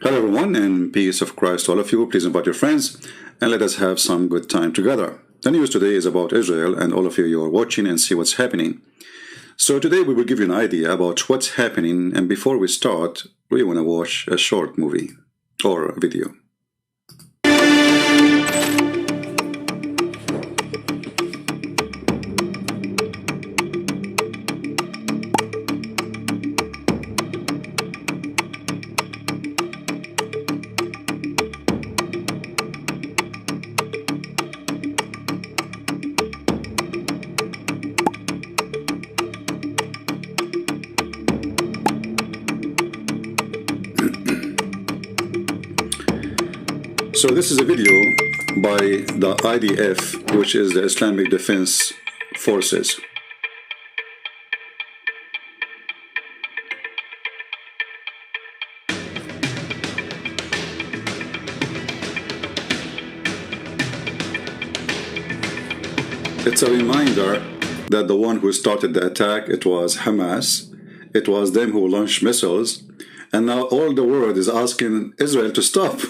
Hello everyone, and peace of Christ to all of you. Please invite your friends and let us have some good time together. The news today is about Israel, and all of you are watching and see what's happening. So today we will give you an idea about what's happening, and before we start, we want to watch a short movie or a video. So this is a video by the IDF, which is the Islamic Defense Forces. It's a reminder that the one who started the attack, it was Hamas. It was them who launched missiles. And now all the world is asking Israel to stop.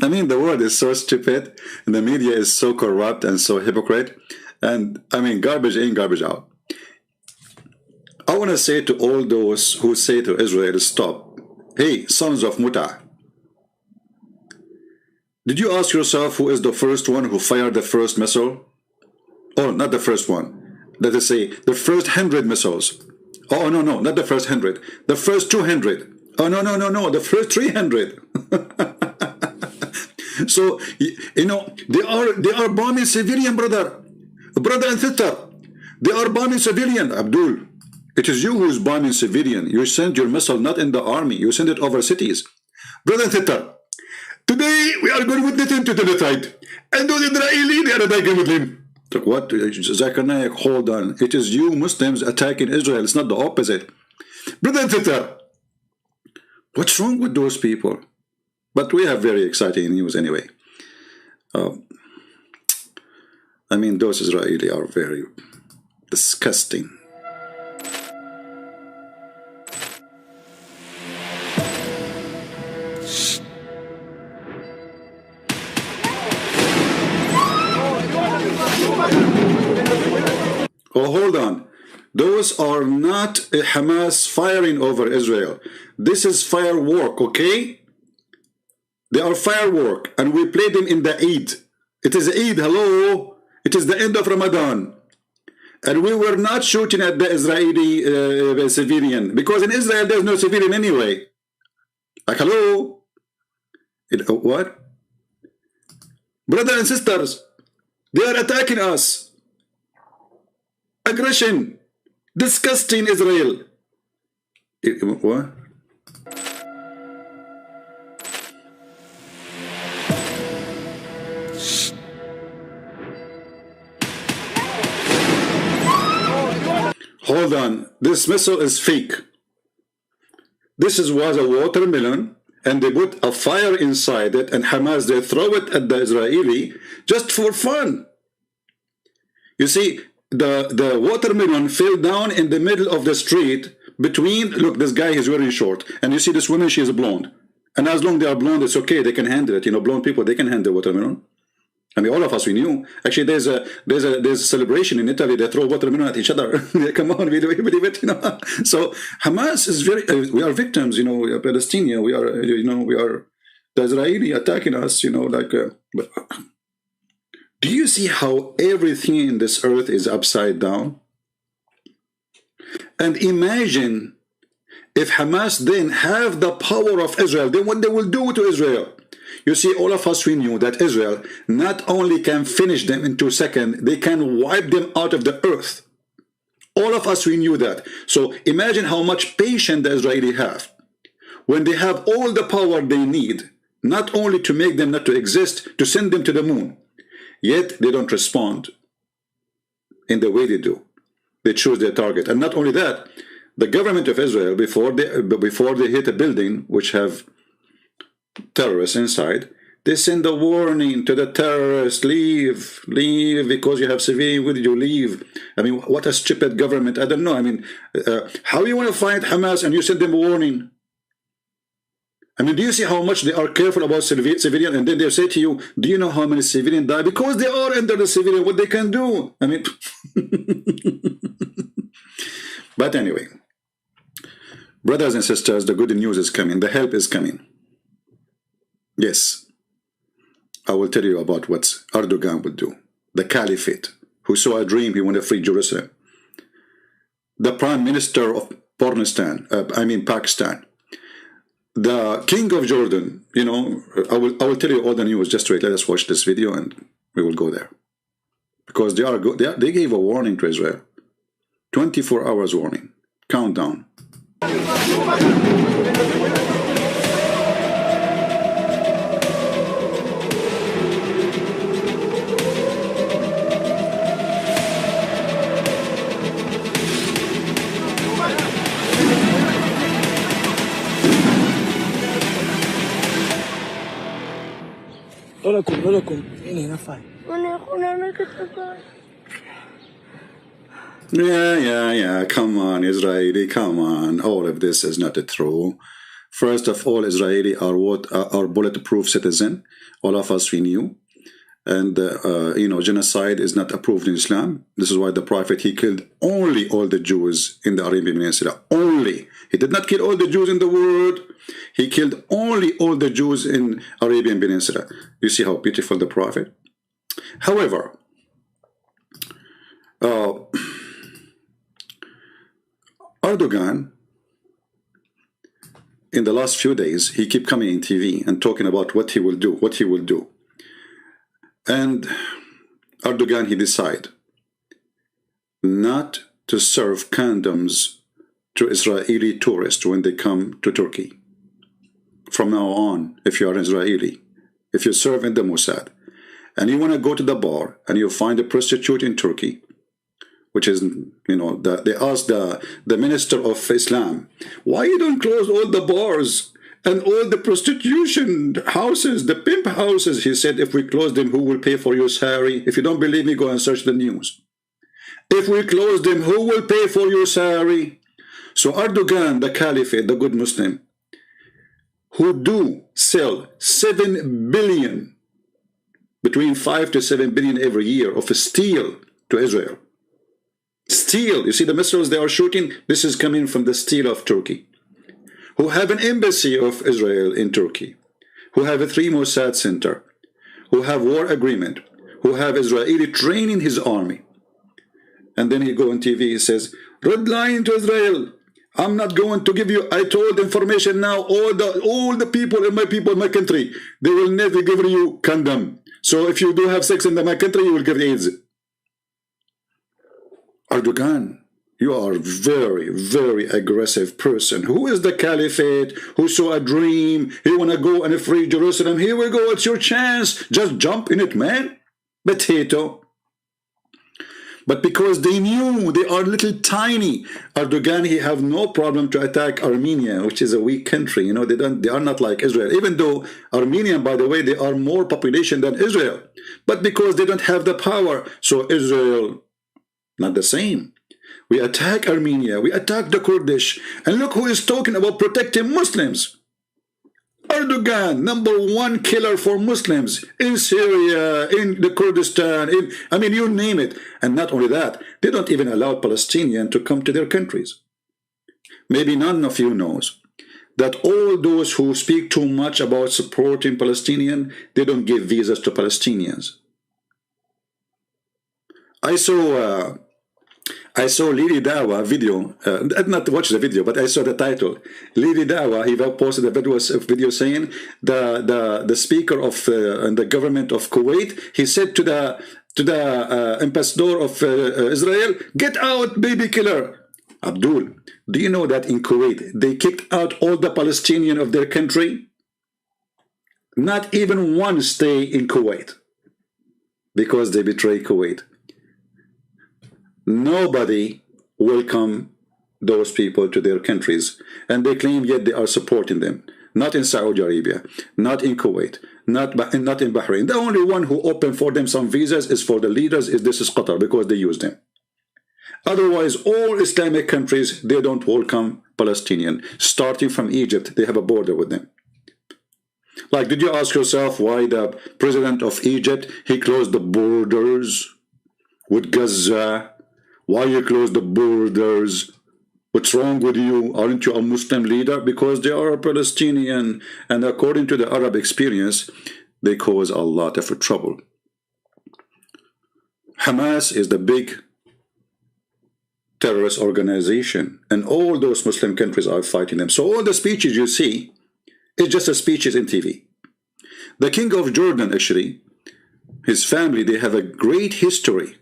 I mean, the world is so stupid, and the media is so corrupt and so hypocrite. And I mean, garbage in, garbage out. I want to say to all those who say to Israel, stop. Hey, sons of Muta. Did you ask yourself who is the first one who fired the first missile? Oh, not the first one. Let us say the first 100 missiles. Oh, no, not the first 100. The first 200. Oh, no, the first 300. So, you know, they are bombing civilian, brother and sister. They are bombing civilian, Abdul. It is you who is bombing civilian. You send your missile not in the army. You send it over cities. Brother and sister, today we are going with Nathan to genocide. And those Israeli, they are attacking with him. Like what? Zakaria, hold on. It is you Muslims attacking Israel. It's not the opposite. Brother and sister, what's wrong with those people? But we have very exciting news anyway. I mean, those Israeli are very disgusting. Oh, hold on. Those are not Hamas firing over Israel. This is firework, okay? They are firework, and we play them in the Eid. It is Eid, hello? It is the end of Ramadan. And we were not shooting at the Israeli civilian, because in Israel there's no civilian anyway. Like, hello? What? Brothers and sisters, they are attacking us. Aggression, disgusting Israel. What? Hold on, this missile is fake. This was a watermelon, and they put a fire inside it, and Hamas, they throw it at the Israeli just for fun. You see, the watermelon fell down in the middle of the street between, look, this guy is wearing short, and you see this woman, she is blonde. And as long as they are blonde, it's okay, they can handle it. You know, blonde people, they can handle watermelon. I mean, all of us, we knew. Actually, there's a celebration in Italy. They throw watermelon at each other. Come on, we believe it, you know. So Hamas is very, we are victims, you know. We are Palestinian. We are, you know, we are the Israeli attacking us, you know, like. But do you see how everything in this earth is upside down? And imagine if Hamas then have the power of Israel, then what they will do to Israel. You see, all of us, we knew that Israel not only can finish them in 2 seconds, they can wipe them out of the earth. All of us, we knew that. So imagine how much patience the Israeli have. When they have all the power they need, not only to make them not to exist, to send them to the moon. Yet they don't respond in the way they do. They choose their target. And not only that, the government of Israel, before they hit a building which have terrorists inside, They send a warning to the terrorists, leave, leave, because you have civilian with you, leave. I mean, what a stupid government. I don't know. I mean, how you want to fight Hamas and you send them a warning? I mean, do you see how much they are careful about civilian? And then they say to you, do you know how many civilians die? Because they are under the civilian, what they can do. I mean, but anyway, brothers and sisters, the good news is coming. The help is coming. Yes, I will tell you about what Erdogan will do. The caliphate, who saw a dream, he wanted to free Jerusalem. The prime minister of Pakistan. The king of Jordan, you know, I will tell you all the news. Just wait, let us watch this video and we will go there. Because they gave a warning to Israel. 24 hours warning. Countdown. Yeah, come on, Israeli, come on. All of this is not true. First of all, Israeli are bulletproof citizen. All of us, we knew. And, you know, genocide is not approved in Islam. This is why the Prophet, he killed only all the Jews in the Arabian Peninsula. Only. He did not kill all the Jews in the world. He killed only all the Jews in Arabian Peninsula. You see how beautiful the Prophet? However, Erdogan, in the last few days, he kept coming in TV and talking about what he will do, what he will do. And Erdogan, he decided not to serve condoms to Israeli tourists when they come to Turkey. From now on, if you are an Israeli, if you serve in the Mossad, and you want to go to the bar and you find a prostitute in Turkey, which is, you know, they asked the minister of Islam, why you don't close all the bars and all the prostitution houses, the pimp houses? He said, if we close them, who will pay for your salary? If you don't believe me, go and search the news. If we close them, who will pay for your salary? So Erdogan, the caliphate, the good Muslim, who do sell 7 billion, between 5 to 7 billion every year of steel to Israel. Steel, you see the missiles they are shooting, this is coming from the steel of Turkey. Who have an embassy of Israel in Turkey, who have a 3 Mossad center, who have war agreement, who have Israeli training his army. And then he go on TV, he says, red line to Israel, I'm not going to give you, I told information now, all the people in my country, they will never give you condom. So if you do have sex in my country, you will get AIDS. Erdogan, you are a very, very aggressive person. Who is the caliphate who saw a dream? He want to go and free Jerusalem. Here we go. It's your chance. Just jump in it, man. Potato. But because they knew they are little tiny, Erdogan, he have no problem to attack Armenia, which is a weak country. You know, they are not like Israel. Even though Armenia, by the way, they are more population than Israel. But because they don't have the power, so Israel, not the same. We attack Armenia, we attack the Kurdish, and look who is talking about protecting Muslims. Erdogan, #1 killer for Muslims in Syria, in the Kurdistan, I mean, you name it. And not only that, they don't even allow Palestinians to come to their countries. Maybe none of you knows that all those who speak too much about supporting Palestinians, they don't give visas to Palestinians. I saw Lili Dawa video, I did not watch the video, but I saw the title. Lili Dawa, he posted a video saying the speaker of the government of Kuwait, he said to the ambassador of Israel, get out, baby killer. Abdul, do you know that in Kuwait, they kicked out all the Palestinians of their country? Not even one stay in Kuwait because they betray Kuwait. Nobody welcome those people to their countries, and they claim yet they are supporting them. Not in Saudi Arabia, not in Kuwait, not in Bahrain. The only one who opened for them some visas is for the leaders. This is Qatar, because they use them. Otherwise, all Islamic countries, they don't welcome Palestinian. Starting from Egypt, they have a border with them. Like, did you ask yourself why the president of Egypt, he closed the borders with Gaza? Why you close the borders? What's wrong with you? Aren't you a Muslim leader? Because they are Palestinian, and according to the Arab experience, they cause a lot of trouble. Hamas is the big terrorist organization, and all those Muslim countries are fighting them. So all the speeches you see, it's just a speeches in TV. The king of Jordan, actually, his family, they have a great history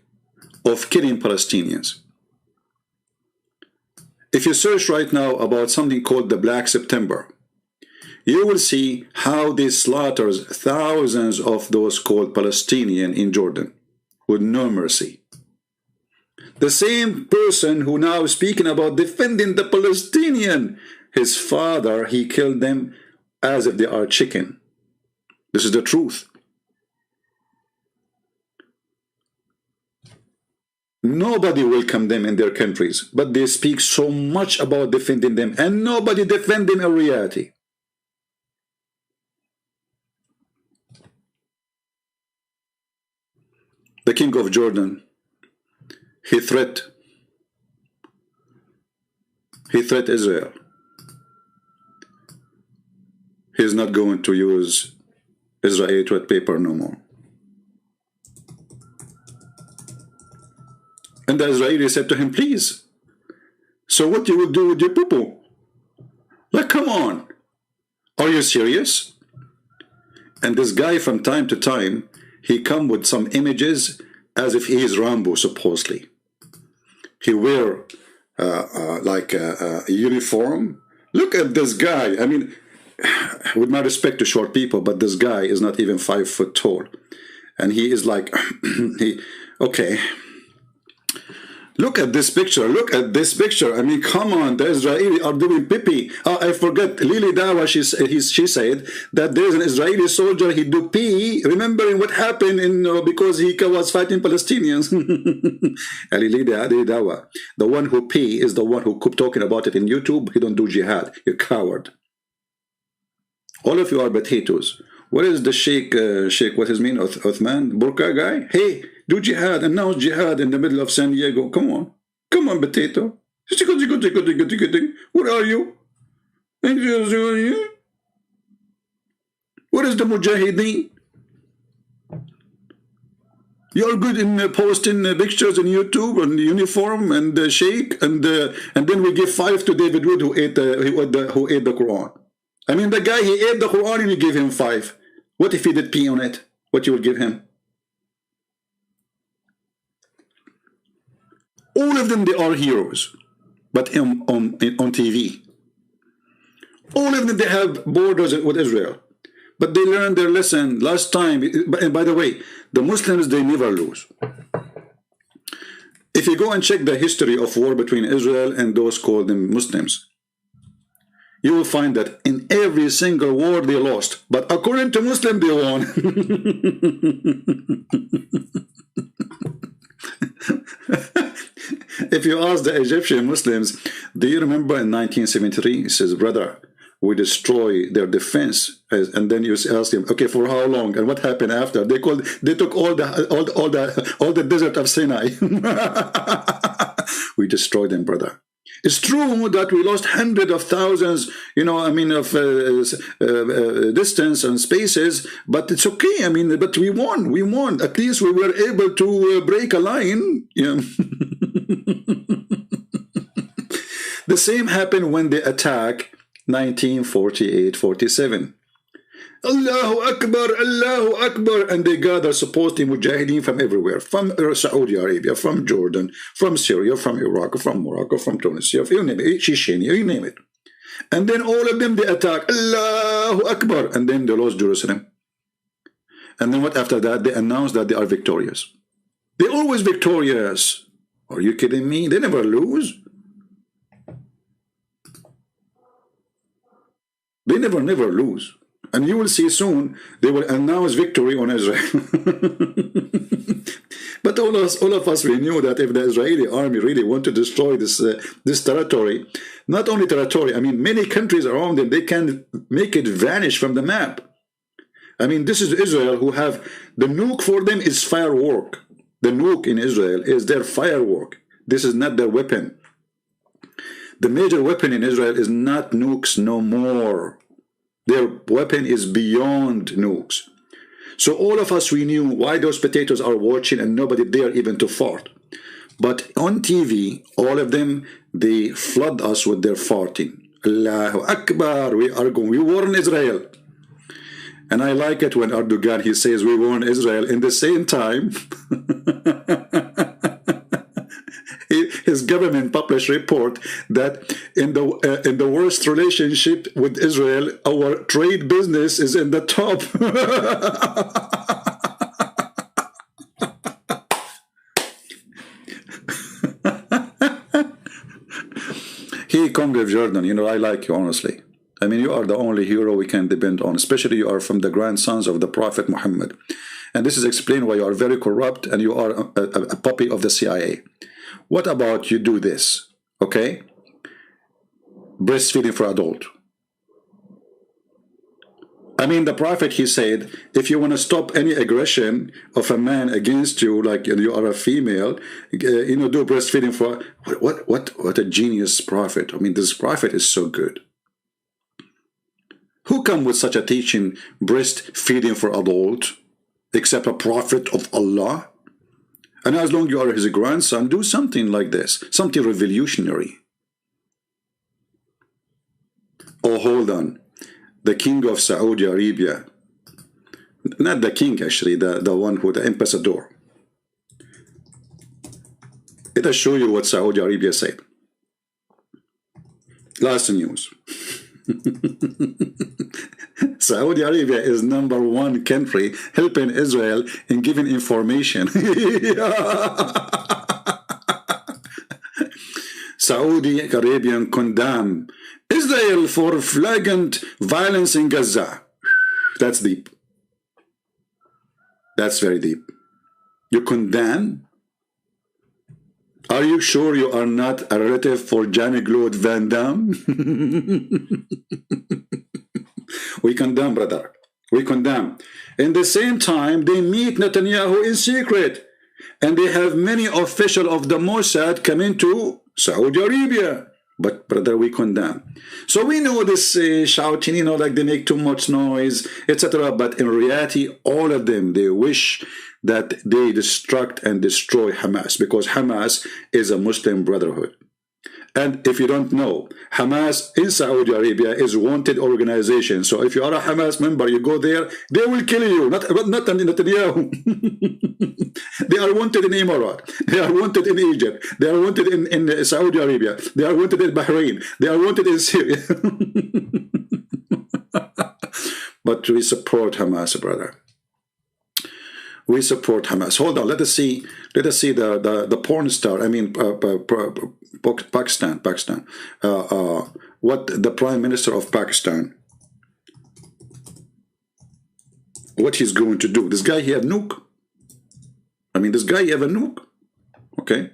of killing Palestinians. If you search right now about something called the Black September, you will see how they slaughters thousands of those called Palestinian in Jordan with no mercy. The same person who now is speaking about defending the Palestinian, his father, he killed them as if they are chicken. This is the truth. Nobody welcomed them in their countries, but they speak so much about defending them, and nobody defend them in reality. The king of Jordan, he threat Israel. He's not going to use Israeli toilet paper no more. And the Israeli said to him, please, so what you will do with your poo-poo? Like, come on, are you serious? And this guy from time to time, he come with some images as if he is Rambo, supposedly. He wear like a uniform. Look at this guy. I mean, with my respect to short people, but this guy is not even 5 foot tall. And he is like, okay. Look at this picture. Look at this picture. I mean, come on. The Israeli are doing pee-pee. I forget. Lili Dawa, she said that there's an Israeli soldier. He do pee. Remembering what happened in because he was fighting Palestinians. Lili Dawa, the one who pee is the one who keep talking about it in YouTube. He don't do jihad. You're coward. All of you are potatoes. What is the Sheikh? What his mean? Uthman Burqa guy? Hey, do jihad, announce jihad in the middle of San Diego. Come on, come on, potato. What are you? What is the Mujahideen? You're good in posting pictures on YouTube and uniform and Sheikh, and then we give 5 to David Wood who ate the Quran. I mean, the guy, he ate the Quran and you give him 5. What if he did pee on it? What you will give him? All of them, they are heroes, but on TV. All of them, they have borders with Israel, but they learned their lesson last time. And by the way, the Muslims, they never lose. If you go and check the history of war between Israel and those called them Muslims, you will find that in every single war they lost, but according to Muslim, they won. If you ask the Egyptian Muslims, do you remember in 1973? He says, brother, we destroy their defense. And then you ask him, okay, for how long? And what happened after? They took all the desert of Sinai. We destroyed them, brother. It's true that we lost hundreds of thousands, you know, I mean, of distance and spaces, but it's okay. I mean, but we won. We won. At least we were able to break a line. Yeah. The same happened when they attacked 1948-47. Allahu Akbar, Allahu Akbar, and they gather supposedly mujahideen from everywhere, from Saudi Arabia, from Jordan, from Syria, from Iraq, from Morocco, from Tunisia, you name it, Chechnya, you name it. And then all of them, they attack, Allahu Akbar, and then they lost Jerusalem. And then what after that? They announced that they are victorious. They're always victorious. Are you kidding me? They never lose. They never lose. And you will see soon they will announce victory on Israel. But all of us, we knew that if the Israeli army really want to destroy this territory, not only territory, I mean many countries around them, they can make it vanish from the map. I mean, this is Israel who have, the nuke for them is firework. The nuke in Israel is their firework. This is not their weapon. The major weapon in Israel is not nukes no more. Their weapon is beyond nukes. So all of us, we knew why those potatoes are watching and nobody dare even to fart. But on TV, all of them, they flood us with their farting. Allahu Akbar, we warn Israel. And I like it when Erdogan, he says we warn Israel. In the same time, his government published a report that in the worst relationship with Israel, our trade business is in the top. He, Congreve Jordan, you know, I like you, honestly. I mean, you are the only hero we can depend on, especially you are from the grandsons of the Prophet Muhammad. And this is explained why you are very corrupt and you are a puppy of the CIA. What about you do this, okay? Breastfeeding for adult. I mean, the Prophet, he said, if you want to stop any aggression of a man against you, like you are a female, you know, do breastfeeding for, what a genius Prophet. I mean, this Prophet is so good. Who come with such a teaching, breastfeeding for adult, except a Prophet of Allah? And as long as you are his grandson, do something like this, something revolutionary. Oh, hold on. The king of Saudi Arabia, not the king actually, the one who, the ambassador. Let us show you what Saudi Arabia said. Last news. Saudi Arabia is #1 country helping Israel in giving information. Saudi Arabian condemn Israel for flagrant violence in Gaza. That's deep. That's very deep. You condemn? Are you sure you are not a relative for Jean-Claude Van Damme? We condemn, brother. We condemn. In the same time, they meet Netanyahu in secret. And they have many officials of the Mossad coming to Saudi Arabia. But, brother, we condemn. So we know this shouting, you know, like they make too much noise, etc. But in reality, all of them, they wish that they destruct and destroy Hamas, because Hamas is a Muslim brotherhood. And if you don't know, Hamas in Saudi Arabia is a wanted organization. So if you are a Hamas member, you go there, they will kill you. Not Netanyahu. They are wanted in Emirates. They are wanted in Egypt. They are wanted in Saudi Arabia. They are wanted in Bahrain. They are wanted in Syria. But we support Hamas, brother. We support Hamas. Hold on. Let us see the porn star. I mean, Pakistan. What the Prime Minister of Pakistan, what he's going to do. This guy, he have nuke. I mean, this guy, he have a nuke. Okay.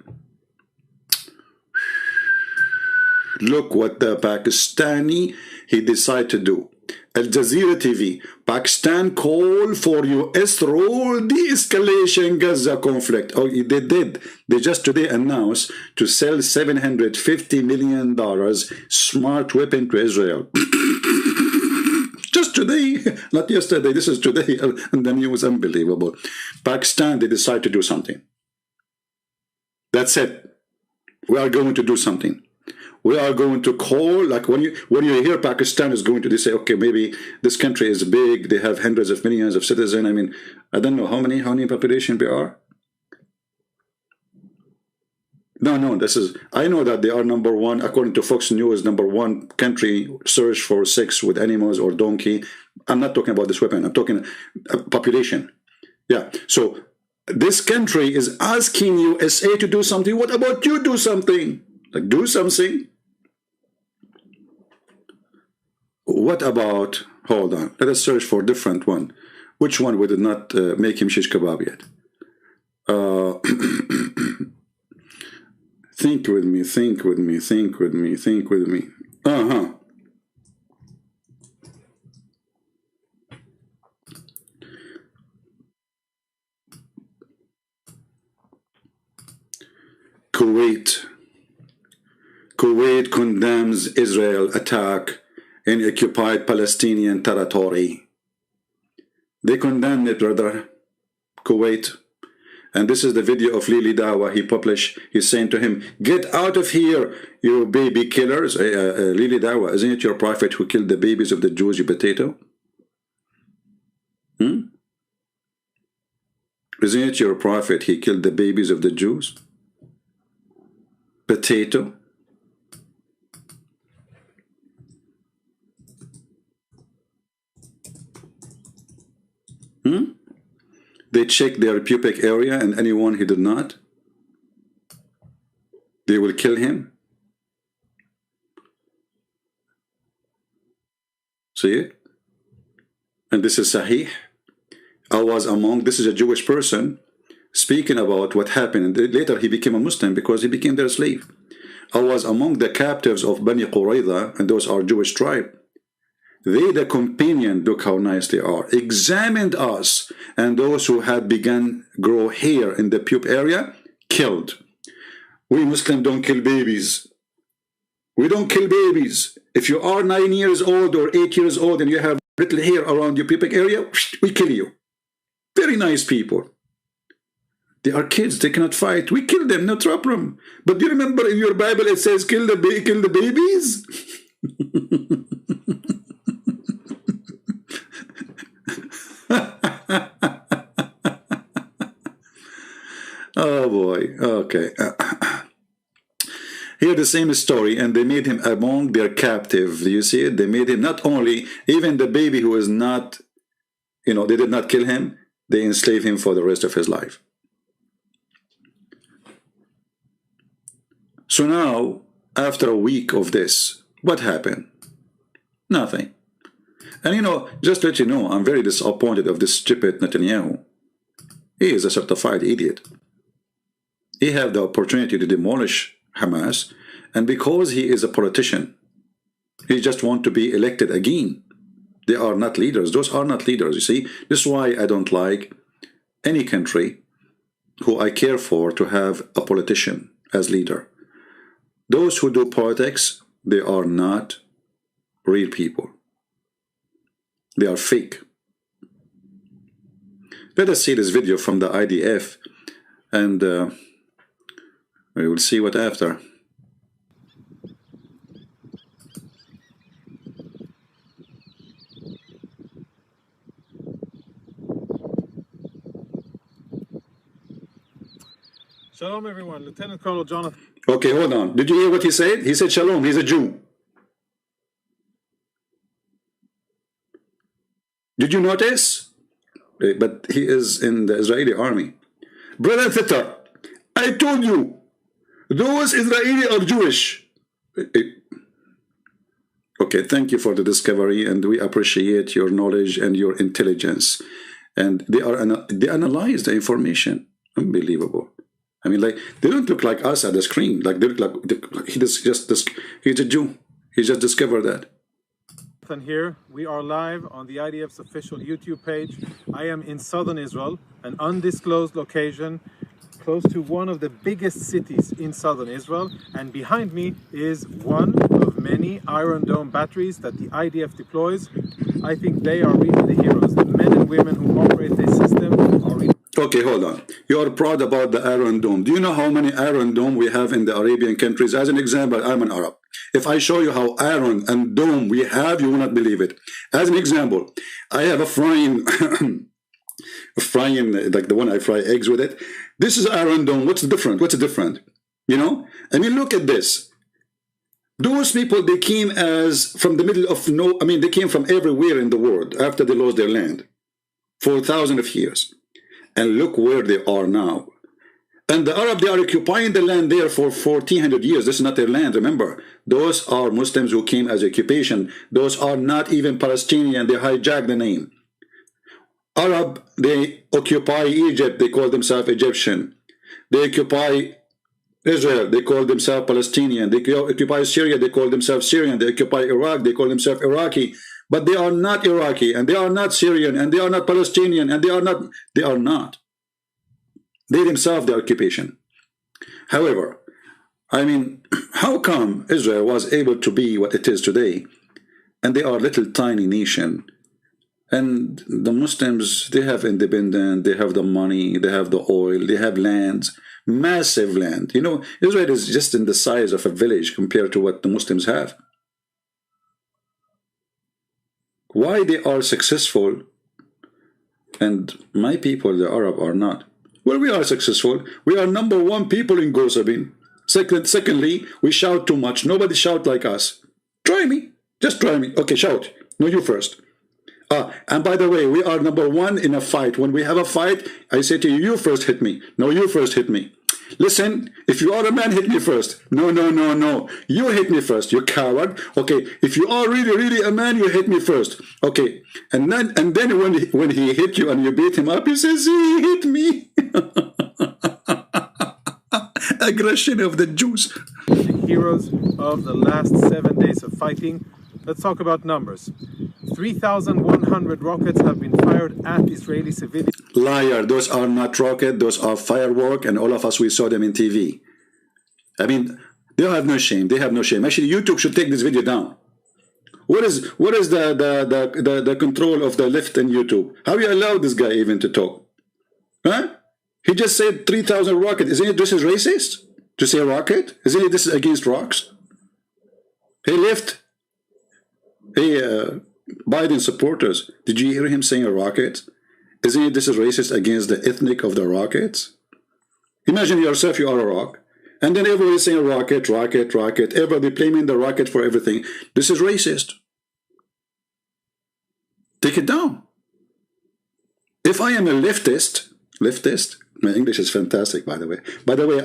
Look what the Pakistani, he decided to do. Al Jazeera TV, Pakistan call for US role de-escalation Gaza conflict. Oh, they did. They just today announced to sell $750 million smart weapon to Israel. Just today, not yesterday, this is today, and the news unbelievable. Pakistan, they decide to do something. That's it. We are going to do something. We are going to call, like when you hear Pakistan is going to, they say, okay, maybe this country is big, they have hundreds of millions of citizens. I mean, I don't know how many population they are. No, this is, I know that they are #1, according to Fox News, #1 country search for sex with animals or donkey. I'm not talking about this weapon, I'm talking population. Yeah, so this country is asking USA to do something. What about you do something? Like, do something. What about, hold on, let us search for a different one. Which one we did not make him shish kebab yet? Think with me, think with me, think with me, think with me. Kuwait condemns Israel attack in occupied Palestinian territory. They condemn it, brother. Kuwait. And this is the video of Lili Dawa he published. He's saying to him, get out of here, you baby killers. Lili Dawa, isn't it your prophet who killed the babies of the Jews, you potato? Isn't it your prophet he killed the babies of the Jews? Potato. They check their pubic area, and anyone who did not, they will kill him. See it? And this is Sahih. I was among, this is a Jewish person speaking about what happened. And later he became a Muslim because he became their slave. I was among the captives of Bani Qurayza, and those are Jewish tribe. They, the companion, look how nice they are, examined us, and those who had begun grow hair in the pube area, killed. We Muslims don't kill babies. We don't kill babies. If you are 9 years old or 8 years old and you have little hair around your pubic area, we kill you. Very nice people. They are kids, they cannot fight. We kill them, no problem. But do you remember in your Bible it says kill the babies? Oh boy, okay. Here the same story, and they made him among their captive. Do you see it? They made him not only, even the baby who is not, they did not kill him, they enslaved him for the rest of his life. So now, after a week of this, what happened? Nothing. And just to let you know, I'm very disappointed of this stupid Netanyahu. He is a certified idiot. He had the opportunity to demolish Hamas, and because he is a politician, he just wants to be elected again. They are not leaders. Those are not leaders, you see. This is why I don't like any country who I care for to have a politician as leader. Those who do politics, they are not real people. They are fake. Let us see this video from the IDF, and we will see what after. Shalom everyone, Lieutenant Colonel Jonathan. Okay, hold on. Did you hear what he said? He said shalom, he's a Jew. Did you notice? But he is in the Israeli army. Brother Thitter, I told you, those Israeli are Jewish. Okay, thank you for the discovery, and we appreciate your knowledge and your intelligence. And they analyze the information. Unbelievable. I mean, like, they don't look like us at the screen. Like, they look like he's a Jew. He just discovered that. Here we are live on the IDF's official YouTube page. I am in southern Israel, an undisclosed location close to one of the biggest cities in southern Israel, and behind me is one of many Iron Dome batteries that the IDF deploys. I think they are really the heroes. The men and women who operate this system are really... Okay, hold on. You are proud about the Iron Dome. Do you know how many Iron Dome we have in the Arabian countries? As an example, I'm an Arab. If I show you how iron and dome we have, you will not believe it. As an example, I have a frying, like the one I fry eggs with it. This is Iron Dome. What's different? What's different? I mean, look at this. Those people, they came from the middle of they came from everywhere in the world after they lost their land for thousands of years. And look where they are now. And the Arab, they are occupying the land there for 1400 years. This is not their land, remember. Those are Muslims who came as occupation. Those are not even Palestinian. They hijacked the name. Arab, they occupy Egypt. They call themselves Egyptian. They occupy Israel. They call themselves Palestinian. They occupy Syria. They call themselves Syrian. They occupy Iraq. They call themselves Iraqi. But they are not Iraqi, and they are not Syrian, and they are not Palestinian, and they are not. They themselves, the occupation. However, I mean, how come Israel was able to be what it is today, and they are a little tiny nation, and the Muslims, they have independence, they have the money, they have the oil, they have lands, massive land. You know, Israel is just in the size of a village compared to what the Muslims have. Why they are successful, and my people, the Arab, are not? Well, we are successful. We are #1 people in Gorsabin. Secondly, we shout too much. Nobody shout like us. Try me. Just try me. Okay, shout. No, you first. And by the way, we are #1 in a fight. When we have a fight, I say to you, you first hit me. No, you first hit me. Listen, if you are a man, hit me first. No, no, no, no. You hit me first, you coward. Okay, if you are really, really a man, you hit me first. Okay, and then when he hit you and you beat him up, he says, he hit me. Aggression of the Jews. The heroes of the last 7 days of fighting. Let's talk about numbers. 3,100 rockets have been fired at Israeli civilians. Liar, those are not rockets, those are firework, and all of us, we saw them in TV. I mean, they have no shame, they have no shame. Actually, YouTube should take this video down. What is the control of the left in YouTube? How you allow this guy even to talk? Huh? He just said 3,000 rockets. Isn't it this is racist? To say rocket? Isn't it this is against rocks? Hey, left. Hey, Biden supporters, did you hear him saying a rocket? Isn't it this is racist against the ethnic of the rockets? Imagine yourself, you are a rock, and then everybody is saying rocket, rocket, rocket, everybody blaming the rocket for everything. This is racist. Take it down. If I am a leftist, my English is fantastic, by the way. By the way,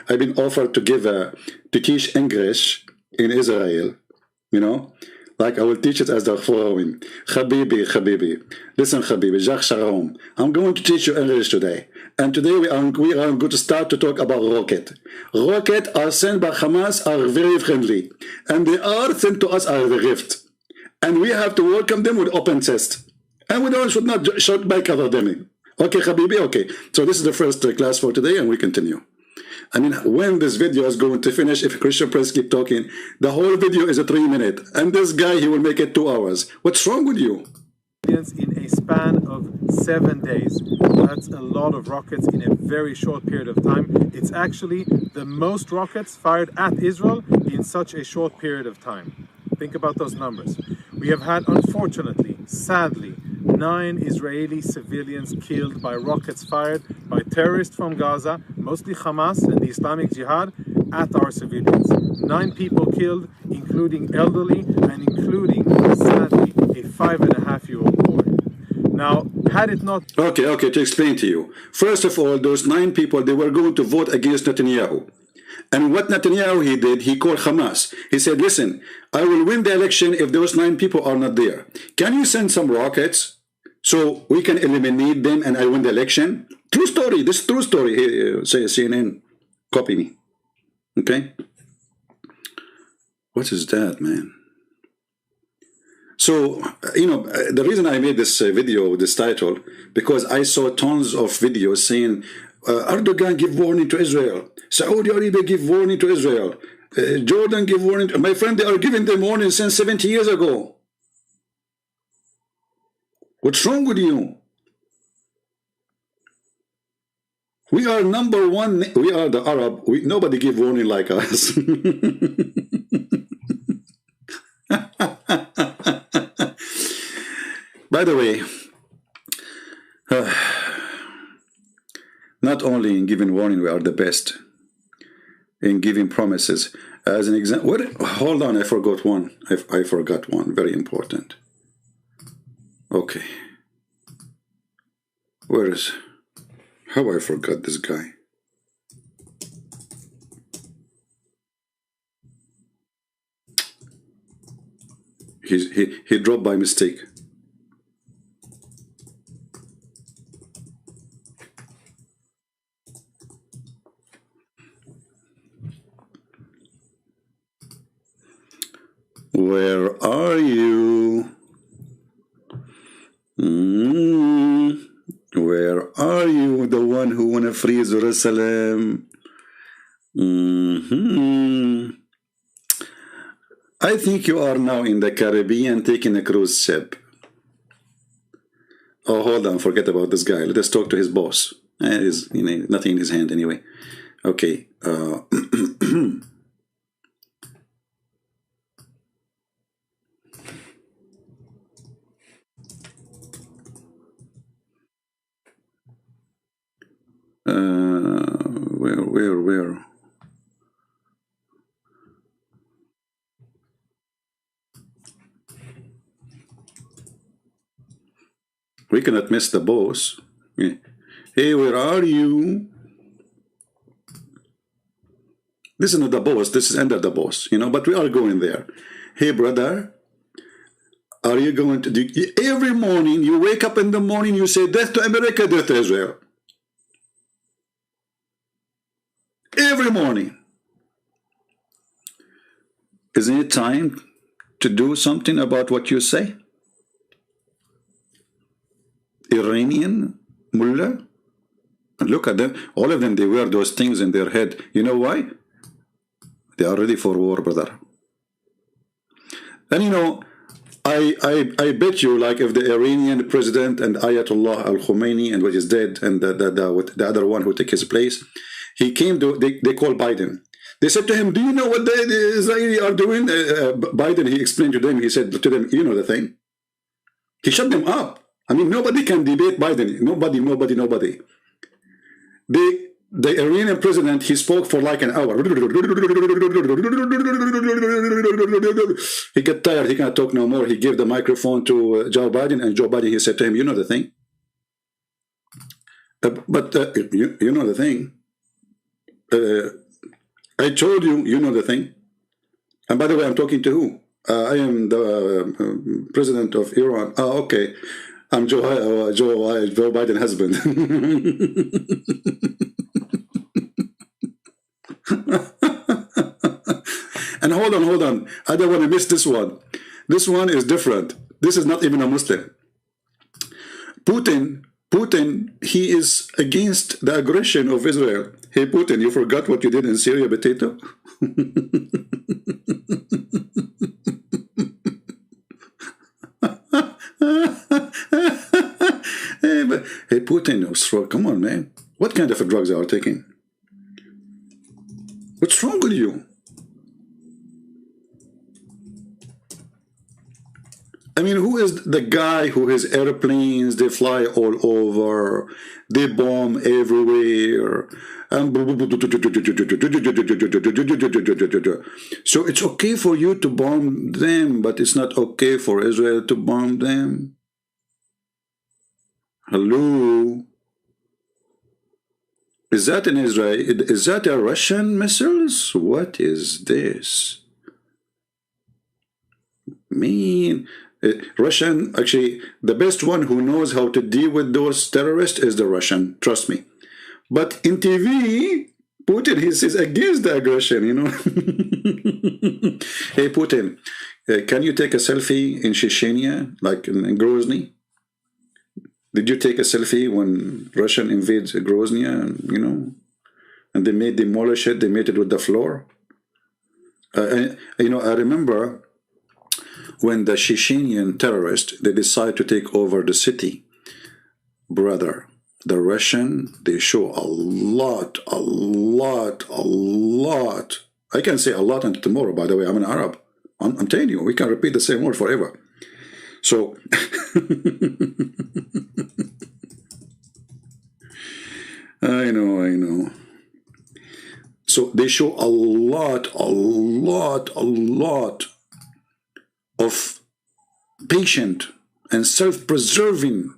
I've been offered to teach English in Israel, you know. Like I will teach it as the following. Habibi. Listen, Habibi, Jacques Sharon. I'm going to teach you English today. And today we are going to start to talk about rocket. Rocket are sent by Hamas are very friendly. And they are sent to us are the gift. And we have to welcome them with open chest. And we should not shout back at them. Okay, Habibi, okay. So this is the first class for today, and we continue. I mean, when this video is going to finish, if Christian Press keep talking, the whole video is a 3 minute. And this guy, he will make it 2 hours. What's wrong with you? In a span of 7 days. That's a lot of rockets in a very short period of time. It's actually the most rockets fired at Israel in such a short period of time. Think about those numbers. We have had, unfortunately, sadly, 9 Israeli civilians killed by rockets fired by terrorists from Gaza, mostly Hamas and the Islamic Jihad, at our civilians. 9 people killed, including elderly and including, sadly, a 5.5-year-old boy. Now, had it not... Okay, to explain to you. First of all, those 9 people, they were going to vote against Netanyahu. And what Netanyahu he did, he called Hamas. He said, listen, I will win the election if those 9 people are not there. Can you send some rockets so we can eliminate them and I win the election? True story. This is true story. Here, say CNN, copy me. Okay? What is that, man? So, you know, the reason I made this video with this title, because I saw tons of videos saying, Erdogan give warning to Israel. Saudi Arabia give warning to Israel. Jordan give warning. My friend, they are giving them warning since 70 years ago. What's wrong with you? We are #1. We are the Arab. Nobody give warning like us. By the way, not only in giving warning, we are the best in giving promises. As an example, hold on, I forgot one. I forgot one, very important. Okay. Where is... How I forgot this guy? He dropped by mistake. Where are you? Where are you, the one who wanna free Jerusalem? I think you are now in the Caribbean taking a cruise ship. Oh, hold on, forget about this guy. Let us talk to his boss. He's, nothing in his hand anyway. Okay. Where? We cannot miss the boss. Hey, where are you? This is not the boss, this is under the boss, but we are going there. Hey, brother, are you going to do... Every morning, you wake up in the morning, you say, death to America, death to Israel. Every morning. Isn't it time to do something about what you say? Iranian mullah? Look at them. All of them, they wear those things in their head. You know why? They are ready for war, brother. And I bet you, like, if the Iranian president and Ayatollah al-Khomeini and what is dead, and the other one who took his place, he came to, they called Biden. They said to him, do you know what the Israelis are doing? Biden, he explained to them, he said to them, you know the thing. He shut them up. I mean, nobody can debate Biden. Nobody. The Iranian president, he spoke for like an hour. He got tired, he can't talk no more. He gave the microphone to Joe Biden, and Joe Biden, he said to him, you know the thing. You know the thing. I told you, you know the thing. And by the way, I'm talking to who? I am the president of Iran. Oh, okay. I'm Joe Biden's husband. And hold on. I don't want to miss this one. This one is different. This is not even a Muslim. Putin, he is against the aggression of Israel. Hey, Putin, you forgot what you did in Syria, potato? Hey, Putin, come on, man. What kind of drugs are you taking? What's wrong with you? I mean, who is the guy who has airplanes, they fly all over, they bomb everywhere, so it's okay for you to bomb them, but it's not okay for Israel to bomb them? Hello? Is that in Israel? Is that a Russian missiles? What is this? Man, Russian, actually, the best one who knows how to deal with those terrorists is the Russian, trust me. But in TV, Putin, he says against the aggression, Hey, Putin, can you take a selfie in Chechnya, like in Grozny? Did you take a selfie when Russian invades Grozny, and they demolish it, they made it with the floor? I remember when the Chechenian terrorists, they decide to take over the city. Brother, the Russian, they show a lot. I can say a lot until tomorrow, by the way, I'm an Arab. I'm telling you, we can repeat the same word forever. So, I know. So they show a lot of patient and self-preserving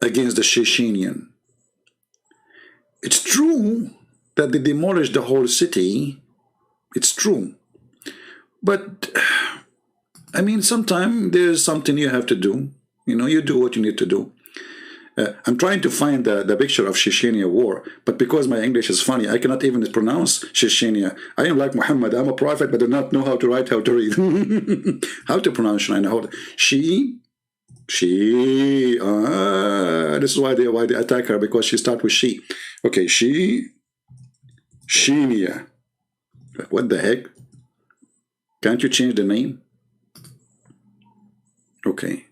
against the Chechenian. It's true that they demolished the whole city. It's true. But I mean, sometimes there's something you have to do. You know, you do what you need to do. I'm trying to find the picture of Chechnya war, but because my English is funny, I cannot even pronounce Chechnya. I am like Muhammad. I'm a prophet, but do not know how to write, how to read. How to pronounce China. This is why they attack her, because she starts with she. Okay, Chechnya. What the heck? Can't you change the name? Okay.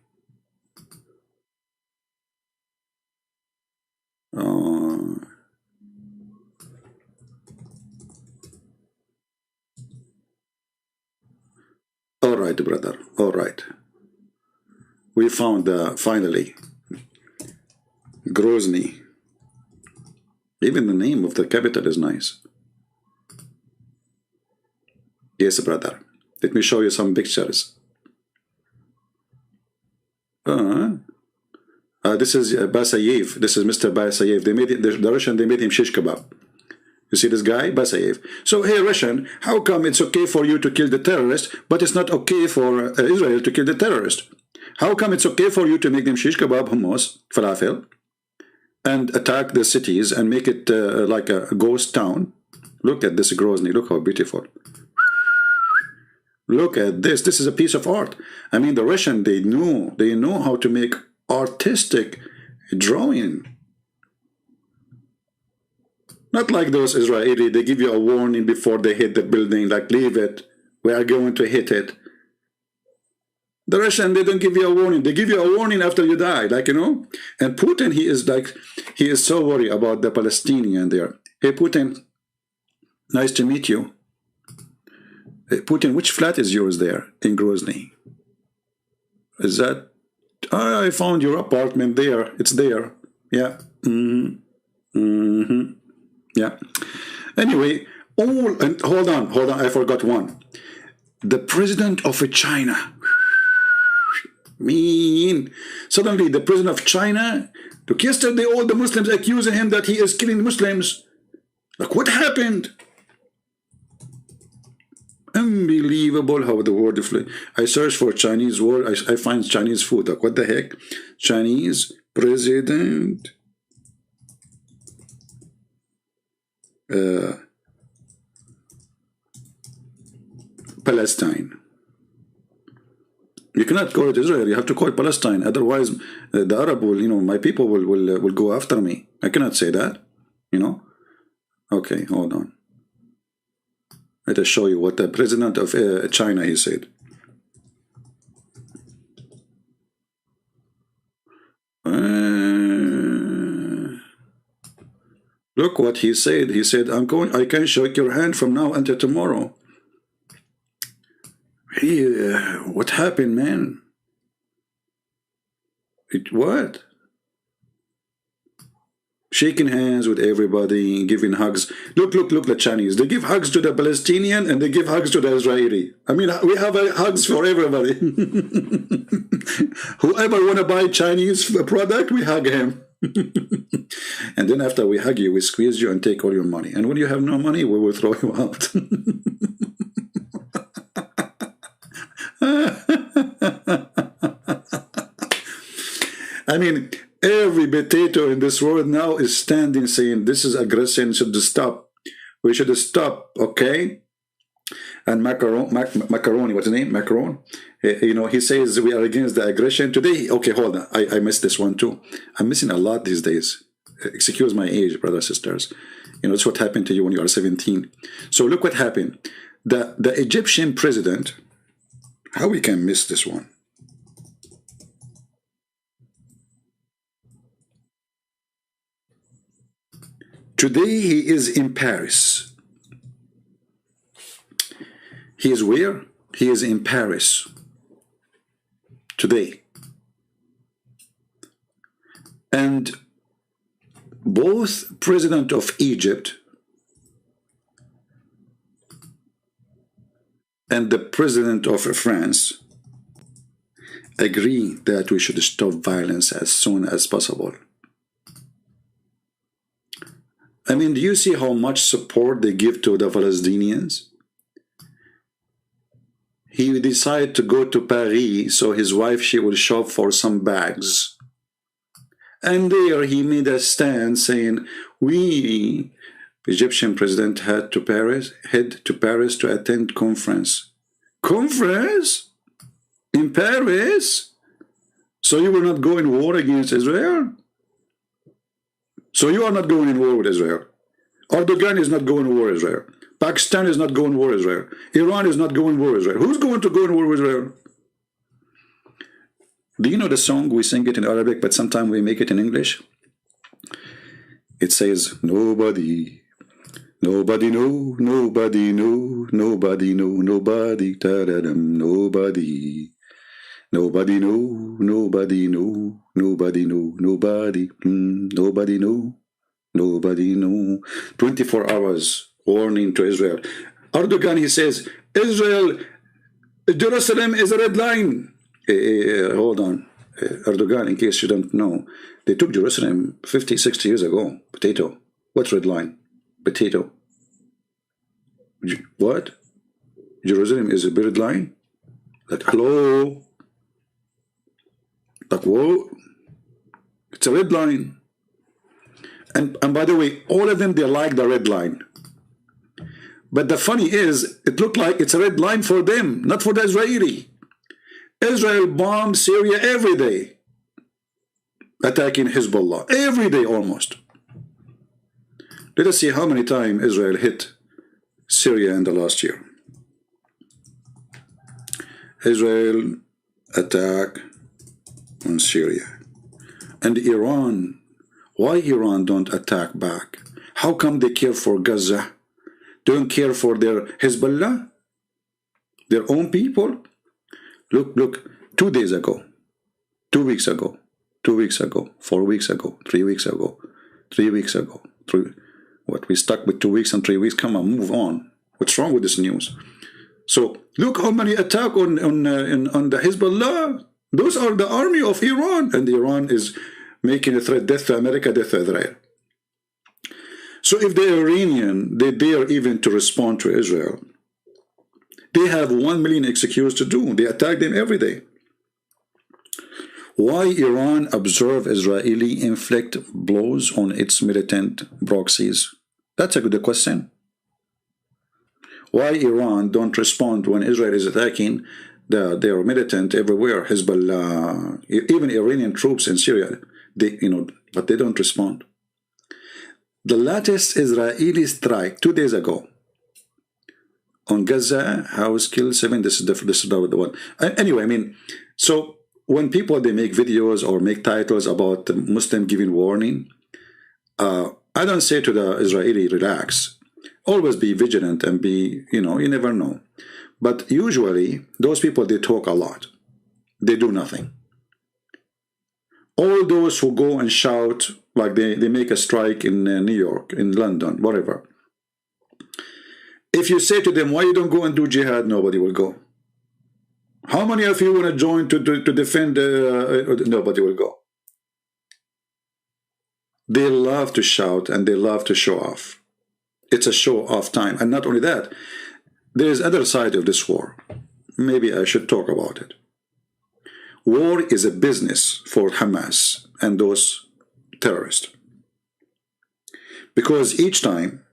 All right, brother. All right. We found finally Grozny. Even the name of the capital is nice. Yes, brother. Let me show you some pictures. This is Basayev. This is Mr. Basayev. They made it, the Russian, they made him shish kebab. You see this guy, Basayev. So, hey, Russian, how come it's okay for you to kill the terrorist, but it's not okay for Israel to kill the terrorist? How come it's okay for you to make them shish kebab, hummus, falafel, and attack the cities and make it like a ghost town? Look at this Grozny. Look how beautiful. Look at this. This is a piece of art. I mean, the Russian, they know how to make artistic drawing. Not like those Israeli, they give you a warning before they hit the building, like, leave it, we are going to hit it. The Russian, they don't give you a warning. They give you a warning after you die, like, you know. And Putin, he is so worried about the Palestinian there. Hey, Putin, nice to meet you. Hey, Putin, which flat is yours there in Grozny? Is that? I found your apartment there. It's there. Yeah. Yeah. Anyway, and hold on. I forgot one. The president of China. Suddenly, the president of China. Look, yesterday all the Muslims accusing him that he is killing Muslims. Like, what happened? Unbelievable how the word flew. I search for Chinese word. I find Chinese food. Like, what the heck? Chinese president. Palestine. You cannot call it Israel. You have to call it Palestine. Otherwise, the Arab will, you know, my people will go after me. I cannot say that. You know. Okay, hold on. Let us show you what the president of China he said. Look what he said. He said, I can shake your hand from now until tomorrow. What happened, man? What? Shaking hands with everybody, giving hugs. Look, the Chinese. They give hugs to the Palestinian and they give hugs to the Israeli. I mean, we have hugs for everybody. Whoever want to buy Chinese product, we hug him. And then after we hug you, we squeeze you and take all your money. And when you have no money, we will throw you out. I mean, every potato in this world now is standing saying this is aggression, should stop. We should stop, okay? And Macaroni, what's his name? Macron. You know, he says we are against the aggression. Today, okay, hold on. I missed this one too. I'm missing a lot these days. Excuse my age, brothers and sisters. You know, it's what happened to you when you are 17. So look what happened. The Egyptian president, how we can miss this one? Today he is in Paris. He is where? He is in Paris. Today. And both President of Egypt and the President of France agree that we should stop violence as soon as possible. I mean, do you see how much support they give to the Palestinians? he decided to go to Paris so his wife, she will shop for some bags. And there he made a stand saying, we, Egyptian president, head to Paris to attend conference. Conference? In Paris? So you will not go in war against Israel? So you are not going in war with Israel. Erdogan is not going to war with Israel. Pakistan is not going to war with Israel. Iran is not going to war with Israel. Who's going to go in war with Israel? Do you know the song? We sing it in Arabic, but sometimes we make it in English. It says, nobody, nobody know, nobody know, nobody know, nobody, ta-da-dum, nobody. Nobody know, nobody know, nobody know, nobody, nobody know, nobody know. 24 hours warning to Israel. Erdogan, he says, Israel, Jerusalem is a red line. Hold on. Erdogan, in case you don't know, they took Jerusalem 50, 60 years ago. Potato. What's red line? Potato. What? Jerusalem is a red line? Like, hello? Like, whoa, it's a red line. And by the way, all of them, they like the red line. But the funny is, it looked like it's a red line for them, not for the Israeli. Israel bombs Syria every day, attacking Hezbollah, every day almost. Let us see how many times Israel hit Syria in the last year. Israel attack on Syria. And Iran, why Iran don't attack back? How come they care for Gaza? Don't care for their Hezbollah? Their own people? Look, 2 days ago, 2 weeks ago, 2 weeks ago, 4 weeks ago, 3 weeks ago, 3 weeks ago, what, we stuck with 2 weeks and 3 weeks? Come on, move on. What's wrong with this news? So look how many attack on the Hezbollah. Those are the army of Iran, and Iran is making a threat, death to America, death to Israel. So if the Iranian, they dare even to respond to Israel, they have 1 million excuses to do. They attack them every day. Why Iran observe Israeli inflict blows on its militant proxies? That's a good question. Why Iran don't respond when Israel is attacking their militant everywhere, Hezbollah, even Iranian troops in Syria, but they don't respond. The latest Israeli strike 2 days ago on Gaza, house killed 7. This is the one. Anyway, I mean, so when people, they make videos or make titles about the Muslim giving warning, I don't say to the Israeli, relax. Always be vigilant and be, you never know. But usually, those people, they talk a lot. They do nothing. All those who go and shout, like they make a strike in New York, in London, whatever. If you say to them, why you don't go and do jihad, nobody will go. How many of you want to join to defend? Nobody will go. They love to shout and they love to show off. It's a show-off time. And not only that, there is other side of this war. Maybe I should talk about it. War is a business for Hamas and those terrorists. Because each time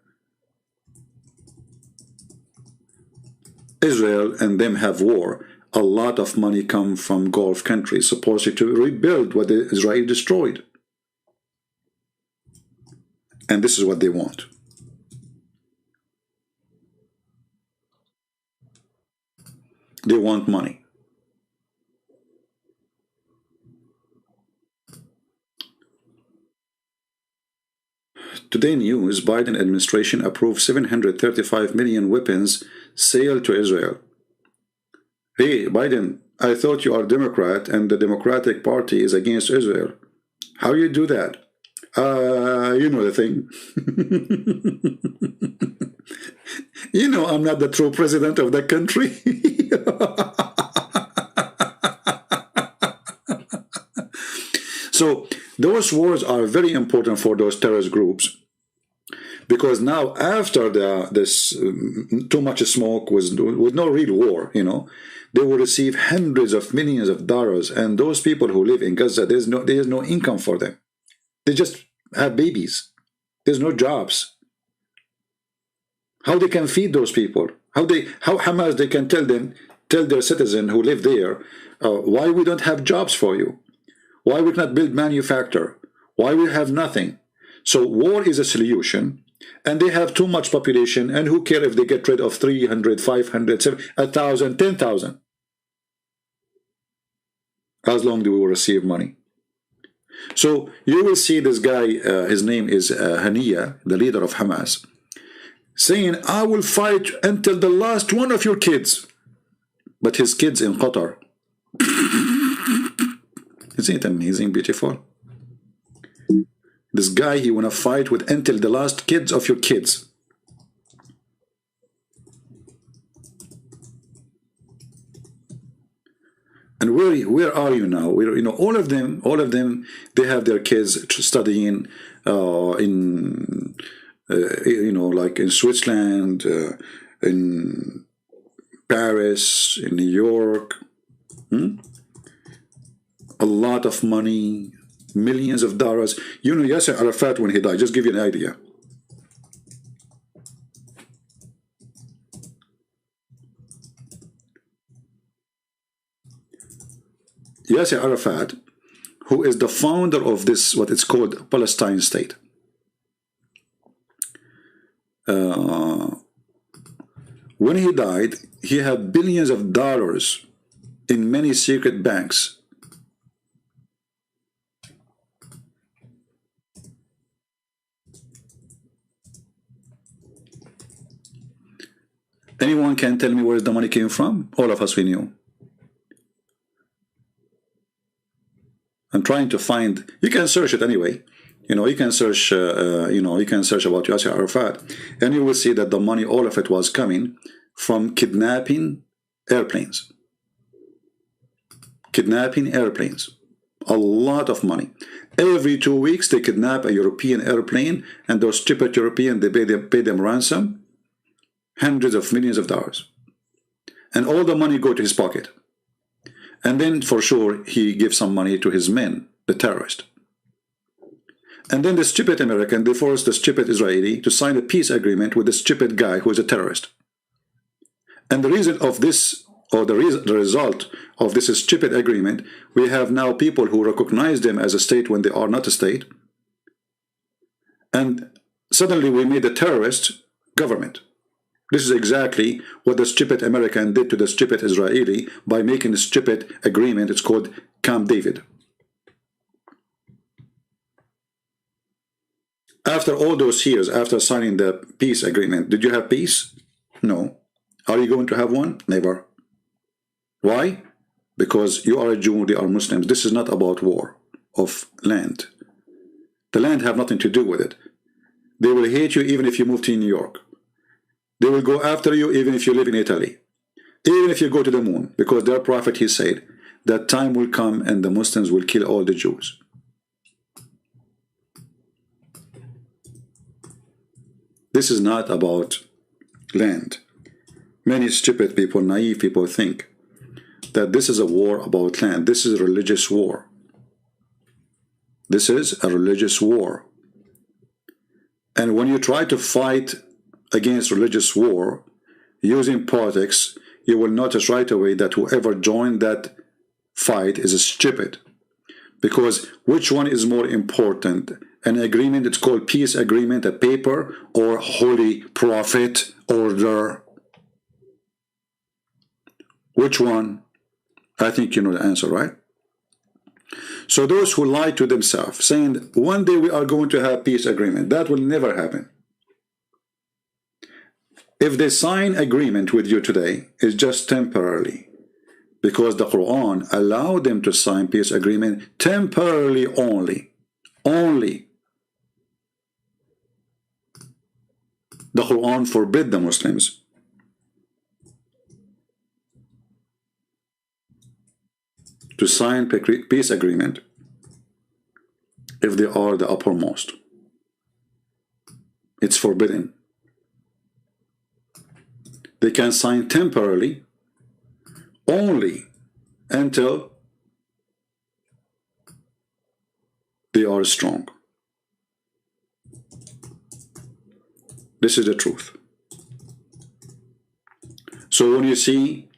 Israel and them have war, a lot of money come from Gulf countries, supposedly to rebuild what Israel destroyed. And this is what they want. They want money. Today news, Biden administration approved 735 million weapons sale to Israel. Hey, Biden, I thought you are Democrat and the Democratic Party is against Israel. How you do that? You know the thing. I'm not the true president of the country. So those wars are very important for those terrorist groups because now after this too much smoke with no real war, you know, they will receive hundreds of millions of dollars, and those people who live in Gaza, there is no income for them. They just have babies. There's no jobs. How they can feed those people? How Hamas they can tell their citizens who live there, why we don't have jobs for you? Why we cannot build manufacture? Why we have nothing? So war is a solution, and they have too much population, and who care if they get rid of 300, 500, 700, 1,000, 10,000? As long as we will receive money. So you will see this guy, his name is Haniya, the leader of Hamas, saying, I will fight until the last one of your kids. But his kids in Qatar. Isn't it amazing, beautiful? This guy, he want to fight with until the last kids of your kids. And where are you now? You know, all of them, they have their kids studying in you know, like in Switzerland, in Paris, in New York. A lot of money, millions of dollars. You know, Yasser Arafat, when he died, just give you an idea. Yasser Arafat, who is the founder of this, what it's called, Palestine state. When he died, he had billions of dollars in many secret banks. Anyone can tell me where the money came from? All of us, we knew. I'm trying to find, you can search it anyway. You know, you can search, you can search about Yasser Arafat, and you will see that the money, all of it was coming from kidnapping airplanes. Kidnapping airplanes. A lot of money. Every 2 weeks, they kidnap a European airplane, and those stupid Europeans, they pay them ransom, hundreds of millions of dollars. And all the money go to his pocket. And then, for sure, he gives some money to his men, the terrorists. And then the stupid American, they force the stupid Israeli to sign a peace agreement with the stupid guy who is a terrorist. And the reason of this, or the result of this stupid agreement, we have now people who recognize them as a state when they are not a state. And suddenly we made a terrorist government. This is exactly what the stupid American did to the stupid Israeli by making a stupid agreement. It's called Camp David. After all those years, after signing the peace agreement, did you have peace? No. Are you going to have one? Never. Why? Because you are a Jew, they are Muslims. This is not about war of land. The land have nothing to do with it. They will hate you even if you move to New York. They will go after you even if you live in Italy. Even if you go to the moon. Because their prophet, he said, that time will come and the Muslims will kill all the Jews. This is not about land. Many stupid people, naive people think that this is a war about land. This is a religious war. This is a religious war. And when you try to fight against religious war using politics, you will notice right away that whoever joined that fight is stupid. Because which one is more important? An agreement, it's called peace agreement, a paper, or holy prophet order? Which one? I think you know the answer, right? So those who lie to themselves, saying one day we are going to have peace agreement, that will never happen. If they sign agreement with you today, it's just temporarily. Because the Quran allowed them to sign peace agreement temporarily only. Only. The Quran forbid the Muslims to sign peace agreement if they are the uppermost. It's forbidden. They can sign temporarily only until they are strong. This is the truth. So when you see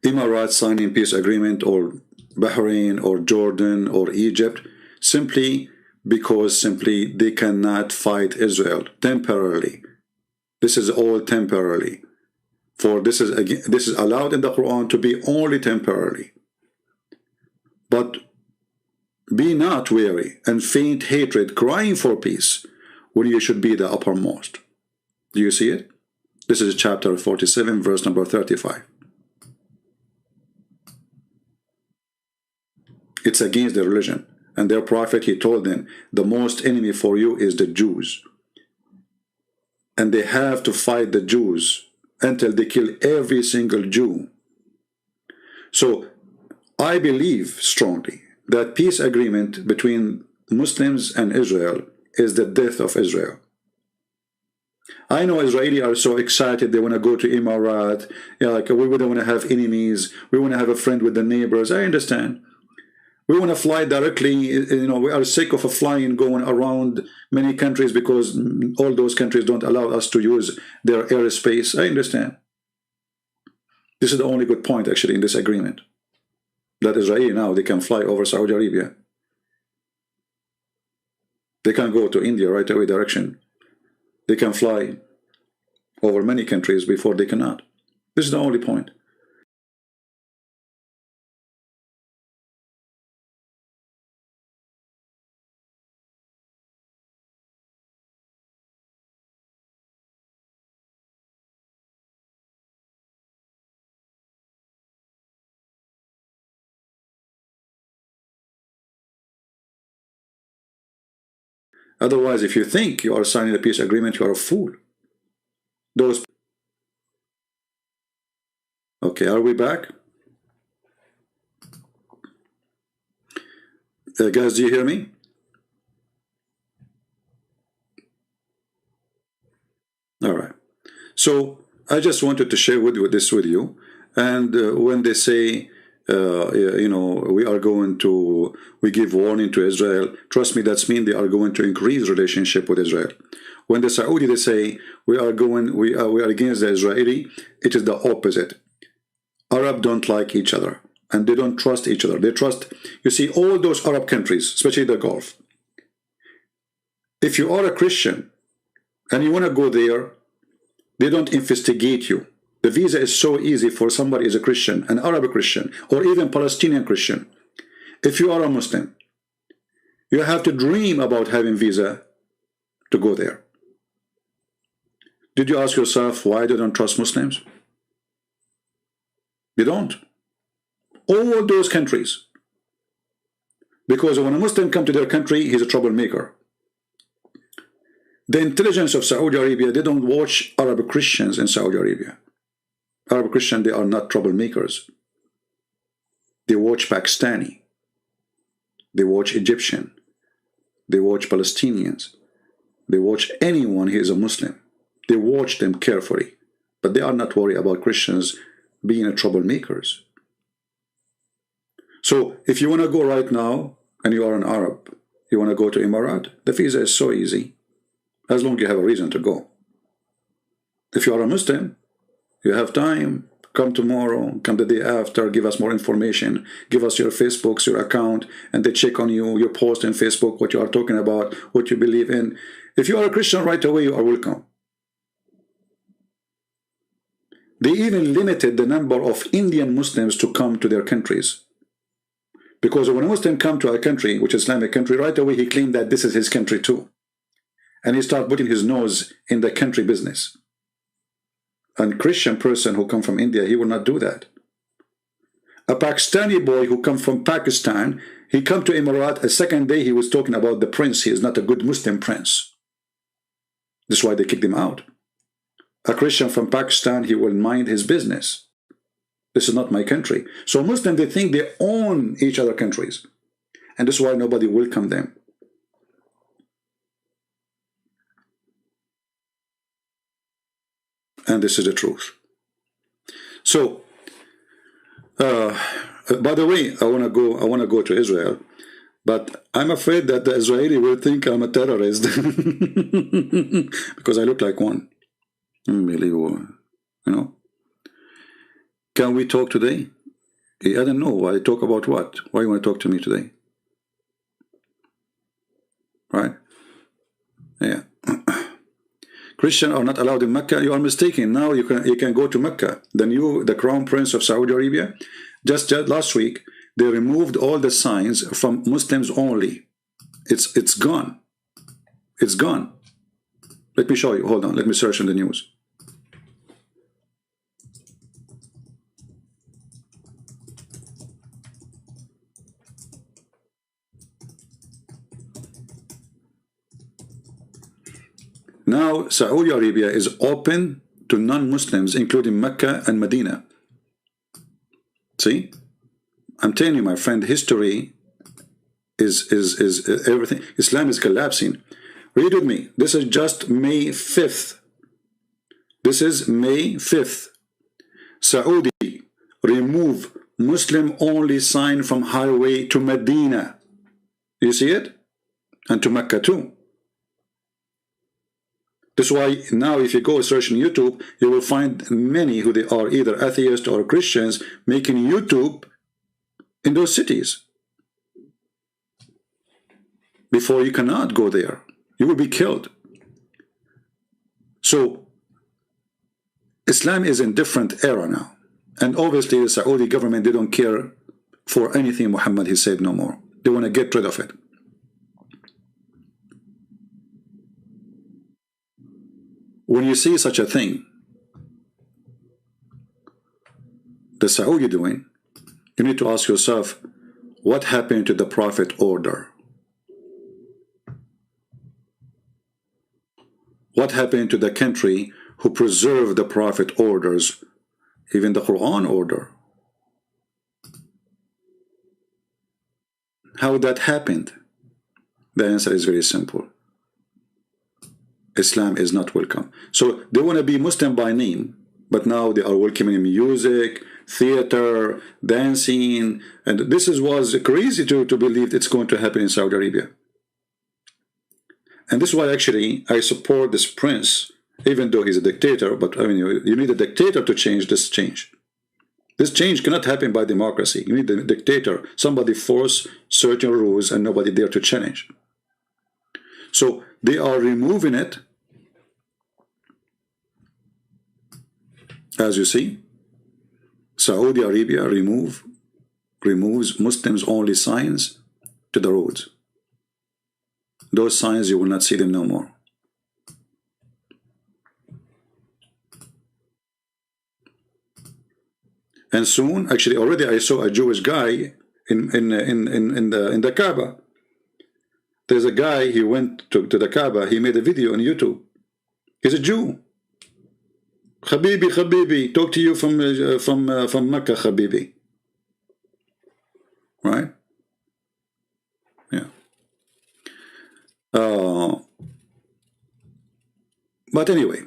Emirates signing peace agreement, or Bahrain or Jordan or Egypt, simply because they cannot fight Israel temporarily. This is all temporarily. For this is allowed in the Quran to be only temporarily. But be not weary and faint hatred, crying for peace, when you should be the uppermost. Do you see it? This is chapter 47, verse number 35. It's against their religion. And their prophet, he told them, the most enemy for you is the Jews. And they have to fight the Jews until they kill every single Jew. So I believe strongly that peace agreement between Muslims and Israel is the death of Israel. I know Israelis are so excited, they want to go to Emirat, like we wouldn't want to have enemies, we want to have a friend with the neighbors. I understand. We want to fly directly, we are sick of flying going around many countries because all those countries don't allow us to use their airspace. I understand. This is the only good point actually in this agreement. That Israel now, they can fly over Saudi Arabia. They can go to India right away direction. They can fly over many countries before they cannot. This is the only point. Otherwise, if you think you are signing a peace agreement, you are a fool. Okay, are we back? Guys, do you hear me? All right. So I just wanted to share this with you. And when they say, we give warning to Israel, trust me, that's mean they are going to increase relationship with Israel. When the Saudi, they say, we are against the Israeli, it is the opposite. Arab don't like each other, and they don't trust each other. They trust, you see, all those Arab countries, especially the Gulf. If you are a Christian, and you want to go there, they don't investigate you. The visa is so easy for somebody is a Christian, an Arab Christian, or even Palestinian Christian. If you are a Muslim, you have to dream about having visa to go there. Did you ask yourself why they don't trust Muslims? They don't. All those countries. Because when a Muslim comes to their country, he's a troublemaker. The intelligence of Saudi Arabia, they don't watch Arab Christians in Saudi Arabia. Arab Christians, they are not troublemakers. They watch Pakistani. They watch Egyptian. They watch Palestinians. They watch anyone who is a Muslim. They watch them carefully. But they are not worried about Christians being troublemakers. So if you want to go right now, and you are an Arab, you want to go to Emirat, the visa is so easy, as long as you have a reason to go. If you are a Muslim, you have time, come tomorrow, come the day after, give us more information, give us your Facebooks, your account, and they check on you, your post on Facebook, what you are talking about, what you believe in. If you are a Christian right away, you are welcome. They even limited the number of Indian Muslims to come to their countries. Because when a Muslim comes to a country, which is Islamic country, right away he claimed that this is his country too. And he started putting his nose in the country business. A Christian person who comes from India, he will not do that. A Pakistani boy who comes from Pakistan, he come to Emirat, a second day he was talking about the prince. He is not a good Muslim prince. This is why they kicked him out. A Christian from Pakistan, he will mind his business. This is not my country. So Muslims, they think they own each other countries. And this is why nobody welcomes them. And this is the truth. So, by the way, I want to go to Israel, but I'm afraid that the Israeli will think I'm a terrorist because I look like one. Unbelievable, you know. Can we talk today? I don't know. I talk about what? Why you want to talk to me today? Right? Yeah. Christians are not allowed in Mecca. You are mistaken. Now you can go to Mecca. The Crown Prince of Saudi Arabia, just last week, they removed all the signs from Muslims only. It's gone. It's gone. Let me show you. Hold on. Let me search in the news. Now Saudi Arabia is open to non-Muslims, including Mecca and Medina. See? I'm telling you, my friend, history is everything. Islam is collapsing. Read with me. This is just May 5th. This is May 5th. Saudi remove Muslim-only sign from highway to Medina. You see it? And to Mecca too. That's why now if you go search on YouTube, you will find many who they are either atheists or Christians making YouTube in those cities. Before you cannot go there. You will be killed. So Islam is in different era now. And obviously the Saudi government, they don't care for anything Muhammad he said no more. They want to get rid of it. When you see such a thing, the Saudi doing, you need to ask yourself, what happened to the Prophet order? What happened to the country who preserved the Prophet orders, even the Quran order? How that happened? The answer is very simple. Islam is not welcome. So they want to be Muslim by name, but now they are welcoming music, theater, dancing, and this was crazy to believe it's going to happen in Saudi Arabia. And this is why actually I support this prince, even though he's a dictator, but I mean, you need a dictator to change this change. This change cannot happen by democracy. You need a dictator, somebody force certain rules and nobody there to challenge. So they are removing it, as you see. Saudi Arabia removes Muslims only signs to the roads. Those signs, you will not see them no more. And soon, actually already I saw a Jewish guy in the Kaaba. There's a guy, he went to the Kaaba, he made a video on YouTube. He's a Jew. Habibi, Habibi, talk to you from Mecca, Habibi. Right? Yeah. But anyway.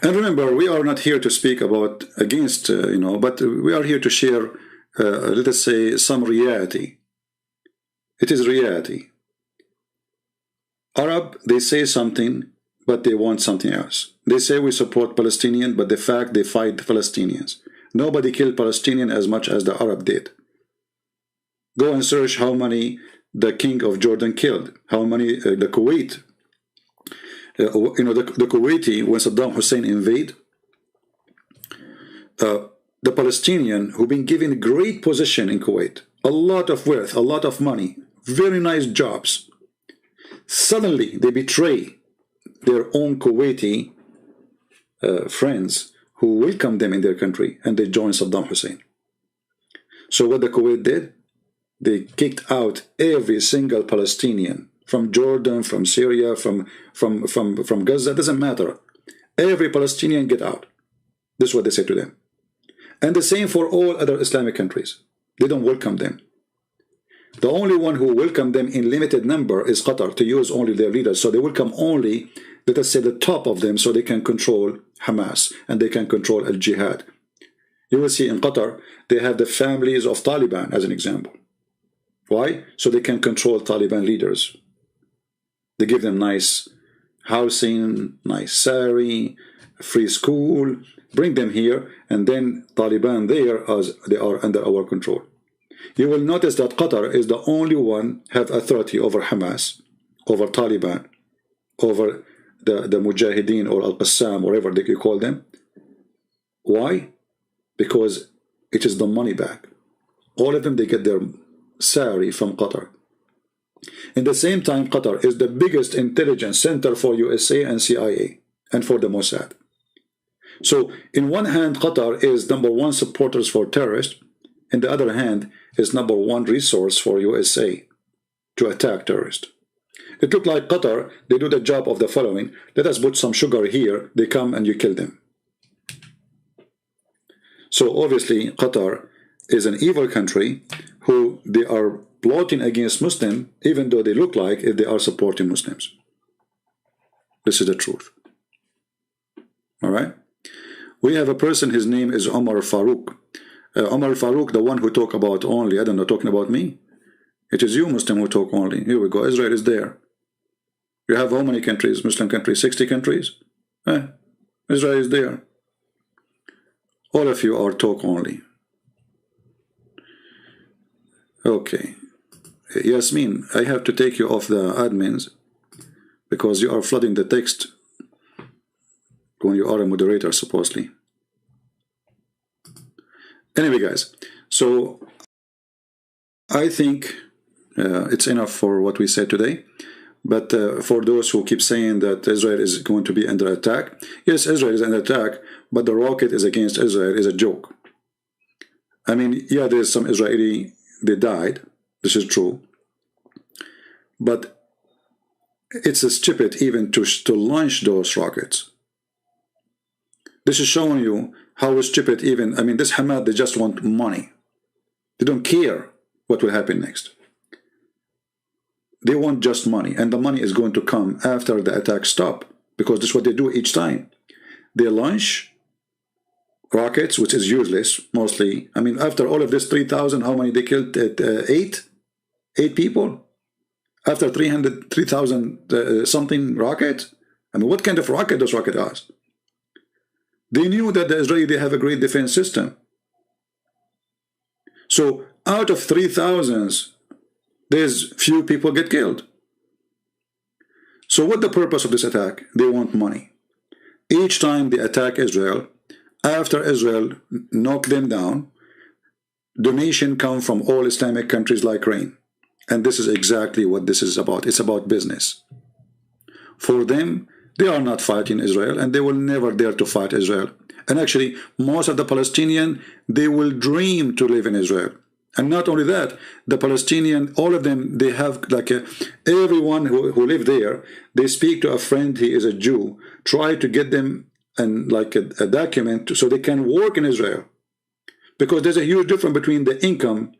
And remember, we are not here to speak about against, but we are here to share, let us say, some reality. It is reality. Arab, they say something, but they want something else. They say we support Palestinians, but the fact they fight the Palestinians. Nobody killed Palestinians as much as the Arab did. Go and search how many the king of Jordan killed, how many the Kuwait. The Kuwaiti, when Saddam Hussein invaded, the Palestinian who've been given great position in Kuwait, a lot of wealth, a lot of money, very nice jobs. Suddenly they betray their own Kuwaiti friends who welcomed them in their country, and they joined Saddam Hussein. So what the Kuwait did, they kicked out every single Palestinian from Jordan, from Syria, from Gaza, doesn't matter. Every Palestinian get out. This is what they say to them. And the same for all other Islamic countries. They don't welcome them. The only one who welcome them in limited number is Qatar, to use only their leaders. So they welcome only, let us say, the top of them, so they can control Hamas and they can control al-Jihad. You will see in Qatar, they have the families of Taliban as an example. Why? So they can control Taliban leaders. They give them nice housing, nice sari, free school, bring them here, and then Taliban there, as they are under our control. You will notice that Qatar is the only one have authority over Hamas, over Taliban, over the Mujahideen or Al-Qassam, whatever you call them. Why? Because it is the money back. All of them, they get their salary from Qatar. In the same time, Qatar is the biggest intelligence center for USA and CIA and for the Mossad. So, in one hand, Qatar is #1 supporters for terrorists. In the other hand, is #1 resource for USA to attack terrorists. It looked like Qatar, they do the job of the following: let us put some sugar here, they come and you kill them. So obviously Qatar is an evil country who they are plotting against Muslims, even though they look like they are supporting Muslims. This is the truth. All right. We have a person, his name is Umar Farouk. Umar Farouk, the one who talk about only, I don't know, talking about me. It is you, Muslim, who talk only. Here we go. Israel is there. You have how many countries, Muslim countries? 60 countries? Israel is there. All of you are talk only. Okay. Yasmin, I have to take you off the admins because you are flooding the text when you are a moderator, supposedly. Anyway, guys, so I think it's enough for what we said today. But for those who keep saying that Israel is going to be under attack, yes, Israel is under attack, but the rocket is against Israel is a joke. I mean, yeah, there's some Israeli, they died. This is true. But it's stupid even to launch those rockets. This is showing you how stupid even, I mean, this Hamas, they just want money. They don't care what will happen next. They want just money, and the money is going to come after the attack stop, because this is what they do each time. They launch rockets, which is useless, mostly. I mean, after all of this 3,000, how many they killed? Eight people? After 3,000 something rockets? I mean, what kind of rocket does rocket has? They knew that the Israeli, they have a great defense system. So out of 3,000, there's few people get killed. So what the purpose of this attack? They want money. Each time they attack Israel, after Israel knock them down, donation come from all Islamic countries like rain. And this is exactly what this is about. It's about business. For them, they are not fighting Israel, and they will never dare to fight Israel. And actually, most of the Palestinians, they will dream to live in Israel. And not only that, the Palestinian, all of them, they have like everyone who live there, they speak to a friend, he is a Jew, try to get them and like a document so they can work in Israel. Because there's a huge difference between the income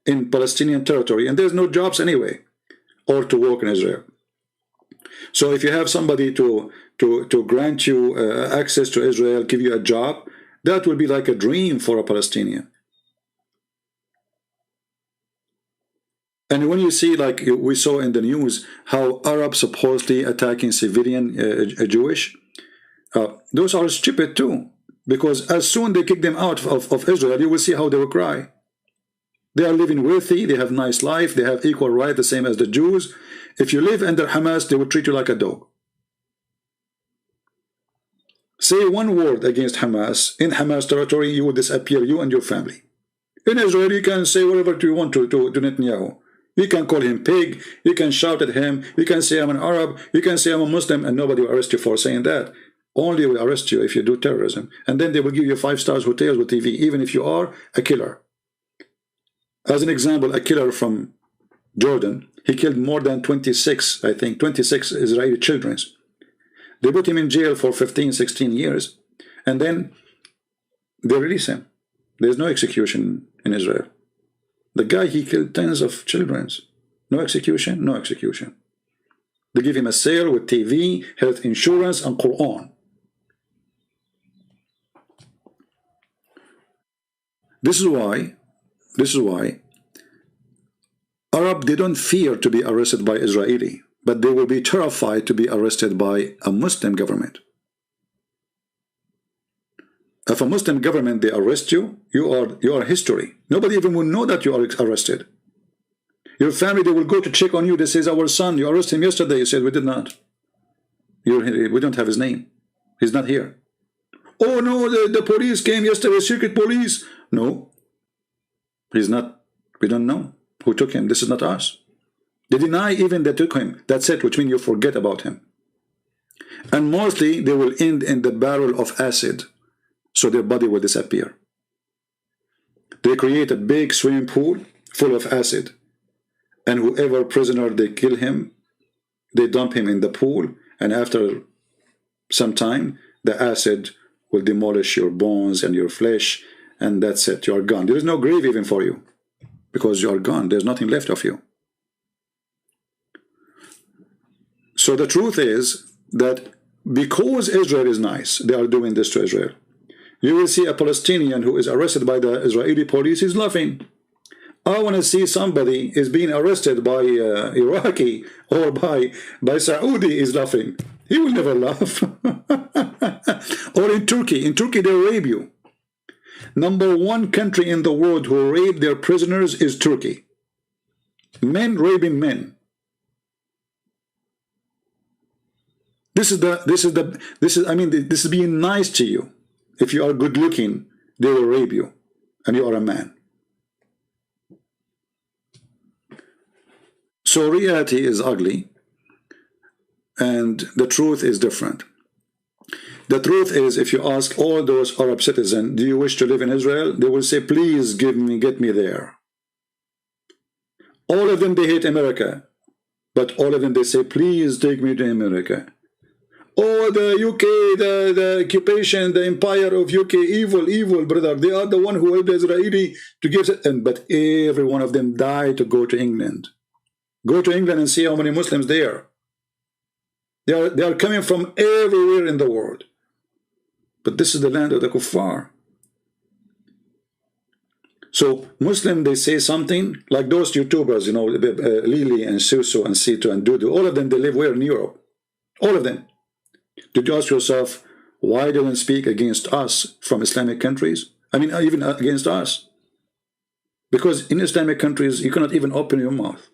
in Palestinian territory, and there's no jobs anyway, or to work in Israel. So if you have somebody to grant you access to Israel, give you a job, that will be like a dream for a Palestinian. And when you see, like we saw in the news, how Arabs supposedly attacking civilian Jewish, those are stupid too. Because as soon they kick them out of Israel, you will see how they will cry. They are living wealthy, they have nice life, they have equal right, the same as the Jews. If you live under Hamas, they will treat you like a dog. Say one word against Hamas, in Hamas territory, you will disappear, you and your family. In Israel, you can say whatever you want to Netanyahu. You can call him pig, you can shout at him, you can say I'm an Arab, you can say I'm a Muslim, and nobody will arrest you for saying that. Only will arrest you if you do terrorism. And then they will give you 5-star hotels with TV, even if you are a killer. As an example, a killer from Jordan, he killed more than 26 Israeli children. They put him in jail for 15, 16 years, and then they release him. There's no execution in Israel. The guy, he killed tens of children. No execution, no execution. They give him a sale with TV, health insurance, and Quran. This is why Arab, they don't fear to be arrested by Israeli, but they will be terrified to be arrested by a Muslim government. If a Muslim government, they arrest you, you are history. Nobody even will know that you are arrested. Your family, they will go to check on you. They say, our son, you arrested him yesterday. You said, we did not. We don't have his name. He's not here. Oh no, the police came yesterday, secret police. No, he's not. We don't know who took him. This is not us. They deny even they took him. That's it, which means you forget about him. And mostly they will end in the barrel of acid, so their body will disappear. They create a big swimming pool full of acid, and whoever prisoner they kill him, they dump him in the pool, and after some time the acid will demolish your bones and your flesh, and that's it. You are gone. There is no grave even for you, because you are gone. There's nothing left of you. So the truth is that because Israel is nice, they are doing this to Israel. You will see a Palestinian who is arrested by the Israeli police is laughing. I want to see somebody is being arrested by Iraqi or by Saudi is laughing. He will never laugh. Or in Turkey they rape you. #1 country in the world who rape their prisoners is Turkey. Men raping men. This is being nice to you. If you are good looking, they will rape you, and you are a man. So reality is ugly, and the truth is different. The truth is, if you ask all those Arab citizens, do you wish to live in Israel? They will say, please get me there. All of them, they hate America, but all of them, they say, please take me to America. Oh, the UK, the occupation, the empire of UK, evil, brother. They are the one who helped the Israeli to give it. But every one of them died to go to England. Go to England and see how many Muslims there. They are coming from everywhere in the world. But this is the land of the kuffar. So Muslim, they say something like those YouTubers, you know, Lily and Susu and Sito and Dudu. All of them, they live where in Europe? All of them. Did you ask yourself, why they don't speak against us from Islamic countries? I mean, even against us. Because in Islamic countries, you cannot even open your mouth.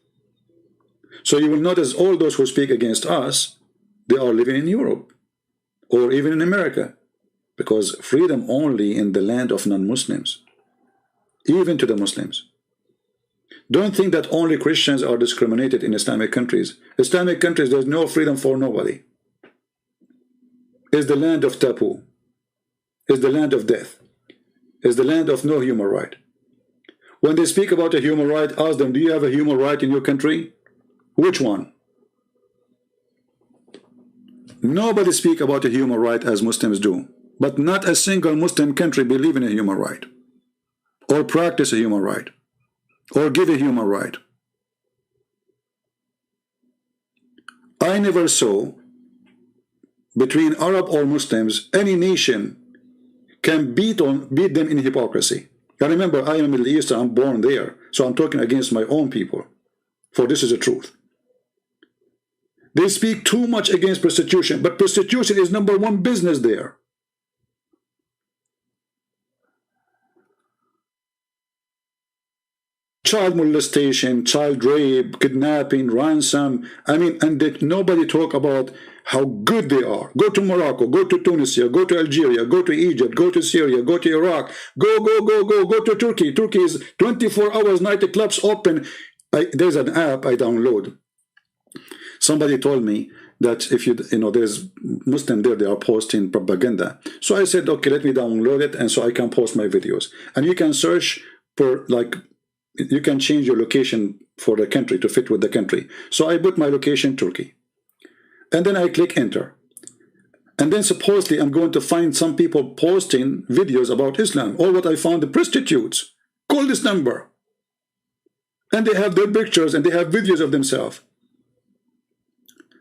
So you will notice all those who speak against us, they are living in Europe or even in America. Because freedom only in the land of non-Muslims, even to the Muslims. Don't think that only Christians are discriminated in Islamic countries. Islamic countries, there's no freedom for nobody. Is the land of taboo, is the land of death, is the land of no human right. When they speak about a human right, ask them, do you have a human right in your country? Which one? Nobody speak about a human right as Muslims do, but not a single Muslim country believe in a human right, or practice a human right, or give a human right. I never saw between Arab or Muslims, any nation can beat them in hypocrisy. I remember, I am Middle Eastern, I'm born there, so I'm talking against my own people, for this is the truth. They speak too much against prostitution, but prostitution is #1 business there. Child molestation, child rape, kidnapping, ransom. I mean, and nobody talk about how good they are. Go to Morocco, go to Tunisia, go to Algeria, go to Egypt, go to Syria, go to Iraq, go to Turkey. Turkey is 24 hours nightclubs open. There's an app I download. Somebody told me that if you know, there's Muslim there, they are posting propaganda. So I said, okay, let me download it, and so I can post my videos. And you can search for, like, you can change your location for the country to fit with the country. So I put my location Turkey, and then I click enter, and then supposedly I'm going to find some people posting videos about Islam. All what I found, the prostitutes. Call this number. And they have their pictures and they have videos of themselves.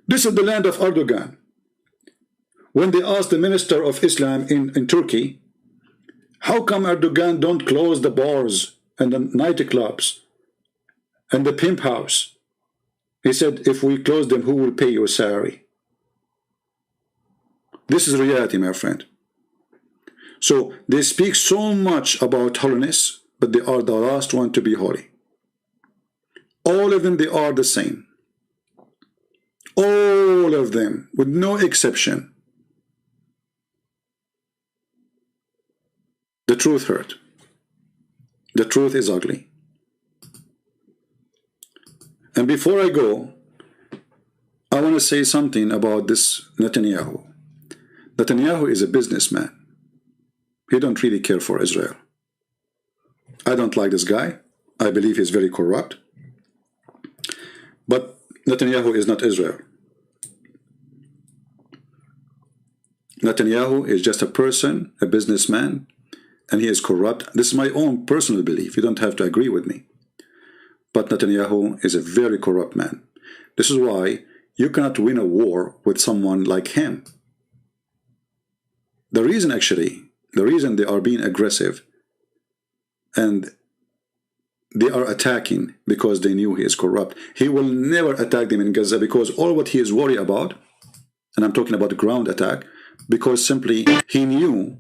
This is the land of Erdogan. When they asked the Minister of Islam in Turkey, how come Erdogan don't close the bars and the nightclubs and the pimp house? He said, if we close them, who will pay your salary? This is reality, my friend. So they speak so much about holiness, but they are the last one to be holy. All of them, they are the same. All of them, with no exception. The truth hurt. The truth is ugly. And before I go, I want to say something about this Netanyahu. Netanyahu is a businessman. He don't really care for Israel. I don't like this guy. I believe he's very corrupt. But Netanyahu is not Israel. Netanyahu is just a person, a businessman, and he is corrupt. This is my own personal belief. You don't have to agree with me. But Netanyahu is a very corrupt man. This is why you cannot win a war with someone like him. The reason they are being aggressive and they are attacking because they knew he is corrupt. He will never attack them in Gaza because all what he is worried about, and I'm talking about the ground attack, because simply he knew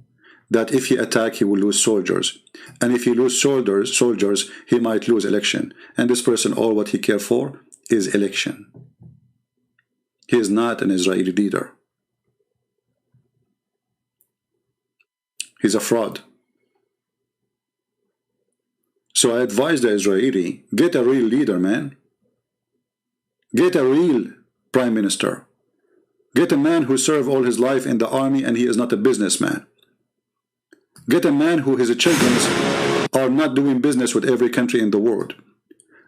that if he attack, he will lose soldiers. And if he lose soldiers, he might lose election. And this person, all what he cares for is election. He is not an Israeli leader. He's a fraud. So I advise the Israeli, get a real leader, man. Get a real prime minister. Get a man who served all his life in the army and he is not a businessman. Get a man who his children are not doing business with every country in the world.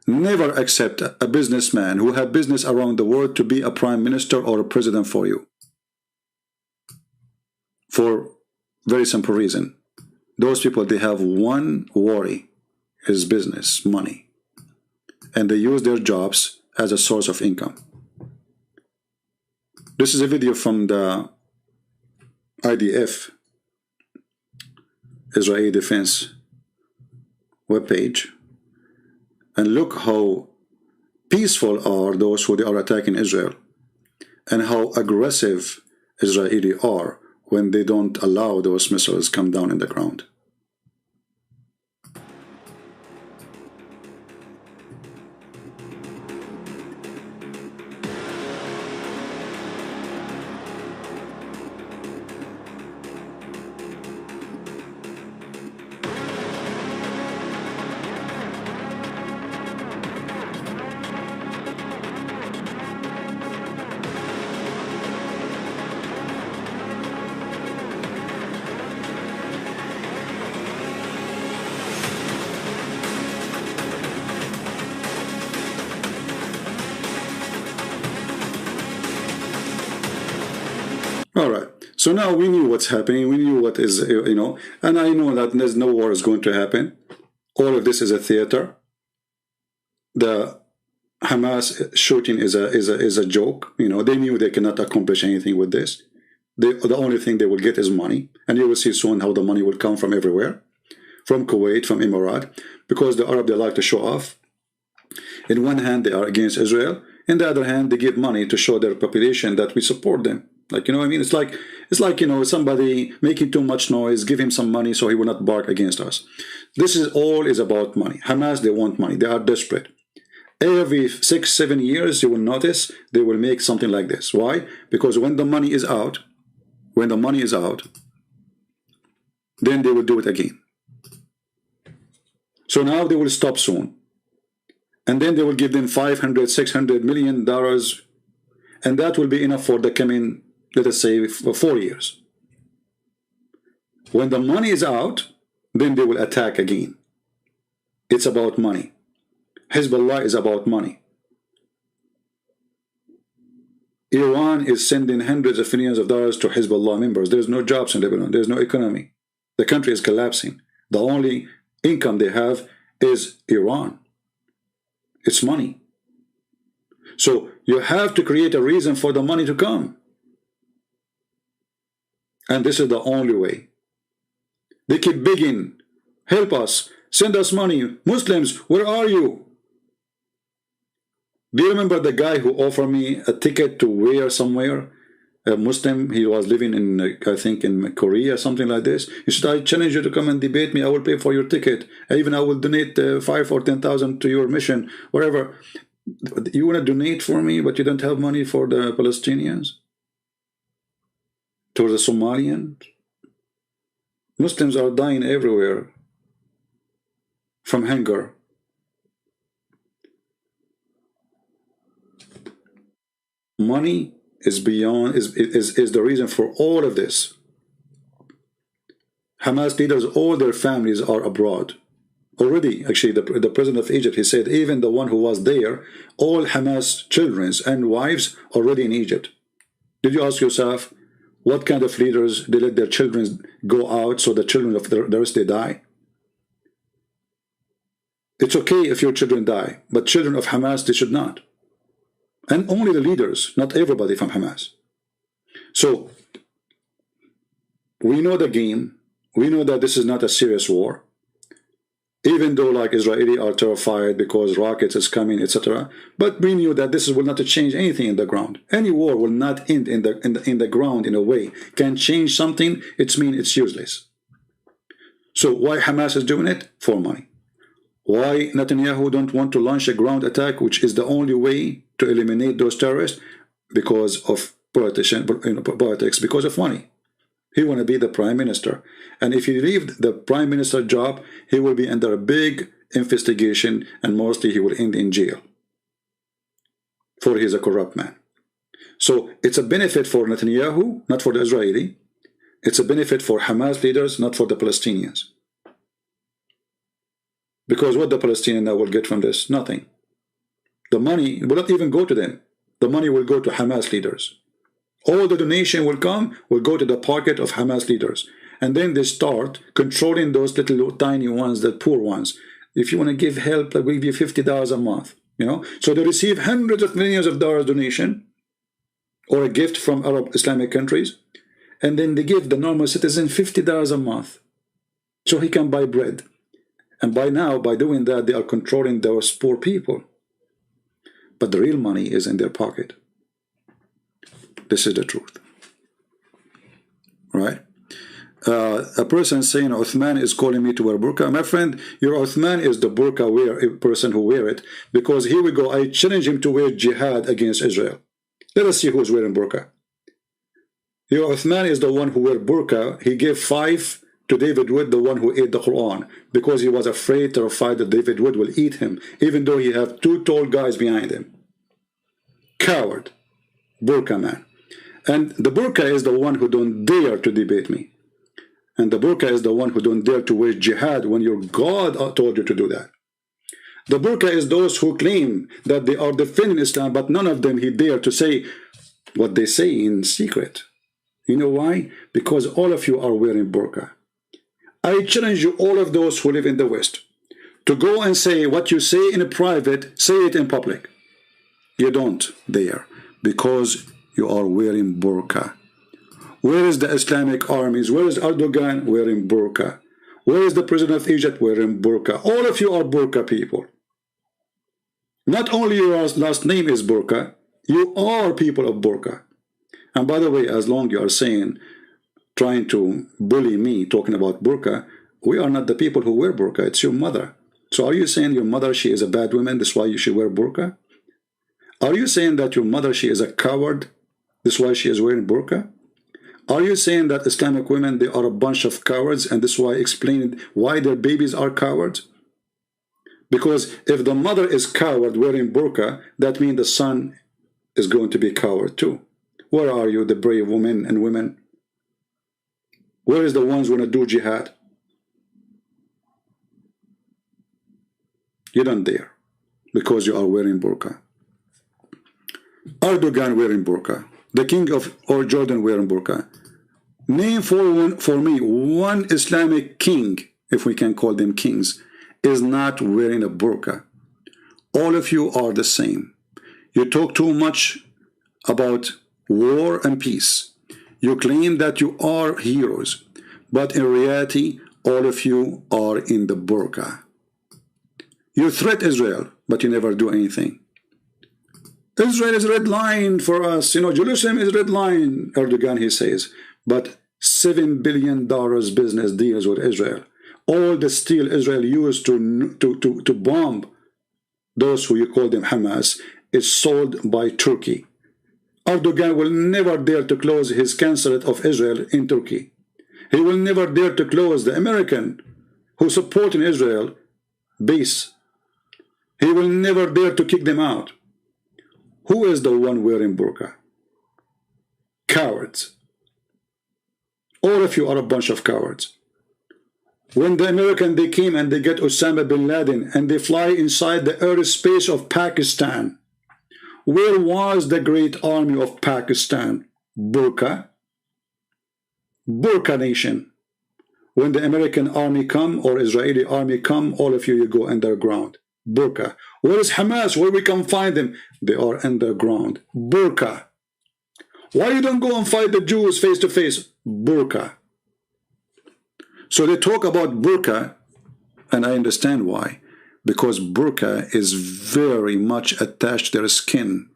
Never accept a businessman who have business around the world to be a prime minister or a president for you. For very simple reason. Those people, they have one worry, is business, money. And they use their jobs as a source of income. This is a video from the IDF, Israeli Defense webpage. And look how peaceful are those who they are attacking Israel. And how aggressive Israeli are when they don't allow those missiles come down in the ground. All right. So now we knew what's happening. We knew what is, and I know that there's no war is going to happen. All of this is a theater. The Hamas shooting is a joke. They knew they cannot accomplish anything with this. The only thing they will get is money. And you will see soon how the money will come from everywhere. From Kuwait, from Emirat. Because the Arab, they like to show off. In one hand, they are against Israel. In the other hand, they give money to show their population that we support them. Like, what I mean? It's like somebody making too much noise, give him some money so he will not bark against us. This is all is about money. Hamas, they want money. They are desperate. Every 6-7 years, you will notice they will make something like this. Why? Because when the money is out, then they will do it again. So now they will stop soon. And then they will give them $500-600 million, and that will be enough for the coming, let us say, for 4 years. When the money is out, then they will attack again. It's about money. Hezbollah is about money. Iran is sending hundreds of millions of dollars to Hezbollah members. There's no jobs in Lebanon. There's no economy. The country is collapsing. The only income they have is Iran. It's money. So you have to create a reason for the money to come. And this is the only way. They keep begging, help us, send us money. Muslims, where are you? Do you remember the guy who offered me a ticket to where somewhere? A Muslim, he was living in, I think, in Korea, something like this. He said, I challenge you to come and debate me. I will pay for your ticket. Even I will donate 5 or 10,000 to your mission, whatever. You want to donate for me, but you don't have money for the Palestinians? To the Somalians? Muslims are dying everywhere from hunger. Money is beyond, is the reason for all of this. Hamas leaders, all their families are abroad. Already, actually, the president of Egypt, he said, even the one who was there, all Hamas children and wives already in Egypt. Did you ask yourself, what kind of leaders, they let their children go out so the children of the rest, they die? It's okay if your children die, but children of Hamas, they should not. And only the leaders, not everybody from Hamas. So, we know the game. We know that this is not a serious war. Even though like Israelis are terrified because rockets is coming, etc. But we knew that this will not change anything in the ground. Any war will not end in the ground in a way. Can change something, it means it's useless. So why Hamas is doing it? For money. Why Netanyahu don't want to launch a ground attack, which is the only way to eliminate those terrorists? Because of politics, because of money. He want to be the prime minister. And if he leaves the prime minister job, he will be under a big investigation, and mostly he will end in jail. For he's a corrupt man. So it's a benefit for Netanyahu, not for the Israeli. It's a benefit for Hamas leaders, not for the Palestinians. Because what the Palestinians now will get from this? Nothing. The money will not even go to them. The money will go to Hamas leaders. All the donation will go to the pocket of Hamas leaders. And then they start controlling those little tiny ones, the poor ones. If you want to give help, we'll give you $50 a month. You know? So they receive hundreds of millions of dollars donation or a gift from Arab Islamic countries. And then they give the normal citizen $50 a month so he can buy bread. And by doing that, they are controlling those poor people. But the real money is in their pocket. This is the truth. Right? A person saying Uthman is calling me to wear burqa. My friend, your Uthman is the burqa person who wear it. Because here we go, I challenge him to wear jihad against Israel. Let us see who's wearing burqa. Your Uthman is the one who wear burqa. He gave 5 to David Wood, the one who ate the Quran, because he was afraid, terrified that David Wood will eat him, even though he have 2 tall guys behind him. Coward. Burqa man. And the burqa is the one who don't dare to debate me. And the burqa is the one who don't dare to wage jihad when your God told you to do that. The burqa is those who claim that they are defending Islam, but none of them he dare to say what they say in secret. You know why? Because all of you are wearing burqa. I challenge you, all of those who live in the West, to go and say what you say in private, say it in public. You don't dare, because you are wearing burqa. Where is the Islamic armies? Where is Erdogan? Wearing burqa. Where is the president of Egypt? Wearing burqa. All of you are burqa people. Not only your last name is burqa, you are people of burqa. And by the way, as long you are saying, trying to bully me, talking about burqa, we are not the people who wear burqa. It's your mother. So are you saying your mother, she is a bad woman, that's why you should wear burqa? Are you saying that your mother, she is a coward, that's why she is wearing burqa? Are you saying that Islamic women, they are a bunch of cowards, and this is why explaining why their babies are cowards? Because if the mother is coward wearing burqa, that means the son is going to be coward too. Where are you, the brave women and women? Where is the ones who want to do jihad? You don't dare, because you are wearing burqa. Erdogan wearing burqa. The king of Jordan wearing burqa. Name for me one Islamic king, if we can call them kings, is not wearing a burqa. All of you are the same. You talk too much about war and peace. You claim that you are heroes, but in reality, all of you are in the burqa. You threat Israel, but you never do anything. Israel is red line for us. You know, Jerusalem is red line, Erdogan, he says. But $7 billion business deals with Israel. All the steel Israel used to bomb those who you call them Hamas is sold by Turkey. Erdogan will never dare to close his consulate of Israel in Turkey. He will never dare to close the American who support in Israel base. He will never dare to kick them out. Who is the one wearing burqa? Cowards. All of you are a bunch of cowards. When the American, they came and they get Osama bin Laden and they fly inside the airspace of Pakistan. Where was the great army of Pakistan? Burqa. Burqa nation. When the American army come or Israeli army come, all of you go underground. Burqa. Where is Hamas? Where we can find them? They are underground. Burqa. Why you don't go and fight the Jews face to face? Burqa. So they talk about burqa, and I understand why. Because burqa is very much attached to their skin.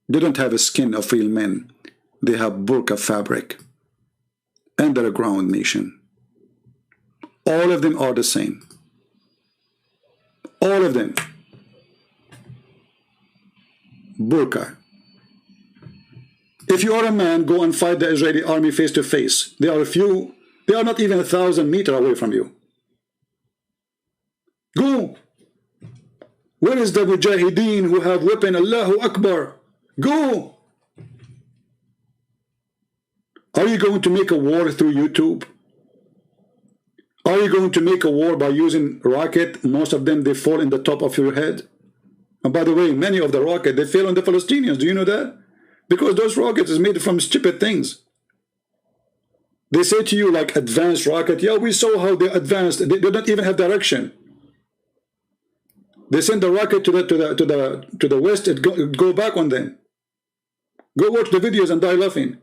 They don't have a skin of real men. They have burqa fabric. Underground nation. All of them are the same. All of them. Burqa. If you are a man, go and fight the Israeli army face to face. They are few. They are not even 1,000 meters away from you. Go. Where is the mujahideen who have weapon? Allahu Akbar. Go. Are you going to make a war through YouTube? Are you going to make a war by using rocket? Most of them, they fall in the top of your head. And by the way, many of the rocket, they fail on the Palestinians. Do you know that? Because those rockets is made from stupid things. They say to you like advanced rocket. Yeah, we saw how they advanced. They don't even have direction. They send the rocket to the west. It go back on them. Go watch the videos and die laughing.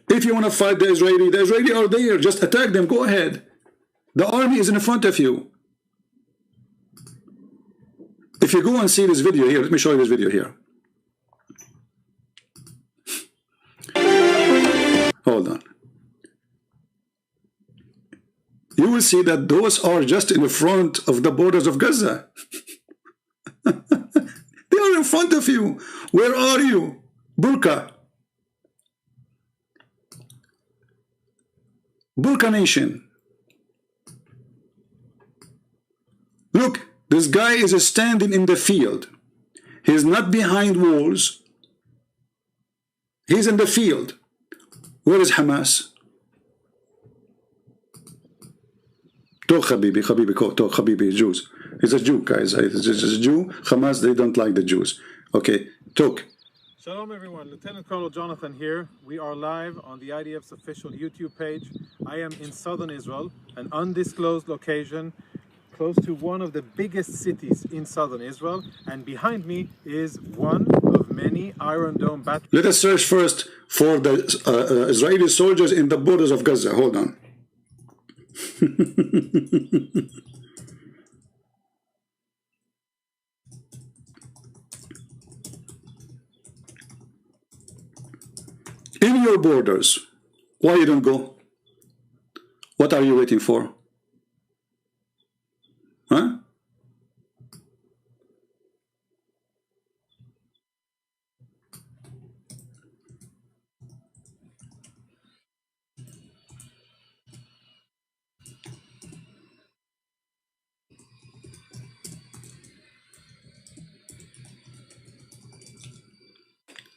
If you want to fight the Israeli are there. Just attack them. Go ahead. The army is in front of you. If you go and see this video here, let me show you this video here. Hold on. You will see that those are just in the front of the borders of Gaza. They are in front of you. Where are you? Burqa. Burqa nation. Look, this guy is standing in the field. He's not behind walls. He's in the field. Where is Hamas? Talk Habibi, talk Habibi, Jews. He's a Jew, guys. He's a Jew. Hamas, they don't like the Jews. Okay, talk. Shalom everyone, Lieutenant Colonel Jonathan here. We are live on the IDF's official YouTube page. I am in southern Israel, an undisclosed location close to one of the biggest cities in southern Israel, and behind me is one of many Iron Dome battles. Let us search first for the Israeli soldiers in the borders of Gaza. Hold on. In your borders, why you don't go? What are you waiting for? Huh?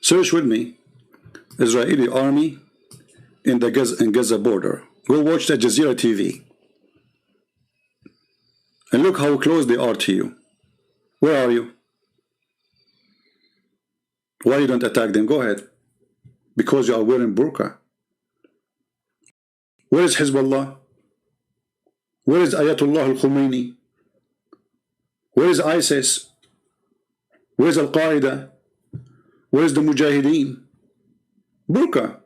Search with me, Israeli army in the Gaza border. Go watch the Jazeera TV. And look how close they are to you. Where are you? Why you don't attack them? Go ahead. Because you are wearing burqa. Where is Hezbollah? Where is Ayatollah al-Khomeini? Where is ISIS? Where is Al-Qaeda? Where is the Mujahideen? Burqa.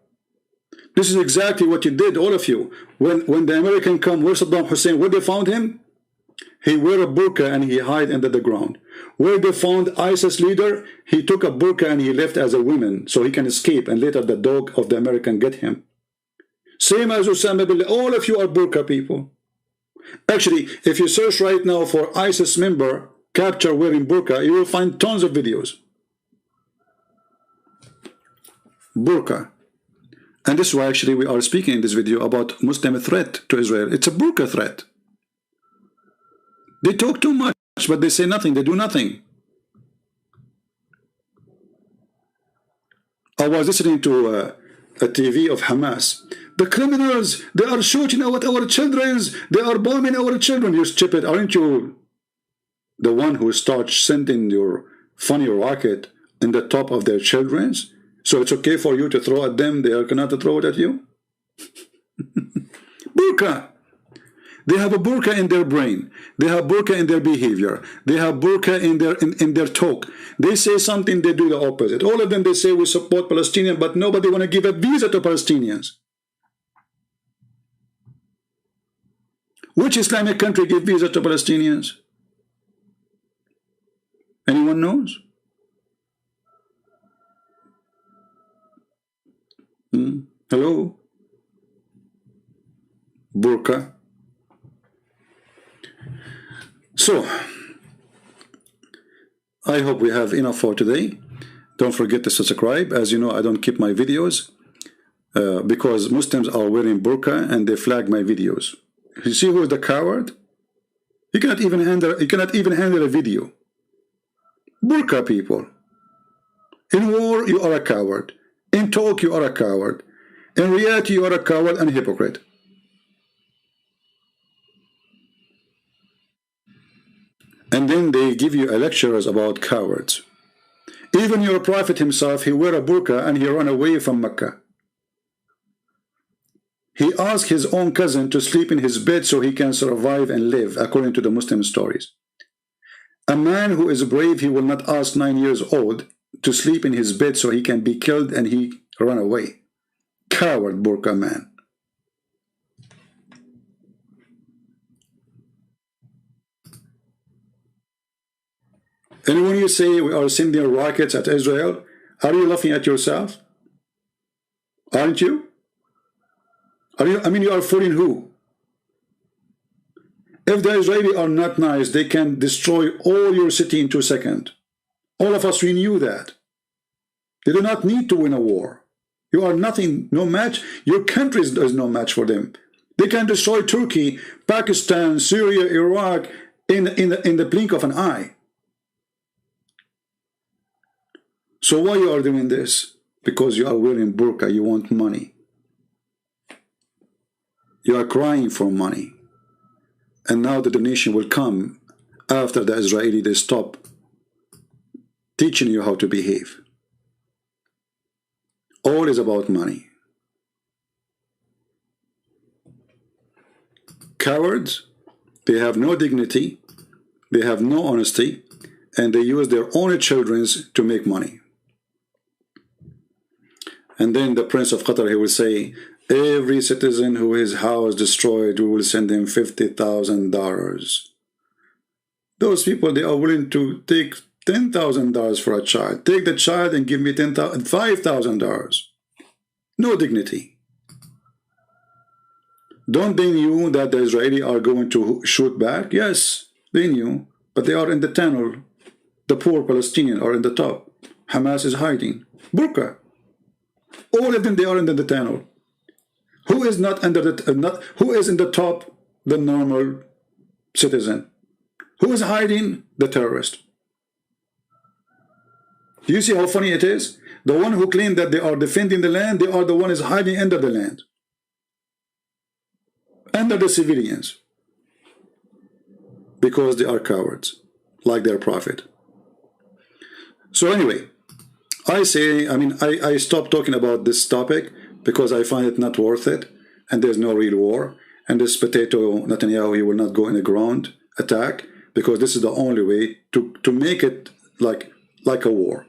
This is exactly what you did, all of you. When the American come, where Saddam Hussein, where they found him? He wear a burqa and he hide under the ground. Where they found ISIS leader, he took a burqa and he left as a woman so he can escape, and later the dog of the American get him. Same as Osama bin Laden. All of you are burqa people. Actually, if you search right now for ISIS member capture wearing burqa, you will find tons of videos. Burqa. And this is why actually we are speaking in this video about Muslim threat to Israel. It's a burqa threat. They talk too much, but they say nothing. They do nothing. I was listening to a TV of Hamas. The criminals, they are shooting at our children. They are bombing our children. You stupid. Aren't you the one who starts sending your funny rocket in the top of their children's? So it's okay for you to throw at them. They cannot throw it at you? Burqa. They have a burqa in their brain. They have burqa in their behavior. They have burqa in their talk. They say something, they do the opposite. All of them, they say we support Palestinians, but nobody want to give a visa to Palestinians. Which Islamic country give visa to Palestinians? Anyone knows? Hello? Burqa. So, I hope we have enough for today. Don't forget to subscribe. As you know, I don't keep my videos because Muslims are wearing burqa and they flag my videos. You see who is the coward? You cannot even handle a video. Burqa people. In war, you are a coward. In talk, you are a coward. In reality, you are a coward and a hypocrite. And then they give you lectures about cowards. Even your prophet himself, he wear a burqa and he ran away from Mecca. He asked his own cousin to sleep in his bed so he can survive and live, according to the Muslim stories. A man who is brave, he will not ask 9 years old to sleep in his bed so he can be killed and he run away. Coward burqa man. And when you say we are sending rockets at Israel, are you laughing at yourself? Aren't you? I mean, you are fooling who? If the Israelis are not nice, they can destroy all your city in 2 seconds. All of us, we knew that. They do not need to win a war. You are nothing, no match. Your country is no match for them. They can destroy Turkey, Pakistan, Syria, Iraq in the blink of an eye. So why you are doing this? Because you are wearing burqa, you want money. You are crying for money. And now the donation will come after the Israeli, they stop teaching you how to behave. All is about money. Cowards, they have no dignity, they have no honesty, and they use their own children to make money. And then the Prince of Qatar, he will say, every citizen who his house destroyed, we will send him $50,000. Those people, they are willing to take $10,000 for a child. Take the child and give me $5,000. No dignity. Don't they knew that the Israelis are going to shoot back? Yes, they knew. But they are in the tunnel. The poor Palestinians are in the top. Hamas is hiding. Burqa. All of them, they are in the tunnel. Who is not under the who is in the top? The normal citizen. Who is hiding? The terrorist. Do you see how funny it is? The one who claim that they are defending the land, they are the one is hiding under the land. Under the civilians. Because they are cowards, like their prophet. So anyway, I stopped talking about this topic because I find it not worth it, and there's no real war. and this potato Netanyahu, he will not go in the ground attack, because this is the only way to make it like a war.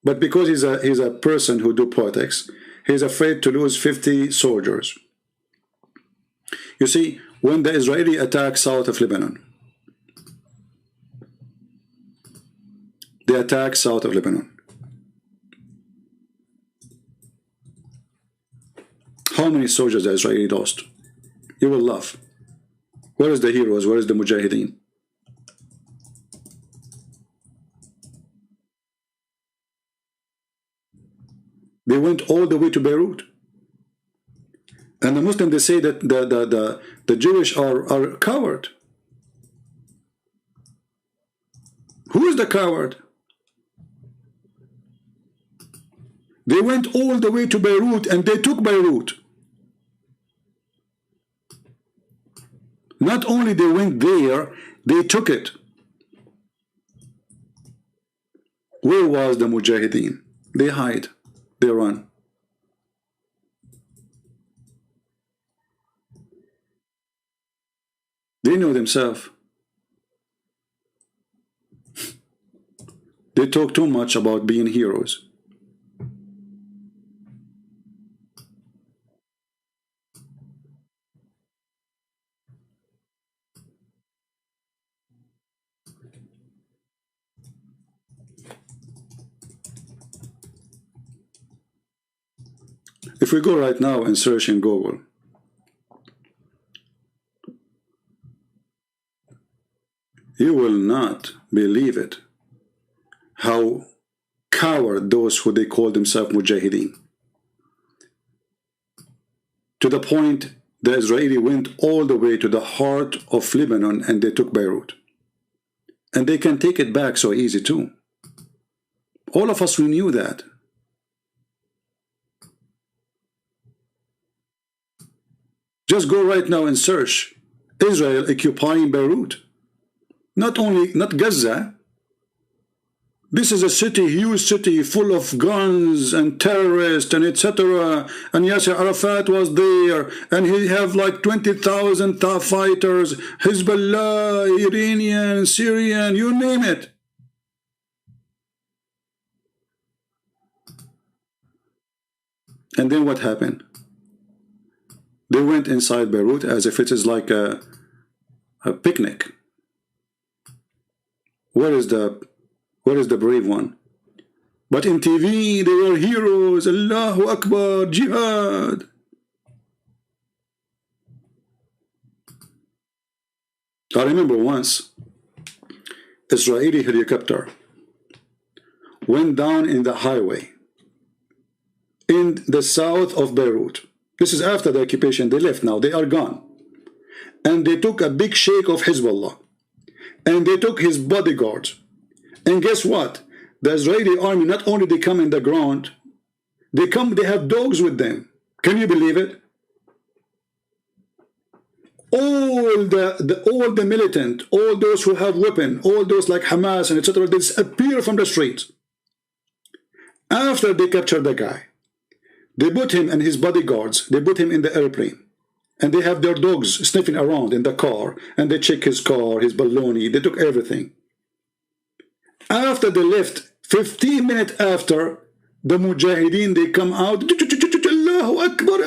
But because he's a person who do politics, he's afraid to lose 50 soldiers. You see, when the Israeli attack south of Lebanon, they attack south of Lebanon. How many soldiers the Israeli lost? You will laugh. Where is the heroes? Where is the mujahideen? They went all the way to Beirut. And the Muslims, they say that the Jewish are coward. Who is the coward? They went all the way to Beirut and they took Beirut. Not only they went there, they took it. Where was the mujahideen? They hide. They run. They know themselves. They talk too much about being heroes. If we go right now and search in Google, you will not believe it, how coward those who they call themselves mujahideen. To the point the Israeli went all the way to the heart of Lebanon and they took Beirut. And they can take it back so easy too. All of us, we knew that. Just go right now and search Israel occupying Beirut. Not Gaza. This is a city, huge city, full of guns and terrorists and etc. And Yasser Arafat was there, and he have like 20,000 fighters, Hezbollah, Iranian, Syrian, you name it. And then what happened? They went inside Beirut as if it is like a picnic. Where is the brave one? But in TV, they were heroes. Allahu Akbar, jihad. I remember once, Israeli helicopter went down in the highway in the south of Beirut. This is after the occupation. They left now. They are gone. And they took a big sheikh of Hezbollah. And they took his bodyguards. And guess what? The Israeli army, not only they come in the ground, they have dogs with them. Can you believe it? All the militant, all those who have weapon, all those like Hamas and etc., they disappear from the streets. After they capture the guy, they put him and his bodyguards, they put him in the airplane. And they have their dogs sniffing around in the car. And they check his car, his baloney. They took everything. After they left, 15 minutes after, the mujahideen, they come out. Allahu Akbar.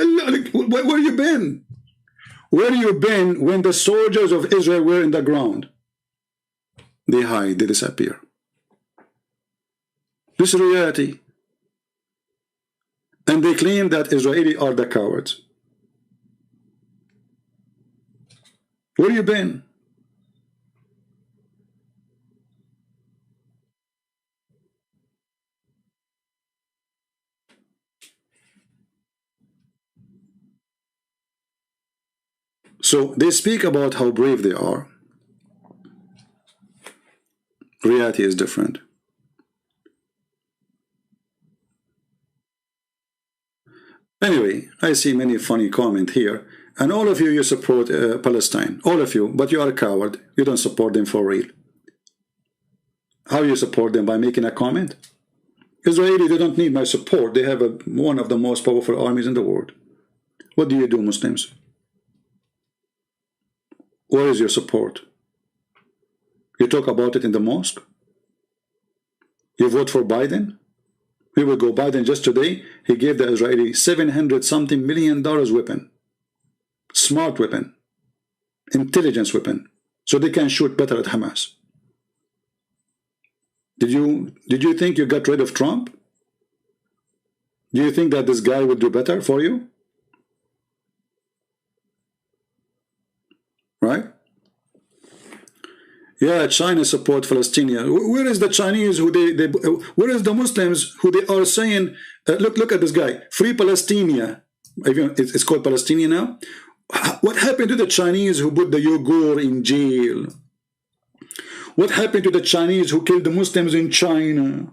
Where you been? Where you been when the soldiers of Israel were in the ground? They hide. They disappear. This is reality. And they claim that Israelis are the cowards. Where you been? So they speak about how brave they are. Reality is different. Anyway, I see many funny comments here. And all of you, you support Palestine. All of you. But you are a coward. You don't support them for real. How you support them? By making a comment? Israeli, they don't need my support. They have one of the most powerful armies in the world. What do you do, Muslims? Where is your support? You talk about it in the mosque? You vote for Biden? Here we go. Biden just today, he gave the Israeli $700-something million weapon. Smart weapon. Intelligence weapon. So they can shoot better at Hamas. Did you think you got rid of Trump? Do you think that this guy would do better for you? Right? Yeah, China support Palestinians. Where is the Chinese who where is the Muslims who they are saying, look at this guy, free Palestine. It's called Palestine now. What happened to the Chinese who put the Uyghur in jail? What happened to the Chinese who killed the Muslims in China?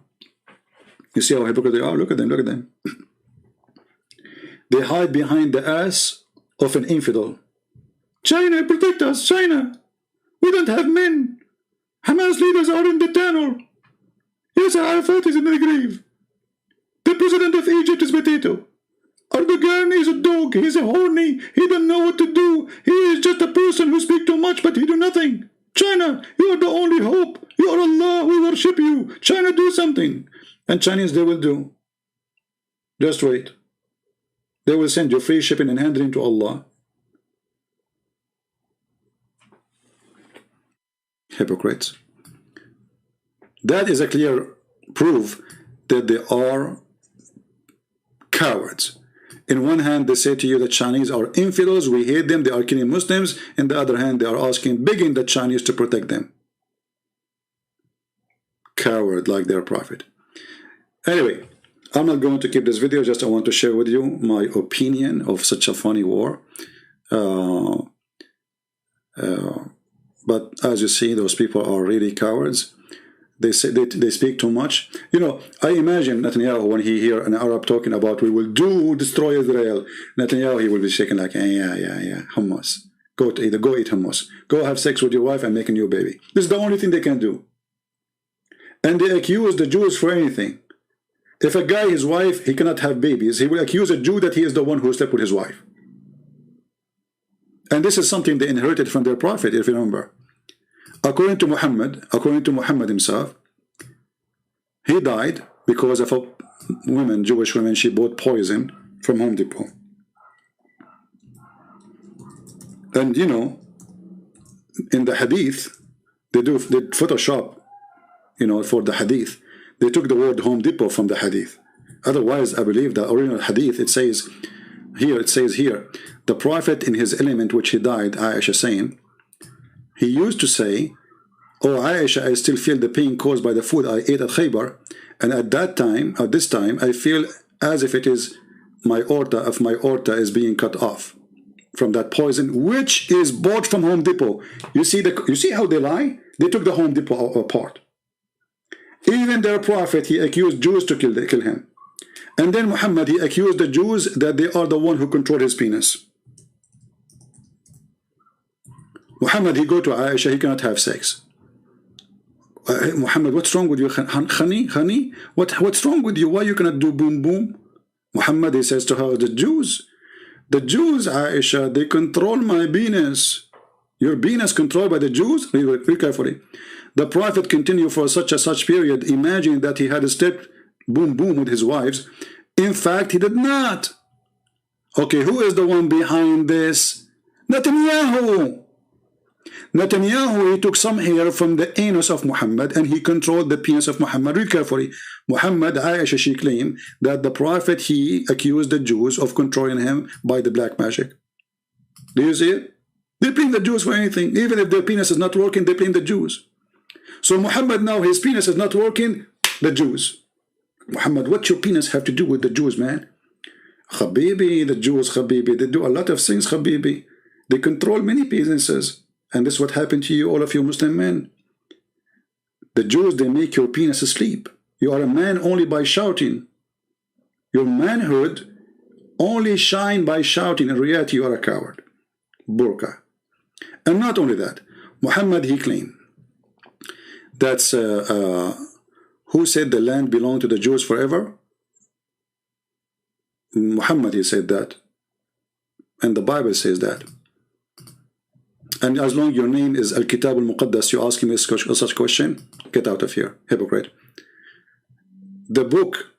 You see how hypocrite they are? Look at them, look at them. They hide behind the ass of an infidel. China, protect us, China. We don't have men. Hamas leaders are in the tunnel. Yes, Arafat is in the grave. The president of Egypt is potato. Erdogan is a dog. He's a horny. He don't know what to do. He is just a person who speaks too much, but he do nothing. China, you are the only hope. You are Allah. We worship you. China, do something. And Chinese, they will do. Just wait. They will send you free shipping and handling to Allah. Hypocrites. That is a clear proof that they are cowards. In one hand, they say to you the Chinese are infidels, we hate them, they are killing Muslims. In the other hand, they are begging the Chinese to protect them. Coward like their prophet. Anyway, I'm not going to keep this video, just I want to share with you my opinion of such a funny war. But as you see, those people are really cowards. They say they speak too much. You know, I imagine Netanyahu, when he hear an Arab talking about we will destroy Israel, Netanyahu, he will be shaking like, yeah, hummus. Go eat hummus. Go have sex with your wife and make a new baby. This is the only thing they can do. And they accuse the Jews for anything. If a guy, his wife, he cannot have babies, he will accuse a Jew that he is the one who slept with his wife. And this is something they inherited from their prophet, if you remember. According to Muhammad himself, he died because of a woman, Jewish woman, she bought poison from Home Depot. And you know, in the Hadith, they Photoshop, you know, for the Hadith, they took the word Home Depot from the Hadith. Otherwise, I believe the original Hadith, it says here, the Prophet in his element which he died, Aisha saying, he used to say, oh Aisha, I still feel the pain caused by the food I ate at Khaybar, and at this time, I feel as if it is my aorta, is being cut off from that poison, which is bought from Home Depot. You see how they lie? They took the Home Depot apart. Even their prophet, he accused Jews to kill him. And then Muhammad, he accused the Jews that they are the one who control his penis. Muhammad, he go to Aisha, he cannot have sex. Muhammad, what's wrong with you? Honey, what's wrong with you? Why you cannot do boom boom? Muhammad, he says to her, the Jews, Aisha, they control my penis. Your penis controlled by the Jews? Read carefully. The Prophet continued for such period, imagining that he had stepped boom boom with his wives. In fact, he did not. Okay, who is the one behind this? Netanyahu. Netanyahu, he took some hair from the anus of Muhammad and he controlled the penis of Muhammad. Read carefully. Muhammad, Aisha, she claimed that the Prophet, he accused the Jews of controlling him by the black magic. Do you see it? They blame the Jews for anything. Even if their penis is not working, they blame the Jews. So Muhammad now, his penis is not working, the Jews. Muhammad, what your penis have to do with the Jews, man? Habibi, the Jews, Habibi, they do a lot of things, Habibi. They control many businesses. And this is what happened to you, all of you Muslim men. The Jews, they make your penis sleep. You are a man only by shouting. Your manhood only shine by shouting. In reality, you are a coward. Burqa. And not only that, Muhammad, he claimed that's who said the land belonged to the Jews forever? Muhammad, he said that. And the Bible says that. And as long your name is Al-Kitab Al-Muqaddas, you ask me such question, get out of here, hypocrite. The book,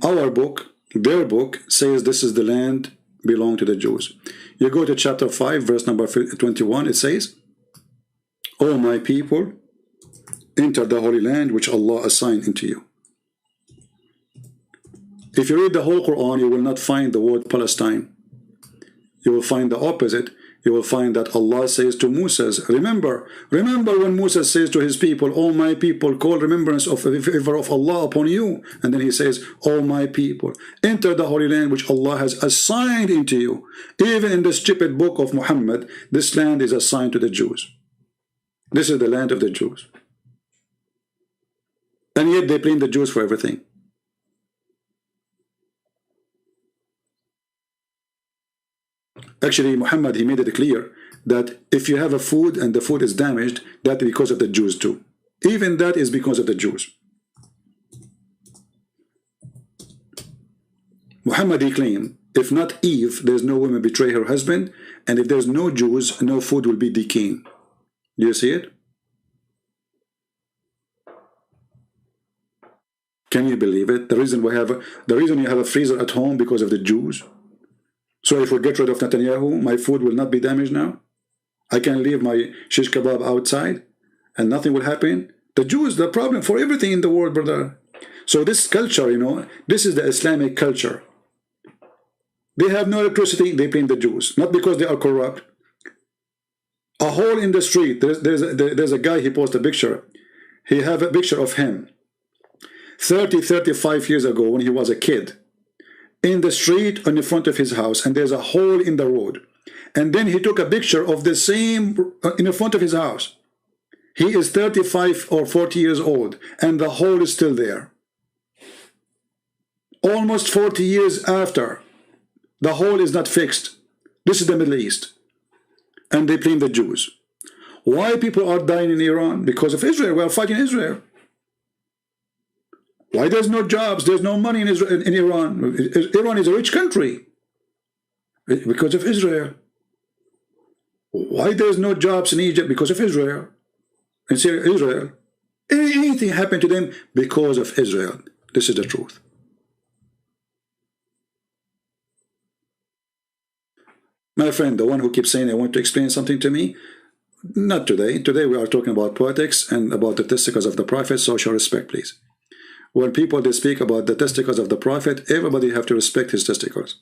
our book, their book, says this is the land belong to the Jews. You go to chapter 5, verse number 21, it says, O my people, enter the Holy Land which Allah assigned unto you. If you read the whole Quran, you will not find the word Palestine. You will find the opposite. You will find that Allah says to Moses, remember when Moses says to his people, O my people, call remembrance of the favor of Allah upon you. And then he says, O my people, enter the Holy Land which Allah has assigned into you. Even in the stupid book of Muhammad, this land is assigned to the Jews. This is the land of the Jews. And yet they blame the Jews for everything. Actually, Muhammad, he made it clear that if you have a food and the food is damaged, that is because of the Jews too. Even that is because of the Jews. Muhammad, he claimed, if not Eve, there's no woman betray her husband, and if there's no Jews, no food will be decaying. Do you see it? Can you believe it? The reason you have a freezer at home because of the Jews. So if we get rid of Netanyahu, my food will not be damaged now. I can leave my shish kebab outside and nothing will happen. The Jews, the problem for everything in the world, brother. So this culture, you know, this is the Islamic culture. They have no electricity, they blame the Jews. Not because they are corrupt. A hole in the street, there's a guy, he posted a picture. He have a picture of him 35 years ago when he was a kid. In the street in the front of his house, and there's a hole in the road. And then he took a picture of the same in the front of his house. He is 35 or 40 years old, and the hole is still there. Almost 40 years after, the hole is not fixed. This is the Middle East. And they blame the Jews. Why people are dying in Iran? Because of Israel. We are fighting Israel. Why there's no jobs, there's no money in Iran? Iran is a rich country. Because of Israel. Why there's no jobs in Egypt? Because of Israel. In Syria, Israel. Anything happened to them because of Israel. This is the truth. My friend, the one who keeps saying, I want to explain something to me, not today. Today we are talking about politics and about the testicles of the Prophet, so show respect, please. When people, they speak about the testicles of the Prophet, everybody have to respect his testicles.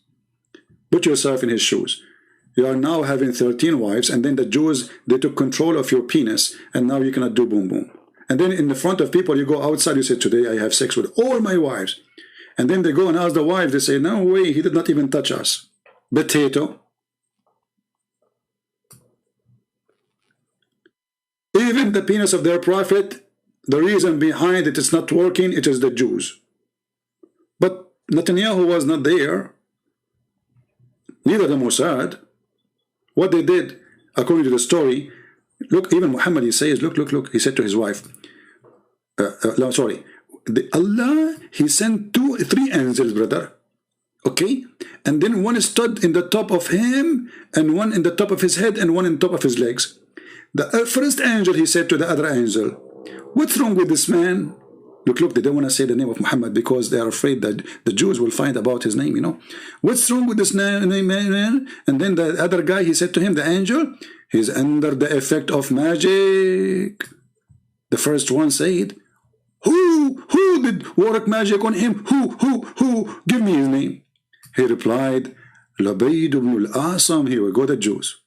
Put yourself in his shoes. You are now having 13 wives, and then the Jews, they took control of your penis, and now you cannot do boom boom. And then in the front of people, you go outside, you say, today I have sex with all my wives. And then they go and ask the wife, they say, no way, he did not even touch us. Potato. Even the penis of their Prophet, the reason behind it is not working, it is the Jews. But Netanyahu was not there. Neither the Mossad. What they did, according to the story, look, even Muhammad, he says, look, he said to his wife, Allah, he sent 3 angels, brother. Okay? And then one stood in the top of him, and one in the top of his head, and one in the top of his legs. The first angel, he said to the other angel, what's wrong with this man? Look, they don't want to say the name of Muhammad because they are afraid that the Jews will find about his name, you know. What's wrong with this man? And then the other guy, he said to him, the angel, he's under the effect of magic. The first one said, who did work magic on him? Who? Give me his name. He replied, Lubayd ibn al-Asam. Here we go, the Jews.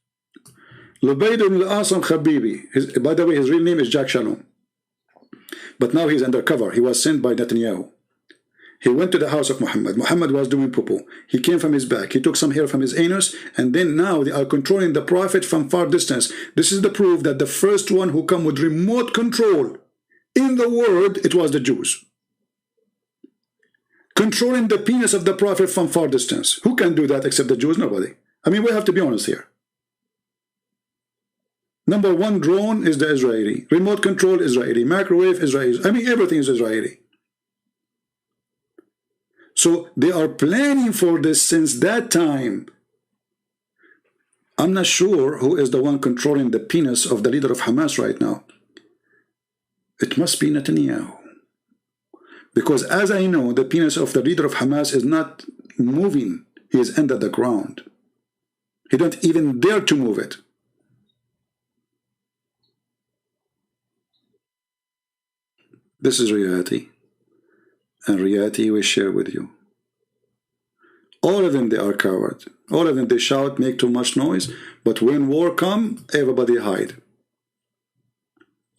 Lubayd ibn al-Asam Khabibi. By the way, his real name is Jack Shalom. But now he's undercover. He was sent by Netanyahu. He went to the house of Muhammad. Muhammad was doing poo-poo. He came from his back. He took some hair from his anus. And then now they are controlling the Prophet from far distance. This is the proof that the first one who come with remote control in the world, it was the Jews. Controlling the penis of the Prophet from far distance. Who can do that except the Jews? Nobody. I mean, we have to be honest here. Number 1 drone is the Israeli. Remote control Israeli. Microwave Israeli. I mean, everything is Israeli. So they are planning for this since that time. I'm not sure who is the one controlling the penis of the leader of Hamas right now. It must be Netanyahu. Because as I know, the penis of the leader of Hamas is not moving. He is under the ground. He don't even dare to move it. This is reality. And reality we share with you. All of them, they are cowards. All of them, they shout, make too much noise. But when war come, everybody hide.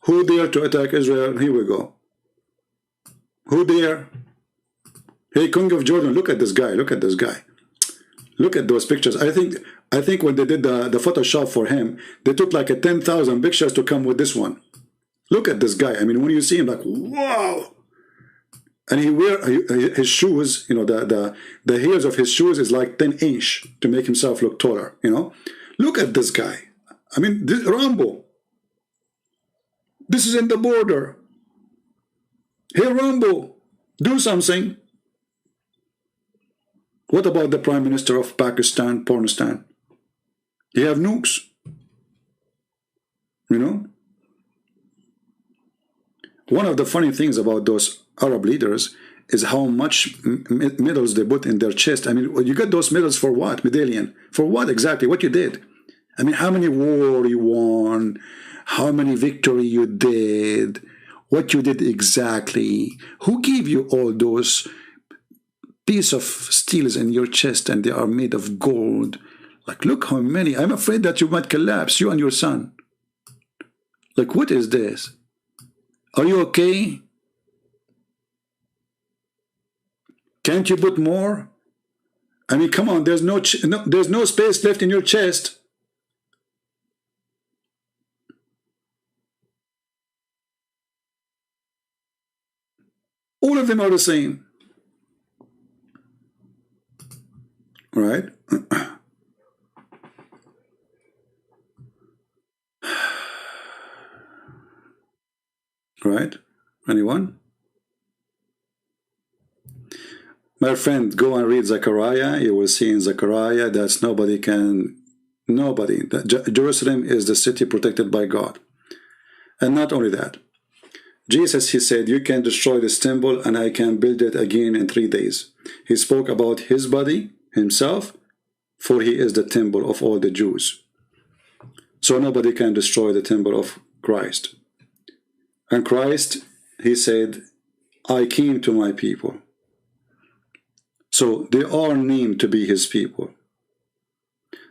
Who dare to attack Israel? Here we go. Who dare? Hey, King of Jordan, look at this guy. Look at this guy. Look at those pictures. I think when they did the Photoshop for him, they took like 10,000 pictures to come with this one. Look at this guy. I mean, when you see him, like, wow. And he wear his shoes, you know, the heels of his shoes is like 10-inch to make himself look taller, you know. Look at this guy. I mean, this Rambo. This is in the border. Hey, Rambo, do something. What about the Prime Minister of Pakistan, Pornistan? He have nukes. You know? One of the funny things about those Arab leaders is how much medals they put in their chest. I mean, you get those medals for what? Medallion. For what exactly? What you did? I mean, how many war you won? How many victory you did? What you did exactly? Who gave you all those piece of steels in your chest and they are made of gold? Like, look how many. I'm afraid that you might collapse, you and your son. Like, what is this? Are you okay? Can't you put more? I mean, come on, there's no space left in your chest. All of them are the same. Right? Right? Anyone? My friend, go and read Zechariah. You will see in Zechariah that Jerusalem is the city protected by God. And not only that, Jesus, he said, you can destroy this temple and I can build it again in 3 days. He spoke about his body, himself, for he is the temple of all the Jews. So nobody can destroy the temple of Christ. And Christ, he said, I came to my people. So they are named to be his people.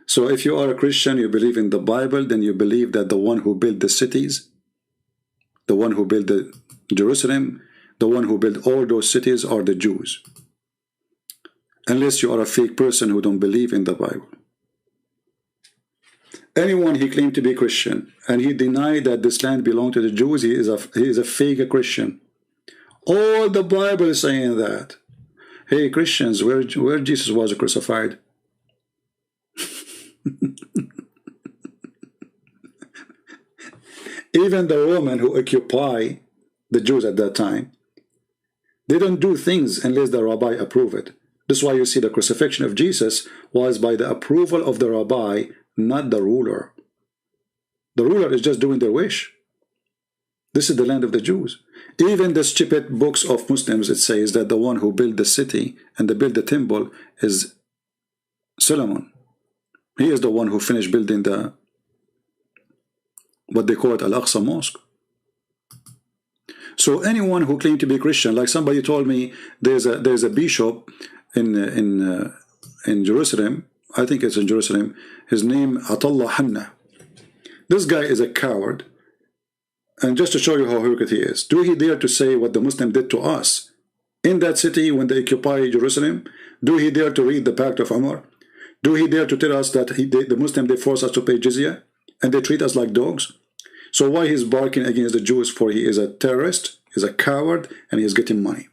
So if you are a Christian, you believe in the Bible, then you believe that the one who built the cities, the one who built the Jerusalem, the one who built all those cities are the Jews. Unless you are a fake person who don't believe in the Bible. Anyone he claimed to be Christian and he denied that this land belonged to the Jews, he is a fake Christian. All the Bible is saying that. Hey Christians, where Jesus was crucified? Even the Roman who occupy the Jews at that time, they don't do things unless the rabbi approve it. That's why you see the crucifixion of Jesus was by the approval of the rabbi, not the ruler. The ruler is just doing their wish. This is the land of the Jews. Even the stupid books of Muslims, it says that the one who built the city and built the temple is Solomon. He is the one who finished building the, what they call it, Al-Aqsa Mosque. So anyone who claimed to be Christian, like somebody told me, there's a bishop in Jerusalem, I think it's in Jerusalem, his name Atallah Hanna. This guy is a coward. And just to show you how hypocrite he is, do he dare to say what the Muslim did to us in that city when they occupy Jerusalem? Do he dare to read the Pact of Umar? Do he dare to tell us that the Muslim, they force us to pay jizya and they treat us like dogs? So why he's barking against the Jews? For he is a terrorist, he's a coward, and he is getting money.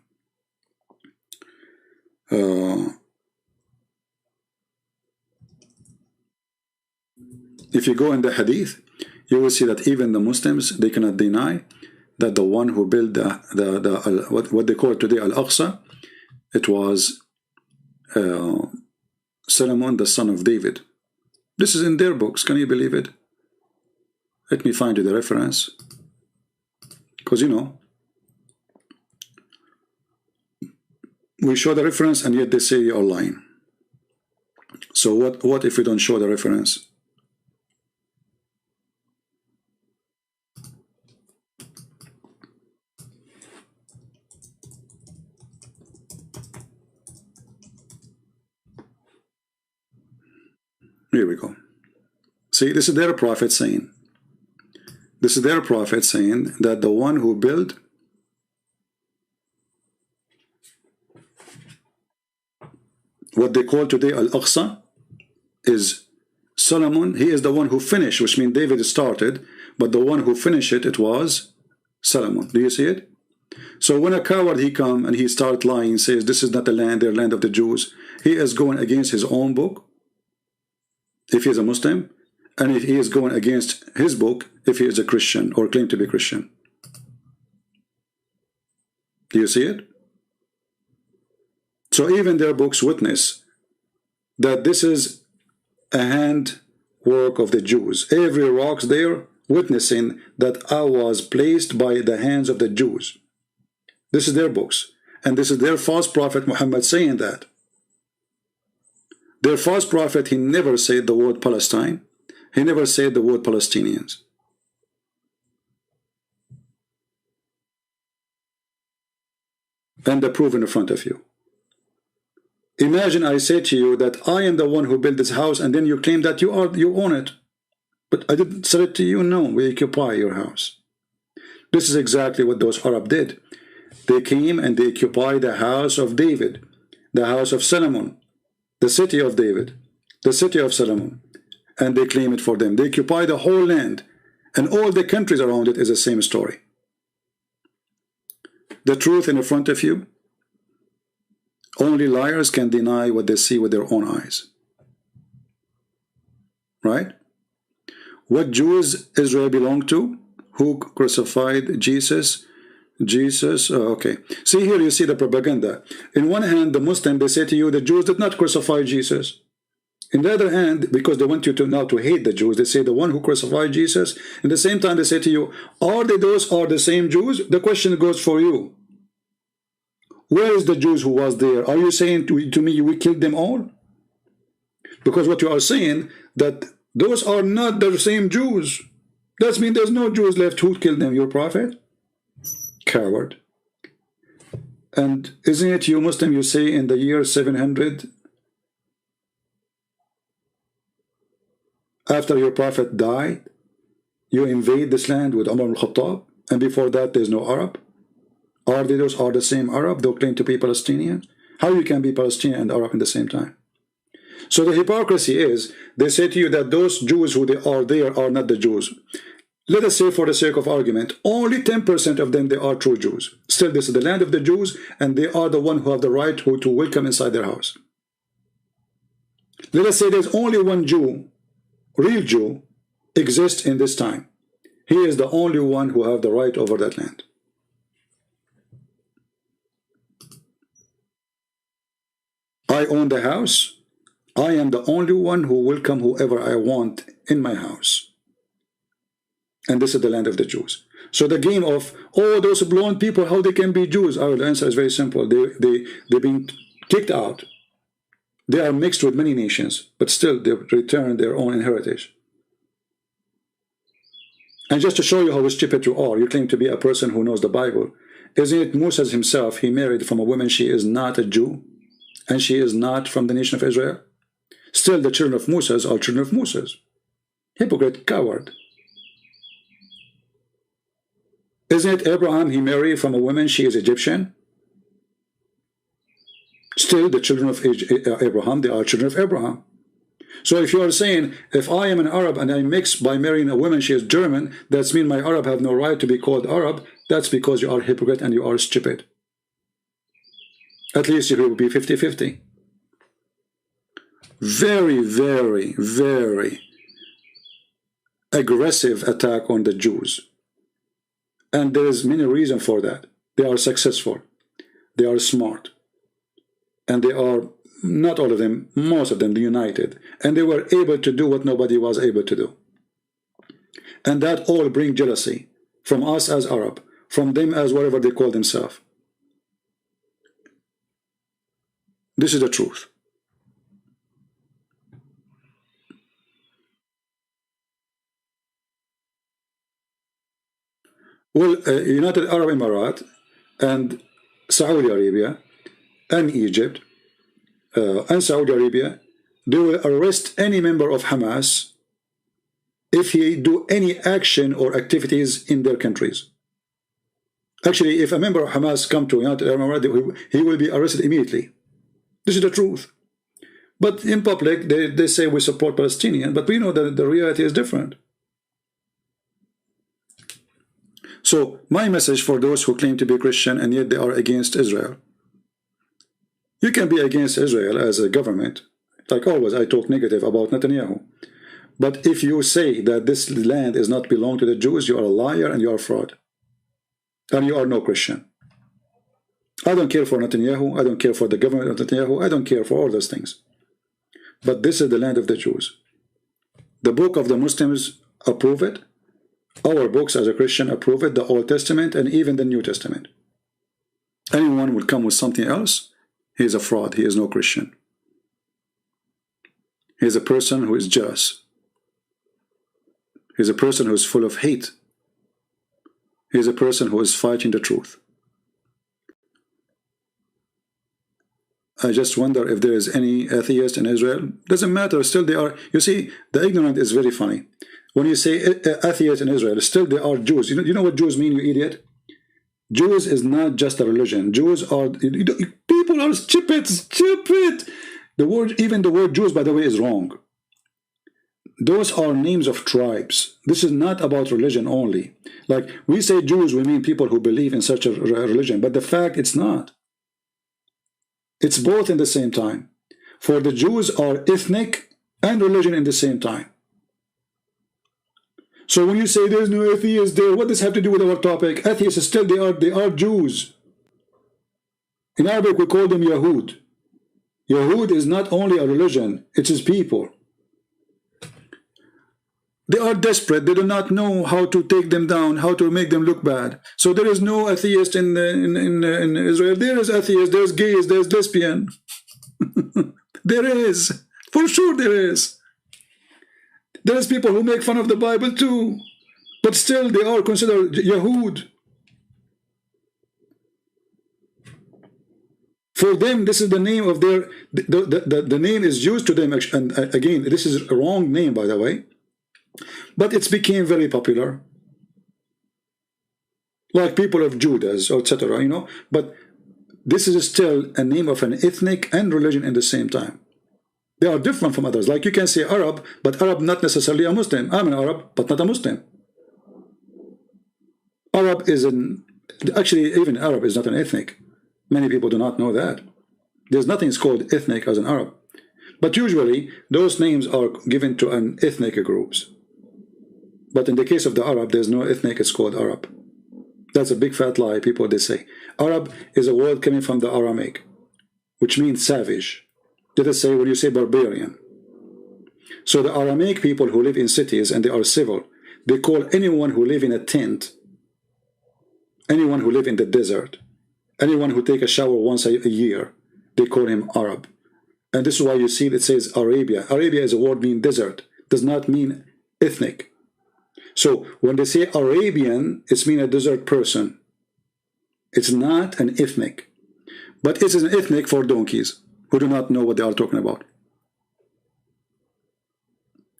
If you go in the Hadith, you will see that even the Muslims, they cannot deny that the one who built what they call today Al-Aqsa, it was Solomon, the son of David. This is in their books. Can you believe it? Let me find you the reference. Because, you know, we show the reference and yet they say you're lying. So what if we don't show the reference? Here we go. See, this is their prophet saying. This is their prophet saying that the one who built what they call today Al-Aqsa is Solomon. He is the one who finished, which means David started, but the one who finished it, it was Solomon. Do you see it? So when a coward he come and he start lying, says this is not the land, their land of the Jews, he is going against his own book, if he is a Muslim, and if he is going against his book, if he is a Christian or claim to be Christian. Do you see it? So even their books witness that this is a handwork of the Jews. Every rock's there witnessing that I was placed by the hands of the Jews. This is their books. And this is their false prophet Muhammad saying that. Their false prophet, he never said the word Palestine. He never said the word Palestinians. And the proof in front of you. Imagine I say to you that I am the one who built this house, and then you claim that you own it. But I didn't sell it to you. No, we occupy your house. This is exactly what those Arab did. They came and they occupied the house of David, the house of Solomon, the city of David, the city of Solomon, and they claim it for them. They occupy the whole land, and all the countries around it is the same story. The truth in front of you, only liars can deny what they see with their own eyes. Right? What Jews Israel belonged to? Who crucified Jesus? Okay. See here, you see the propaganda. In one hand, the Muslim, they say to you, the Jews did not crucify Jesus. In the other hand, because they want you to now to hate the Jews, they say the one who crucified Jesus. In the same time, they say to you, are they those are the same Jews? The question goes for you. Where is the Jews who was there? Are you saying to me, we killed them all? Because what you are saying, that those are not the same Jews. That means there's no Jews left. Who killed them? Your prophet? Coward. And isn't it you Muslim, you say in the year 700, after your prophet died, you invade this land with Umar al-Khattab, and before that there's no Arab? Are they those are the same Arab? They claim to be Palestinians? How you can be Palestinian and Arab in the same time? So the hypocrisy is, they say to you that those Jews who they are there are not the Jews. Let us say, for the sake of argument, only 10% of them, they are true Jews. Still, this is the land of the Jews, and they are the one who have the right to welcome inside their house. Let us say there's only one Jew, real Jew, exists in this time. He is the only one who have the right over that land. I own the house. I am the only one who welcome whoever I want in my house. And this is the land of the Jews. So the game of, oh, those blonde people, how they can be Jews? Our answer is very simple. They've been kicked out. They are mixed with many nations, but still they return their own heritage. And just to show you how stupid you are, you claim to be a person who knows the Bible. Isn't it Moses himself, he married from a woman, she is not a Jew, and she is not from the nation of Israel? Still, the children of Moses are children of Moses. Hypocrite, coward. Isn't it Abraham, he married from a woman, she is Egyptian? Still, the children of Abraham, they are children of Abraham. So if you are saying, if I am an Arab and I mix by marrying a woman, she is German, that means my Arab have no right to be called Arab, that's because you are a hypocrite and you are stupid. At least you will be 50-50. Very, very, very aggressive attack on the Jews. And there is many reasons for that. They are successful. They are smart. And they are not all of them, most of them united, and they were able to do what nobody was able to do. And that all bring jealousy from us as Arab, from them as whatever they call themselves. This is the truth. Well, United Arab Emirates and Saudi Arabia and Egypt and Saudi Arabia, they will arrest any member of Hamas if he do any action or activities in their countries. Actually, if a member of Hamas come to United Arab Emirates, he will be arrested immediately. This is the truth. But in public, they say we support Palestinians, but we know that the reality is different. So my message for those who claim to be Christian and yet they are against Israel. You can be against Israel as a government. Like always, I talk negative about Netanyahu. But if you say that this land is not belong to the Jews, you are a liar and you are a fraud. And you are no Christian. I don't care for Netanyahu. I don't care for the government of Netanyahu. I don't care for all those things. But this is the land of the Jews. The book of the Muslims approve it. Our books as a Christian approve it, the Old Testament and even the New Testament. Anyone will come with something else, he is a fraud. He is no Christian. He is a person who is jealous. He is a person who is full of hate. He is a person who is fighting the truth. I just wonder if there is any atheist in Israel. Doesn't matter, still they are. You see, the ignorant is very funny. When you say atheist in Israel, still they are Jews. You know what Jews mean, you idiot? Jews is not just a religion. Jews are, people are stupid. The word, even the word Jews, by the way, is wrong. Those are names of tribes. This is not about religion only. Like we say Jews, we mean people who believe in such a religion, but the fact it's not. It's both in the same time. For the Jews are ethnic and religion in the same time. So when you say there's no atheists there, what does this have to do with our topic? Atheists still they are Jews. In Arabic we call them Yahud. Yahud is not only a religion, it's his people. They are desperate. They do not know how to take them down, how to make them look bad. So there is no atheist in Israel. There is atheist, there's gays, there's lesbian. There is. For sure there is. There's people who make fun of the Bible too. But still they are considered Yahud. For them, this is the name of their... The name is used to them. And again, this is a wrong name, by the way. But it's became very popular, like people of Judas, etc. You know. But this is still a name of an ethnic and religion in the same time. They are different from others. Like you can say Arab, but Arab not necessarily a Muslim. I'm an Arab, but not a Muslim. Arab is actually even Arab is not an ethnic. Many people do not know that. There's nothing called ethnic as an Arab. But usually those names are given to an ethnic groups. But in the case of the Arab, there's no ethnic, it's called Arab. That's a big fat lie, people they say. Arab is a word coming from the Aramaic, which means savage. Let us say when you say barbarian. So the Aramaic people who live in cities and they are civil, they call anyone who live in a tent, anyone who live in the desert, anyone who take a shower once a year, they call him Arab. And this is why you see it says Arabia. Arabia is a word mean desert, does not mean ethnic. So when they say Arabian, it's mean a desert person. It's not an ethnic. But it is an ethnic for donkeys who do not know what they are talking about.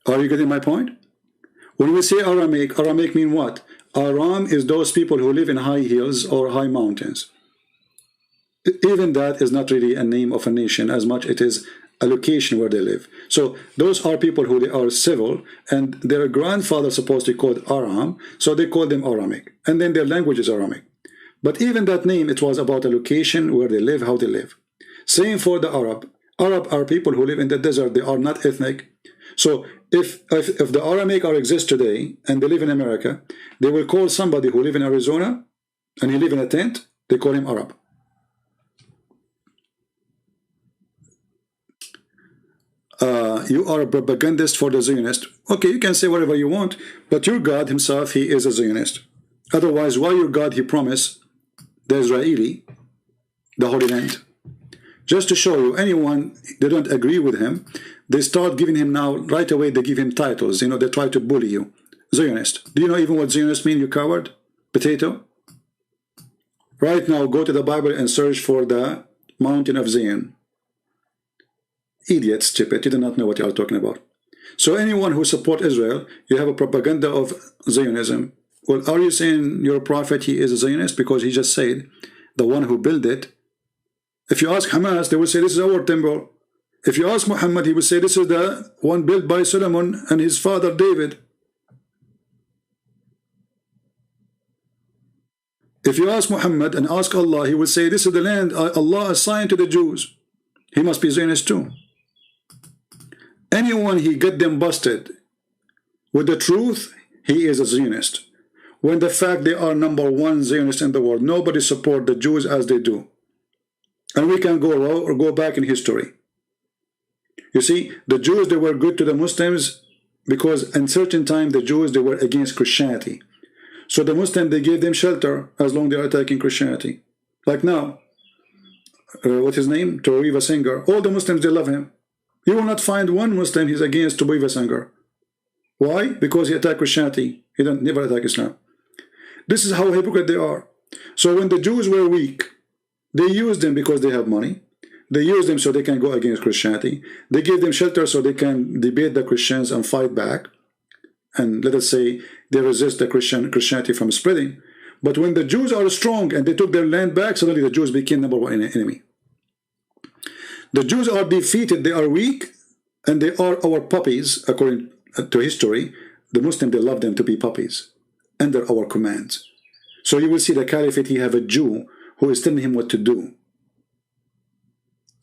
Are you getting my point? When we say Aramaic, Aramaic mean what? Aram is those people who live in high hills or high mountains. Even that is not really a name of a nation as much it is a location where they live. So those are people who they are civil, and their grandfather supposed to be called Aram, so they call them Aramic, and then their language is Aramic. But even that name, it was about a location where they live, how they live. Same for the Arab. Arab are people who live in the desert. They are not ethnic. So if the Aramic exist today and they live in America, they will call somebody who live in Arizona and he live in a tent, they call him Arab. you are a propagandist for the Zionist. Okay, you can say whatever you want, but your God himself, he is a Zionist. Otherwise, why your God, he promised the Israeli the Holy Land? Just to show you, anyone they don't agree with him, they start giving him now, right away, they give him titles. You know, they try to bully you. Zionist. Do you know even what Zionist mean, you coward? Potato? Right now, go to the Bible and search for the mountain of Zion. Idiot, stupid, you do not know what you are talking about. So anyone who support Israel, you have a propaganda of Zionism. Well, are you saying your prophet, he is a Zionist? Because he just said, the one who built it. If you ask Hamas, they will say, this is our temple. If you ask Muhammad, he will say, this is the one built by Solomon and his father David. If you ask Muhammad and ask Allah, he will say, this is the land Allah assigned to the Jews. He must be Zionist too. Anyone he get them busted with the truth, he is a Zionist. When the fact they are #1 Zionist in the world, nobody support the Jews as they do. And we can go back in history. You see, the Jews, they were good to the Muslims because in certain time the Jews, they were against Christianity. So the Muslims, they gave them shelter as long as they are attacking Christianity. Like now, what's his name? Tawaf Singer. All the Muslims, they love him. You will not find one Muslim he's against Tawaf Singer. Why? Because he attacked Christianity. He don't never attack Islam. This is how hypocrite they are. So when the Jews were weak, they used them because they have money. They use them so they can go against Christianity. They give them shelter so they can debate the Christians and fight back. And let us say they resist the Christianity from spreading. But when the Jews are strong and they took their land back, suddenly the Jews became #1 enemy. The Jews are defeated, they are weak, and they are our puppies, according to history. The Muslims, they love them to be puppies, under our commands. So you will see the caliphate, he have a Jew who is telling him what to do.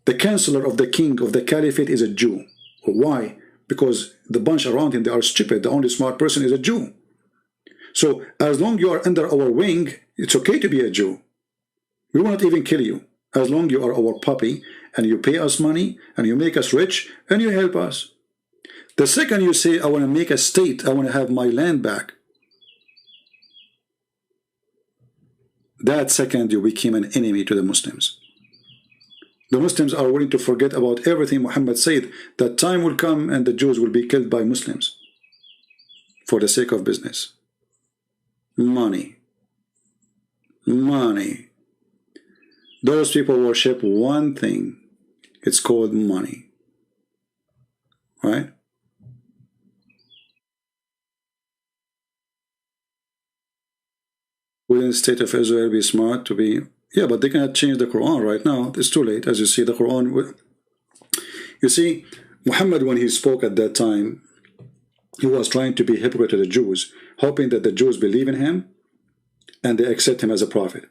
The counselor of the king of the caliphate is a Jew. Why? Because the bunch around him, they are stupid. The only smart person is a Jew. So as long you are under our wing, it's okay to be a Jew. We will not even kill you. As long you are our puppy and you pay us money and you make us rich and you help us. The second you say, I want to make a state, I want to have my land back, that second you became an enemy to the Muslims. The Muslims are willing to forget about everything Muhammad said, that time will come and the Jews will be killed by Muslims for the sake of business. Money. Money. Those people worship one thing. It's called money. Right? Wouldn't the state of Israel be smart to be... Yeah, but they cannot change the Quran right now. It's too late. As you see, the Quran... You see, Muhammad, when he spoke at that time, he was trying to be hypocrite to the Jews, hoping that the Jews believe in him and they accept him as a prophet.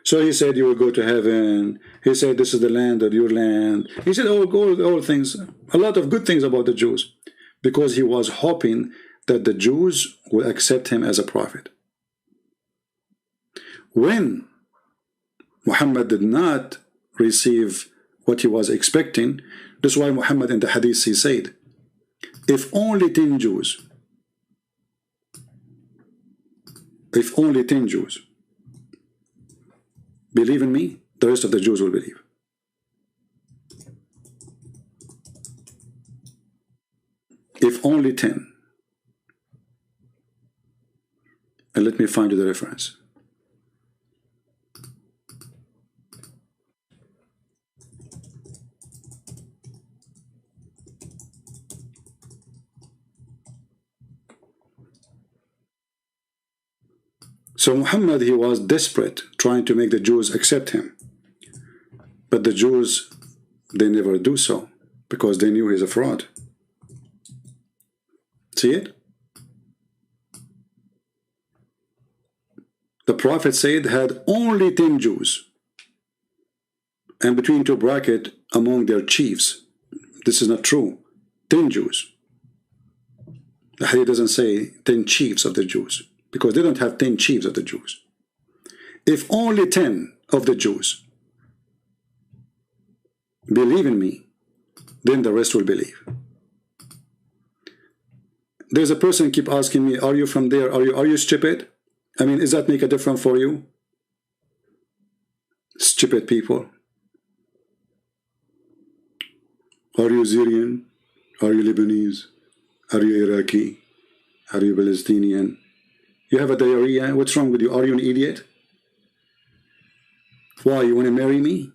So he said, you will go to heaven. He said, this is the land of your land. He said all things, a lot of good things about the Jews, because he was hoping that the Jews will accept him as a prophet. When Muhammad did not receive what he was expecting, that's why Muhammad in the Hadith, he said, if only 10 Jews, believe in me, the rest of the Jews will believe. If only 10. And let me find you the reference. So Muhammad, he was desperate, trying to make the Jews accept him. But the Jews, they never do so, because they knew he's a fraud. See it? The Prophet said had only 10 Jews. And between two brackets, among their chiefs. This is not true. 10 Jews. The Hadith doesn't say 10 chiefs of the Jews, because they don't have 10 chiefs of the Jews. If only 10 of the Jews believe in me, then the rest will believe. There's a person keep asking me, are you from there? Are you stupid? I mean, does that make a difference for you? Stupid people. Are you Syrian? Are you Lebanese? Are you Iraqi? Are you Palestinian? You have a diarrhea? What's wrong with you? Are you an idiot? Why? You want to marry me?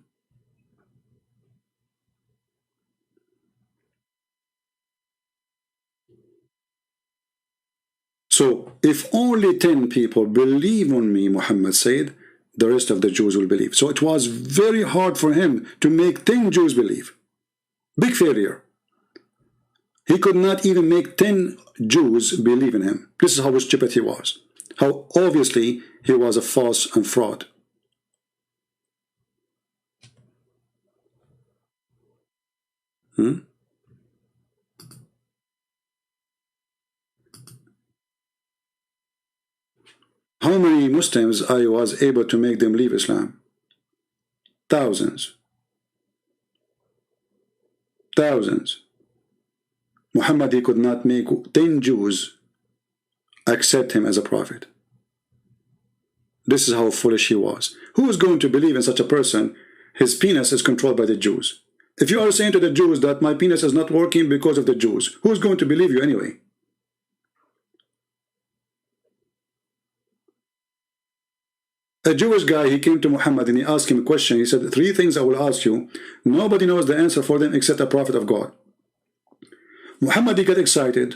So, if only 10 people believe on me, Muhammad said, the rest of the Jews will believe. So it was very hard for him to make 10 Jews believe. Big failure. He could not even make 10 Jews believe in him. This is how stupid he was. How obviously he was a false and fraud. How many Muslims I was able to make them leave Islam? Thousands. Thousands. Muhammad, he could not make 10 Jews accept him as a prophet. This is how foolish he was. Who is going to believe in such a person? His penis is controlled by the Jews. If you are saying to the Jews that my penis is not working because of the Jews, who is going to believe you anyway? A Jewish guy, he came to Muhammad and he asked him a question. He said, 3 things I will ask you. Nobody knows the answer for them except a prophet of God. Muhammad, he got excited.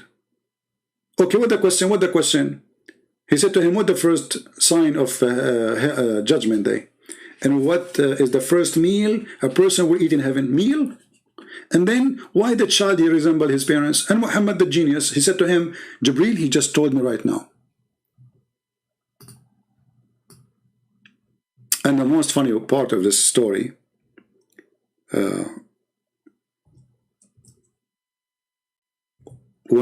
Okay, what the question? What the question? He said to him, what the first sign of judgment day? And what is the first meal a person will eat in heaven? Meal? And then, why the child he resembled his parents? And Muhammad the genius, he said to him, Jibreel, he just told me right now. And the most funny part of this story, when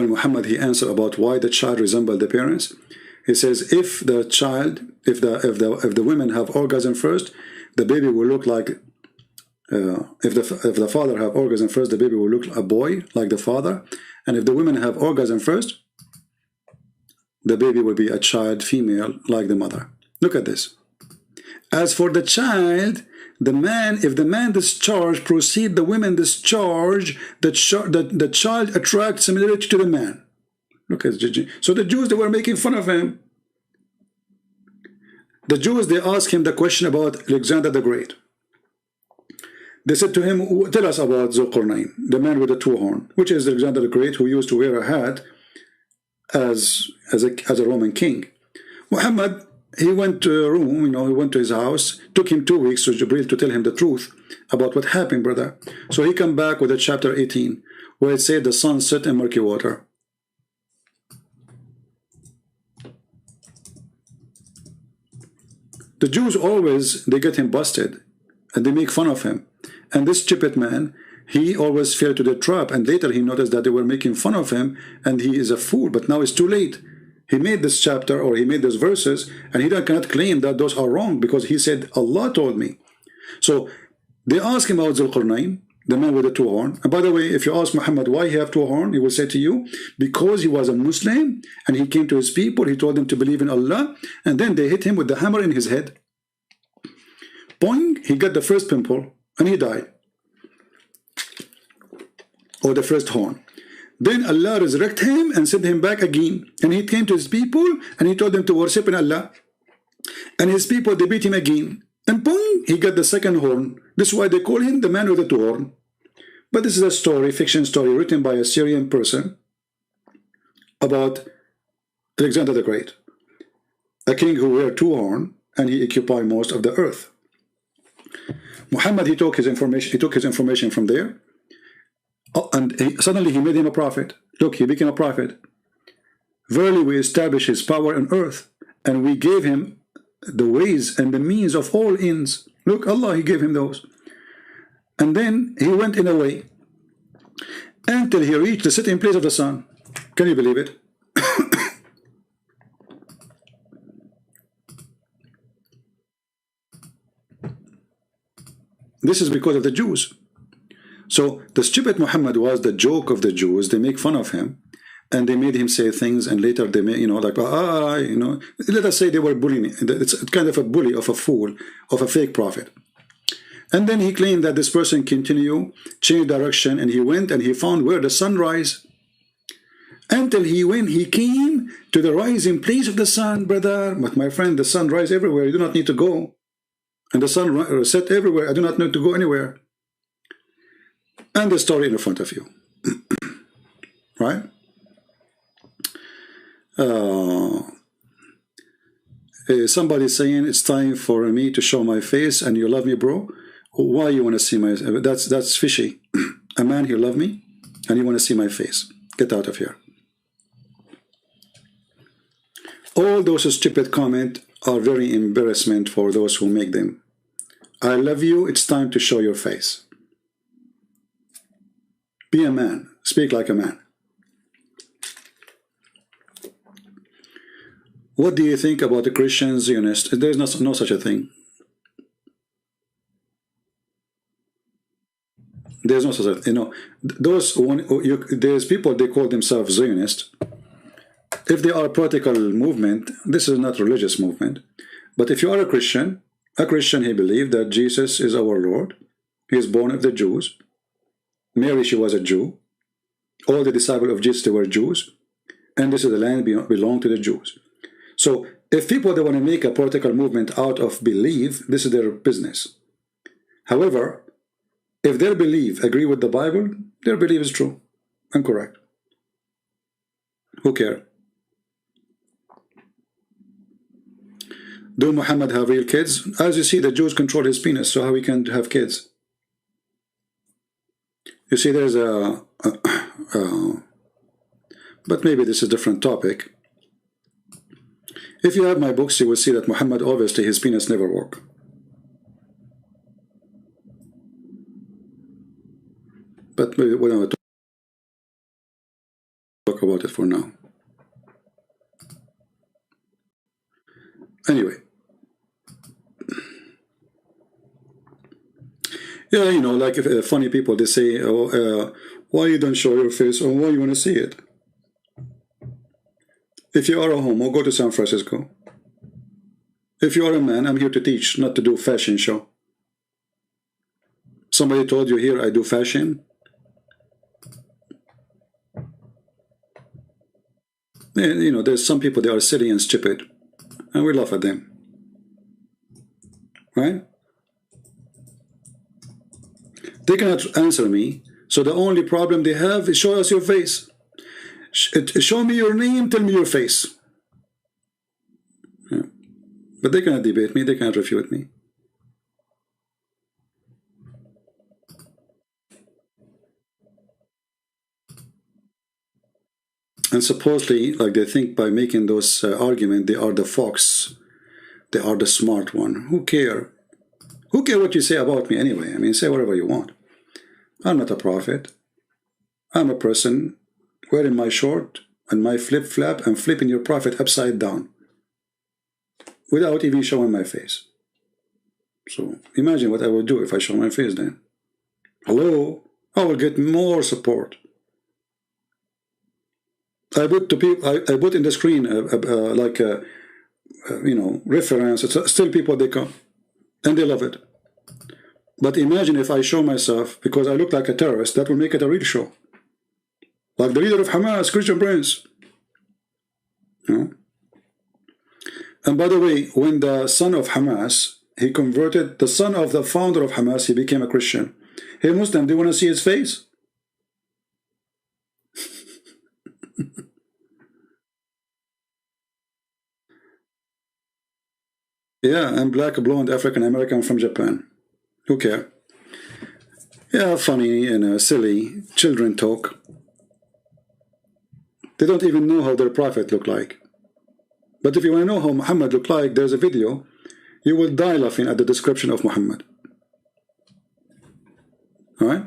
Muhammad he answered about why the child resembled the parents, he says if the women have orgasm first, the baby will look like if the father have orgasm first, the baby will look a boy like the father, and if the women have orgasm first, the baby will be a child female like the mother. Look at this. As for the child, the man, if the man discharge proceed, the women discharge, the child attracts similarity to the man. Look at this. So the Jews, they were making fun of him. The Jews, they asked him the question about Alexander the Great. They said to him, tell us about Zulqarnain, the man with the 2 horns, which is Alexander the Great, who used to wear a hat as a Roman king. Muhammad, he went to a room, he went to his house. Took him 2 weeks to Jibreel to tell him the truth about what happened, brother. So he come back with a chapter 18, where it said the sun set in murky water. The Jews always, they get him busted, and they make fun of him. And this stupid man, he always fell to the trap, and later he noticed that they were making fun of him, and he is a fool, but now it's too late. He made this chapter, or he made those verses, and he cannot claim that those are wrong, because he said, Allah told me. So they ask him about Zulqarnain, the man with the 2 horns. And by the way, if you ask Muhammad why he have 2 horns, he will say to you, because he was a Muslim, and he came to his people, he told them to believe in Allah, and then they hit him with the hammer in his head. Boing, he got the first pimple, and he died. Or the first horn. Then Allah resurrected him and sent him back again. And he came to his people and he told them to worship in Allah. And his people, they beat him again. And boom, he got the second horn. This is why they call him the man with the 2 horns. But this is a story, fiction story, written by a Syrian person about Alexander the Great, a king who wore 2 horns, and he occupied most of the earth. Muhammad, he took his information from there. And suddenly he made him a prophet. Look, he became a prophet. Verily we established his power on earth, and we gave him the ways and the means of all ends. Look, Allah, he gave him those. And then he went in a way until he reached the sitting place of the sun. Can you believe it? This is because of the Jews. So the stupid Muhammad was the joke of the Jews. They make fun of him, and they made him say things, and later they made, like, let us say they were bullying. It's kind of a bully, of a fool, of a fake prophet. And then he claimed that this person changed direction, and he went and he found where the sun rise. Until he came to the rising place of the sun, brother. But my friend, the sun rise everywhere. You do not need to go. And the sun set everywhere. I do not need to go anywhere. And the story in front of you. Right? Somebody saying it's time for me to show my face, and you love me, bro. Why you want to see my... That's fishy. A man, he love me, and you want to see my face. Get out of here. All those stupid comments are very embarrassment for those who make them. I love you, it's time to show your face. Be a man. Speak like a man. What do you think about the Christian Zionist? There's no such a thing. There's no such a thing. There's people, they call themselves Zionist. If they are a political movement, this is not a religious movement. But if you are a Christian, he believed that Jesus is our Lord. He is born of the Jews. Mary, she was a Jew. All the disciples of Jesus, they were Jews. And this is the land belonged to the Jews. So if people, they want to make a political movement out of belief, this is their business. However, if their belief agree with the Bible, their belief is true and correct. Who cares? Do Muhammad have real kids? As you see, the Jews control his penis, so how he can have kids? You see, there's but maybe this is a different topic. If you have my books, you will see that Muhammad, obviously, his penis never worked. But maybe we don't talk about it for now. Anyway. Yeah, like if funny people, they say, why you don't show your face, or why you want to see it? If you are a homo, go to San Francisco. If you are a man, I'm here to teach, not to do fashion show. Somebody told you here I do fashion. And, there's some people, they are silly and stupid, and we laugh at them. Right? They cannot answer me, so the only problem they have is show us your face. Show me your name, tell me your face. Yeah. But they cannot debate me, they cannot refute me. And supposedly, like they think by making those arguments, they are the fox. They are the smart one. Who care? Who care what you say about me anyway? I mean, say whatever you want. I'm not a prophet. I'm a person wearing my short and my flip-flap and flipping your prophet upside down without even showing my face. So imagine what I would do if I show my face then. Hello? I will get more support. I put in the screen like a reference. It's still people, they come and they love it. But imagine if I show myself because I look like a terrorist, that will make it a real show. Like the leader of Hamas, Christian Prince. And by the way, when the son of Hamas, he converted, the son of the founder of Hamas, he became a Christian. Hey Muslim, do you want to see his face? Yeah, I'm black, blonde, African American from Japan. Who care? Yeah, funny and silly children talk. They don't even know how their prophet looked like. But if you want to know how Muhammad looked like, there's a video. You will die laughing at the description of Muhammad. All right?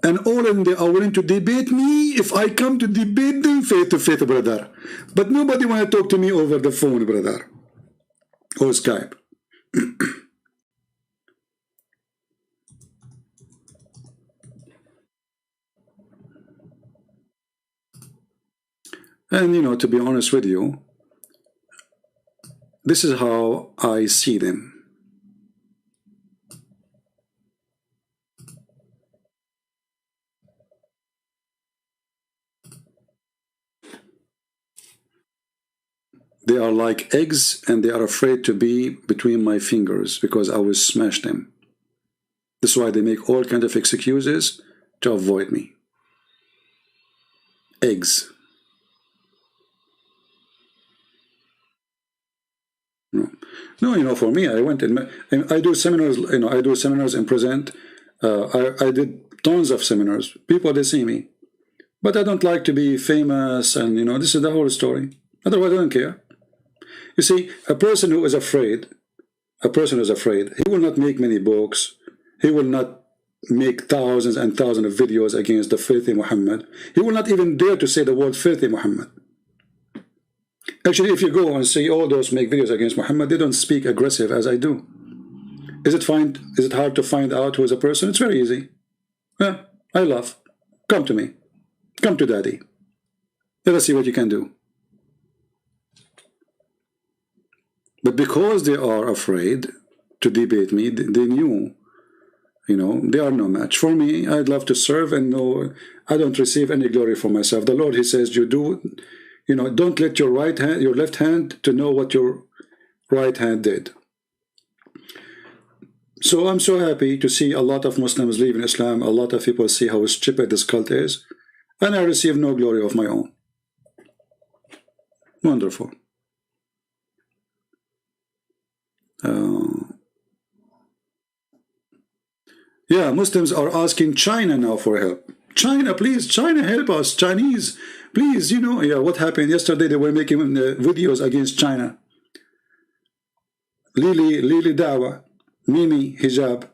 And all of them, they are willing to debate me if I come to debate them face to face, brother. But nobody want to talk to me over the phone, brother. or Skype. And you know, to be honest with you, this is how I see them. They are like eggs, and they are afraid to be between my fingers because I will smash them. That's why they make all kinds of excuses to avoid me. Eggs. No, you know, for me, I went in. I do seminars. You know, I do seminars and present. I did tons of seminars. People, they see me, but I don't like to be famous. And you know, this is the whole story. Otherwise, I don't care. You see, a person who is afraid, he will not make many books. He will not make thousands and thousands of videos against the filthy Muhammad. He will not even dare to say the word filthy Muhammad. Actually, if you go and see all those make videos against Muhammad, they don't speak aggressive as I do. Is it hard to find out who is a person? It's very easy. Yeah, I love. Come to me. Come to daddy. Let us see what you can do. But because they are afraid to debate me, they knew, you know, they are no match. For me, I'd love to serve, and no, I don't receive any glory for myself. The Lord, He says, you do, you know, don't let your left hand to know what your right hand did. So I'm so happy to see a lot of Muslims leaving Islam. A lot of people see how stupid this cult is, and I receive no glory of my own. Wonderful. Yeah, Muslims are asking China now for help. China, please, China, help us. Chinese, please, you know, yeah, what happened yesterday? They were making videos against China. Lili Dawa, Mimi Hijab,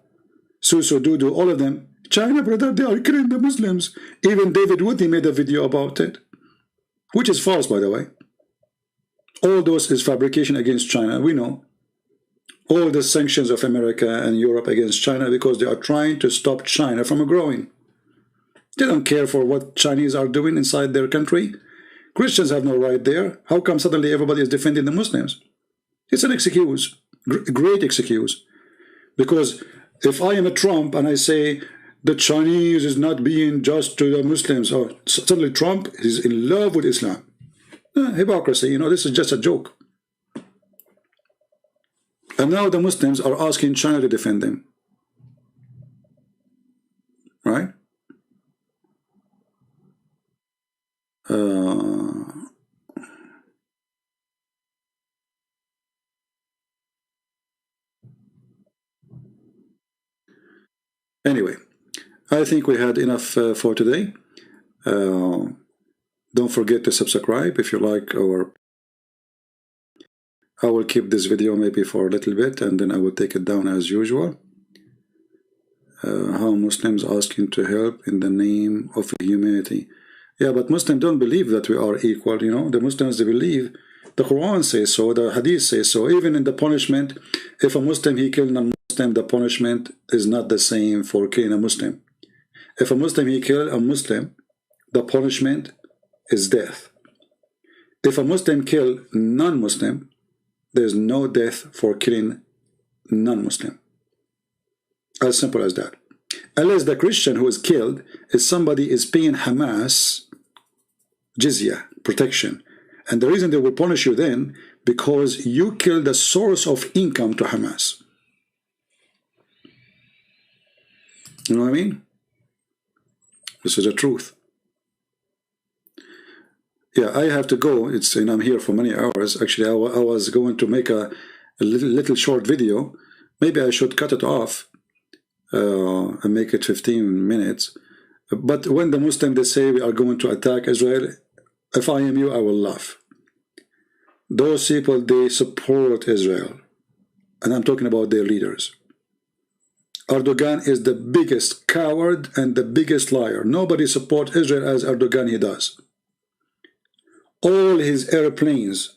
Susu Dudu, all of them. China, brother, they are killing the Muslims. Even David Woody made a video about it, which is false, by the way. All those is fabrication against China, we know. All the sanctions of America and Europe against China because they are trying to stop China from growing. They don't care for what Chinese are doing inside their country. Christians have no right there. How come suddenly everybody is defending the Muslims? It's an excuse, great excuse. Because if I am a Trump and I say the Chinese is not being just to the Muslims, or suddenly Trump is in love with Islam. Hypocrisy, you know, this is just a joke. And now the Muslims are asking China to defend them. Right? Anyway, I think we had enough for today. Don't forget to subscribe if you like our... I will keep this video maybe for a little bit, and then I will take it down as usual. How Muslims asking to help in the name of humanity. Yeah, but Muslims don't believe that we are equal, you know. The Muslims, they believe, the Quran says so, the Hadith says so. Even in the punishment, if a Muslim, he killed a Muslim, the punishment is not the same for killing a Muslim. If a Muslim, he killed a Muslim, the punishment is death. If a Muslim kill non-Muslim, there's no death for killing non-Muslim. As simple as that. Unless the Christian who is killed is somebody is paying Hamas jizya, protection. And the reason they will punish you then, because you killed the source of income to Hamas. You know what I mean? This is the truth. Yeah, I have to go. It's, and I'm here for many hours. Actually, I was going to make a little short video. Maybe I should cut it off and make it 15 minutes. But when the Muslims, they say we are going to attack Israel, if I am you, I will laugh. Those people, they support Israel. And I'm talking about their leaders. Erdogan is the biggest coward and the biggest liar. Nobody supports Israel as Erdogan he does. All his airplanes,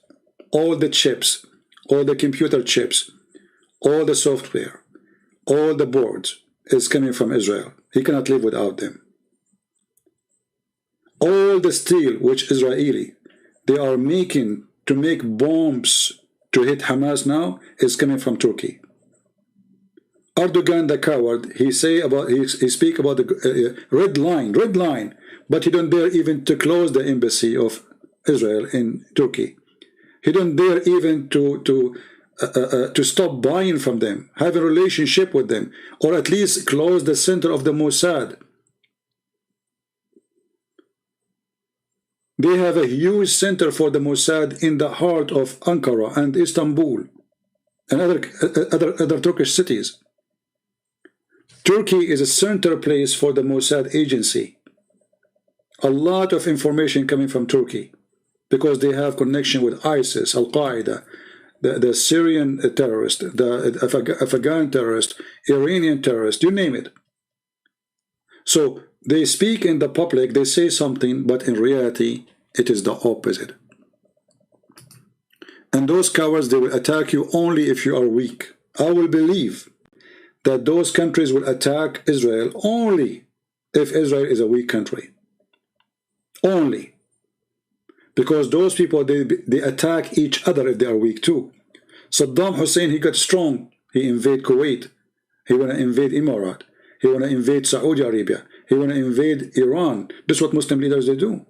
all the chips, all the computer chips, all the software, all the boards is coming from Israel. He cannot live without them. All the steel which Israeli they are making to make bombs to hit Hamas now is coming from Turkey. Erdogan the coward, he speak about the red line, but he don't dare even to close the embassy of Israel in Turkey. He don't dare even to stop buying from them, have a relationship with them, or at least close the center of the Mossad. They have a huge center for the Mossad in the heart of Ankara and Istanbul and other Turkish cities. Turkey is a center place for the Mossad agency. A lot of information coming from Turkey because they have connection with ISIS, Al-Qaeda, the Syrian terrorist, the Afghan terrorist, Iranian terrorist, you name it. So they speak in the public, they say something, but in reality, it is the opposite. And those cowards, they will attack you only if you are weak. I will believe that those countries will attack Israel only if Israel is a weak country. Only. Because those people, they attack each other if they are weak too. Saddam Hussein, he got strong. He invade Kuwait. He want to invade Emirat. He want to invade Saudi Arabia. He want to invade Iran. This is what Muslim leaders, they do.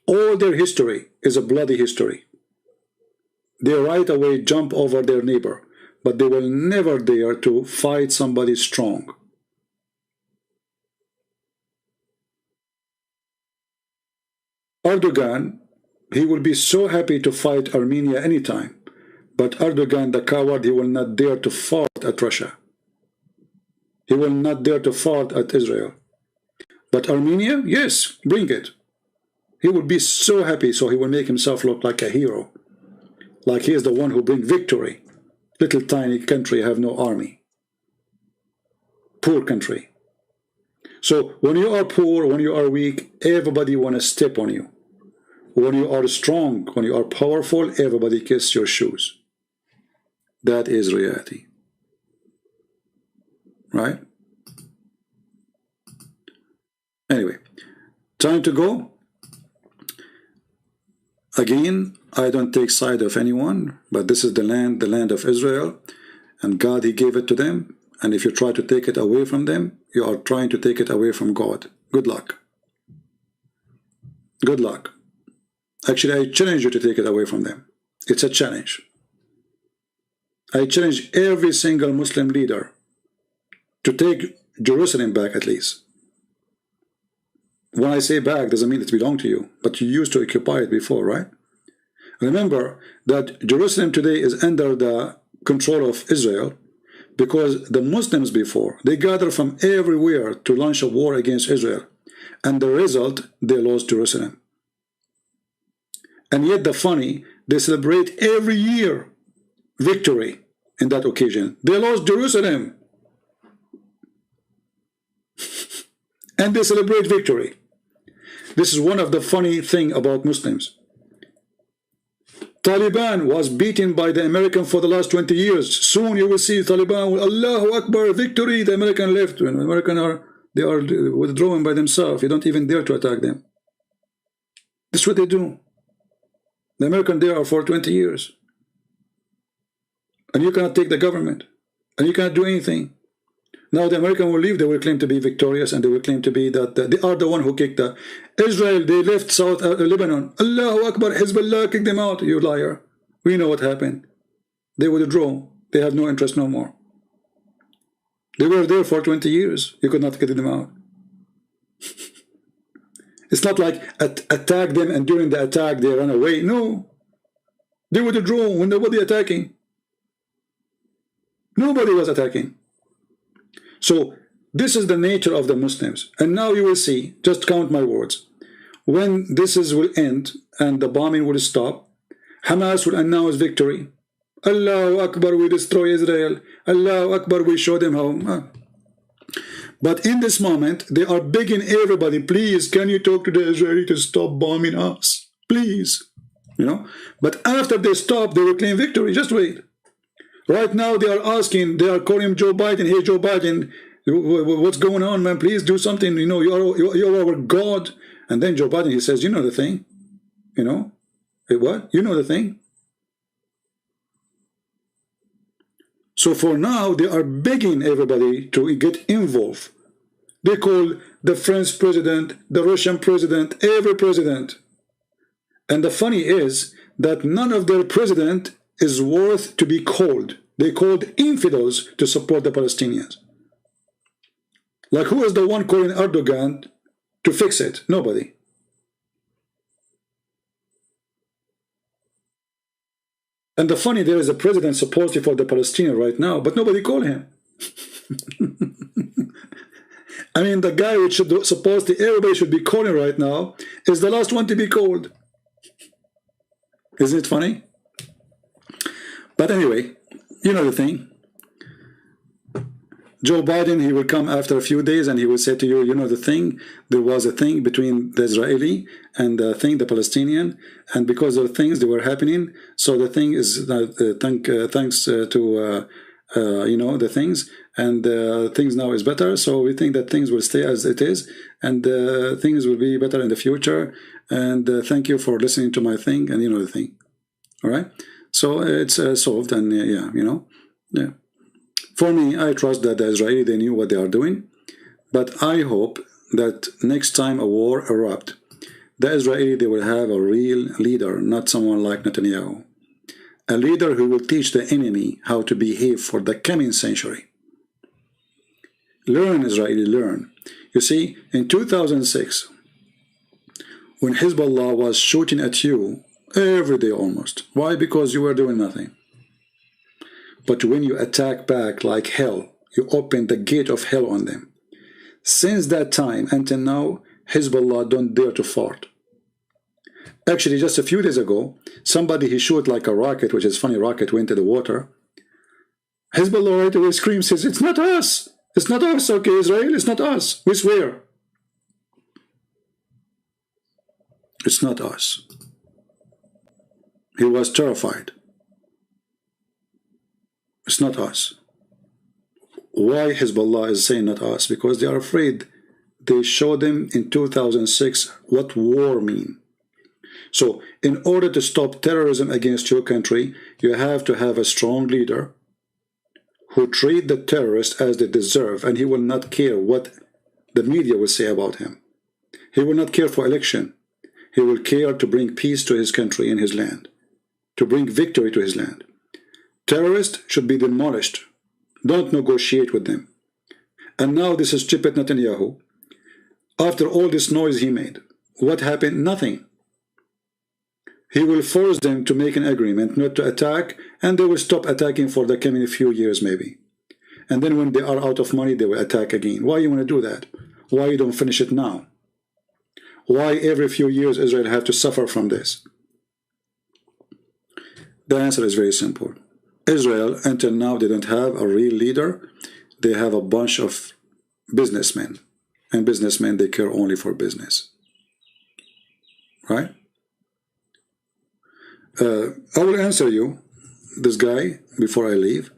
All their history is a bloody history. They right away jump over their neighbor, but they will never dare to fight somebody strong. Erdogan, he will be so happy to fight Armenia anytime, but Erdogan, the coward, he will not dare to fart at Russia. He will not dare to fart at Israel. But Armenia, yes, bring it. He will be so happy, so he will make himself look like a hero. Like he is the one who brings victory. Little tiny country, have no army. Poor country. So when you are poor, when you are weak, everybody want to step on you. When you are strong, when you are powerful, everybody kiss your shoes. That is reality. Right? Anyway, time to go. Again, I don't take side of anyone, but this is the land of Israel, and God, he gave it to them, and if you try to take it away from them, you are trying to take it away from God. Good luck. Good luck. Actually, I challenge you to take it away from them. It's a challenge. I challenge every single Muslim leader to take Jerusalem back at least. When I say back, doesn't mean it belongs to you, but you used to occupy it before, right? Remember that Jerusalem today is under the control of Israel because the Muslims before, they gathered from everywhere to launch a war against Israel. And the result, they lost Jerusalem. And yet the funny, they celebrate every year victory in that occasion. They lost Jerusalem. And they celebrate victory. This is one of the funny thing about Muslims. Taliban was beaten by the American for the last 20 years. Soon you will see Taliban, Allahu Akbar, victory, the American left. When the American they are withdrawing by themselves. You don't even dare to attack them. This is what they do. The American there are for 20 years. And you cannot take the government. And you cannot do anything. Now the American will leave, they will claim to be victorious, and they will claim to be that they are the one who kicked the Israel, they left South Lebanon. Allahu Akbar, Hezbollah kicked them out. You liar. We know what happened. They withdrew. They have no interest no more. They were there for 20 years. You could not get them out. It's not like attack them and during the attack they run away. No. They withdrew when nobody attacking. Nobody was attacking. So this is the nature of the Muslims. And now you will see, just count my words, when this will end and the bombing will stop, Hamas will announce victory. Allahu Akbar, we destroy Israel. Allahu Akbar, we show them how. But in this moment, they are begging everybody, please, can you talk to the Israeli to stop bombing us? Please. you know. But after they stop, they will claim victory. Just wait. Right now, they are asking, they are calling Joe Biden. Hey, Joe Biden, what's going on, man? Please do something. You know, you're our God. And then Joe Biden, he says, you know the thing, you know. Hey, what? You know the thing. So for now, they are begging everybody to get involved. They call the French president, the Russian president, every president. And the funny is that none of their president is worth to be called. They called infidels to support the Palestinians. Like, who is the one calling Erdogan to fix it? Nobody. And the funny, there is a president supposedly for the Palestinians right now, but nobody called him. I mean, the guy which should supposedly everybody should be calling right now is the last one to be called. Isn't it funny? But anyway, you know the thing. Joe Biden, he will come after a few days and he will say to you, you know the thing, there was a thing between the Israeli and the thing, the Palestinian, and because of things that were happening, so the thing is, thanks to, you know, the things, and things now is better, so we think that things will stay as it is, and things will be better in the future, and thank you for listening to my thing, and you know the thing. All right? So it's solved, and yeah, you know, yeah. For me, I trust that the Israeli, they knew what they are doing, but I hope that next time a war erupts, the Israeli, they will have a real leader, not someone like Netanyahu. A leader who will teach the enemy how to behave for the coming century. Learn, Israeli, learn. You see, in 2006, when Hezbollah was shooting at you every day almost. Why? Because you were doing nothing. But when you attack back like hell, you open the gate of hell on them. Since that time until now, Hezbollah don't dare to fart. Actually, just a few days ago, somebody, he shot like a rocket, which is funny, rocket went to the water. Hezbollah right away screams, says, it's not us. It's not us, okay, Israel, it's not us. We swear. It's not us. He was terrified. It's not us. Why Hezbollah is saying not us? Because they are afraid. They showed them in 2006 what war means. So in order to stop terrorism against your country, you have to have a strong leader who treat the terrorists as they deserve, and he will not care what the media will say about him. He will not care for election. He will care to bring peace to his country and his land, to bring victory to his land. Terrorists should be demolished. Don't negotiate with them. And now this is stupid Netanyahu. After all this noise he made, what happened? Nothing. He will force them to make an agreement not to attack, and they will stop attacking for the coming few years maybe. And then when they are out of money, they will attack again. Why you want to do that? Why you don't finish it now? Why every few years Israel have to suffer from this? The answer is very simple. Israel, until now, they don't have a real leader. They have a bunch of businessmen. And businessmen, they care only for business. Right? I will answer you, this guy, before I leave.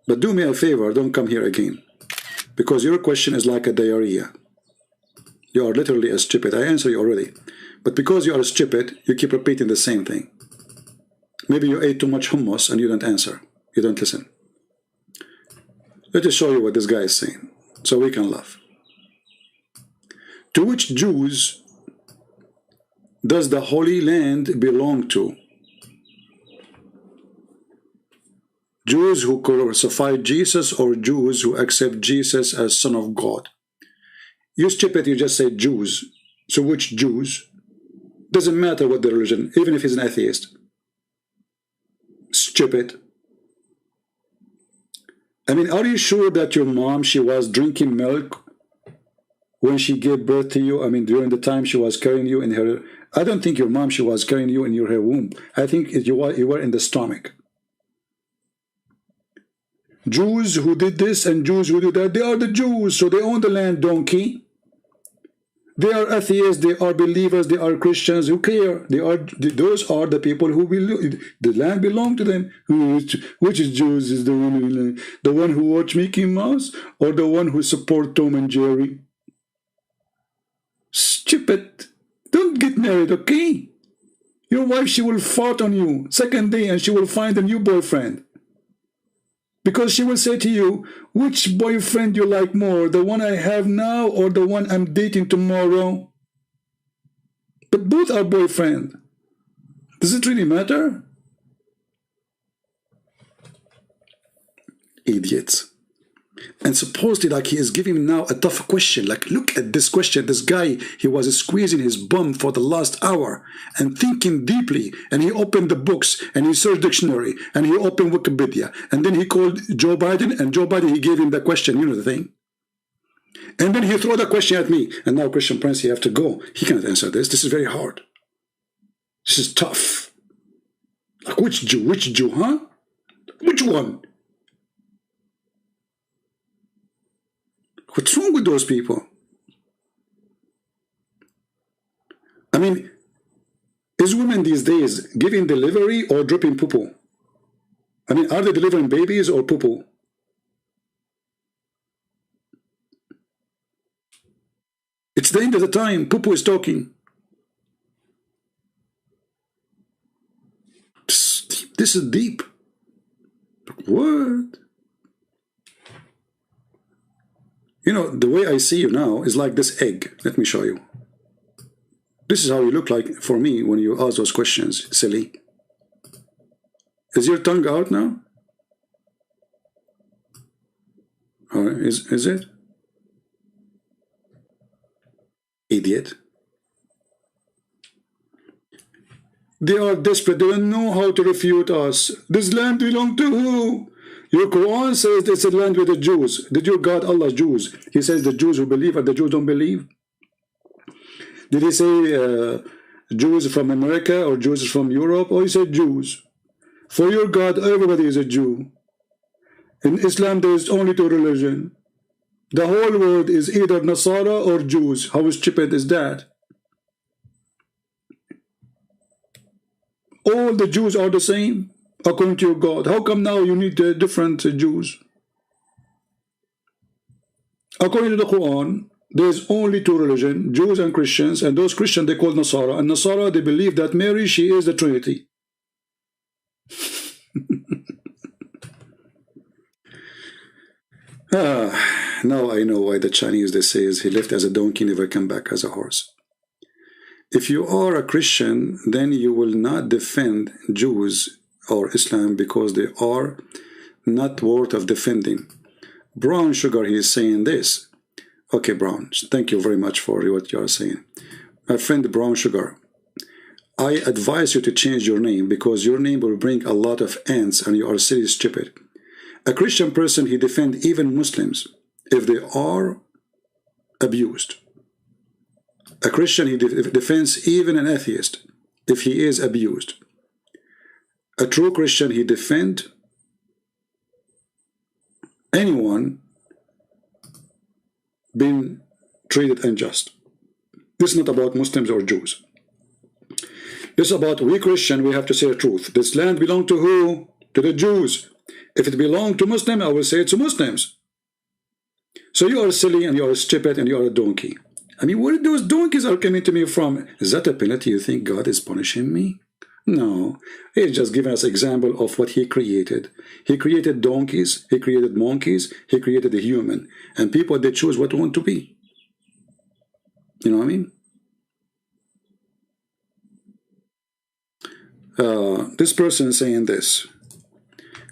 But do me a favor, don't come here again. Because your question is like a diarrhea. You are literally a stupid. I answered you already. But because you are stupid, you keep repeating the same thing. Maybe you ate too much hummus and you don't answer. You don't listen. Let me show you what this guy is saying, so we can laugh. To which Jews does the Holy Land belong to? Jews who crucified Jesus or Jews who accept Jesus as Son of God? You stupid, you just say Jews. So which Jews? Doesn't matter what the religion, even if he's an atheist. Stupid. I mean, are you sure that your mom, she was drinking milk when she gave birth to you? I mean, during the time she was carrying you in her... I don't think your mom, she was carrying you in her womb. I think you were in the stomach. Jews who did this and Jews who did that, they are the Jews, so they own the land, donkey. They are atheists, they are believers, they are Christians. Who care? Those are the people who believe the land belongs to them. Which is Jews? Is the one who watch Mickey Mouse or the one who support Tom and Jerry? Stupid! Don't get married, okay? Your wife, she will fart on you second day, and she will find a new boyfriend. Because she will say to you, which boyfriend you like more, the one I have now or the one I'm dating tomorrow? But both are boyfriend. Does it really matter? Idiots. And supposedly, like, he is giving now a tough question. Like, look at this question. This guy, he was squeezing his bum for the last hour and thinking deeply. And he opened the books and he searched dictionary and he opened Wikipedia. And then he called Joe Biden, and Joe Biden, he gave him the question. You know the thing. And then he threw the question at me. And now, Christian Prince, you have to go. He cannot answer this. This is very hard. This is tough. Like, which Jew? Which Jew, huh? Which one? What's wrong with those people? I mean, is women these days giving delivery or dropping poo-poo? I mean, are they delivering babies or poo-poo? It's the end of the time. Poo-poo is talking. This is deep. What? You know, the way I see you now is like this egg. Let me show you. This is how you look like for me when you ask those questions, silly. Is your tongue out now? Or is it? Idiot. They are desperate. They don't know how to refute us. This land belongs to who? Your Quran says it's a land with the Jews. Did your God Allah Jews? He says the Jews who believe and the Jews don't believe. Did he say Jews from America or Jews from Europe? Or he said Jews. For your God, everybody is a Jew. In Islam, there is only two religions. The whole world is either Nasara or Jews. How stupid is that? All the Jews are the same, according to your God. How come now you need different Jews? According to the Quran, there is only two religions, Jews and Christians, and those Christians they call Nasara. And Nasara, they believe that Mary, she is the Trinity. Now I know why the Chinese, they say, is he left as a donkey, never come back as a horse. If you are a Christian, then you will not defend Jews or Islam because they are not worth of defending. Brown Sugar, he is saying this. Okay, Brown, thank you very much for what you are saying. My friend Brown Sugar, I advise you to change your name because your name will bring a lot of ants and you are silly stupid. A Christian person, he defends even Muslims if they are abused. A Christian, he defends even an atheist if he is abused. A true Christian, he defends anyone being treated unjust. This is not about Muslims or Jews. This is about we Christian, we have to say the truth. This land belongs to who? To the Jews. If it belongs to Muslims, I will say it to Muslims. So you are silly and you are stupid and you are a donkey. I mean, where those donkeys are coming to me from? Is that a penalty? You think God is punishing me? No, he's just giving us example of what he created. He created donkeys, he created monkeys, he created a human. And people, they choose what they want to be. You know what I mean? This person is saying this.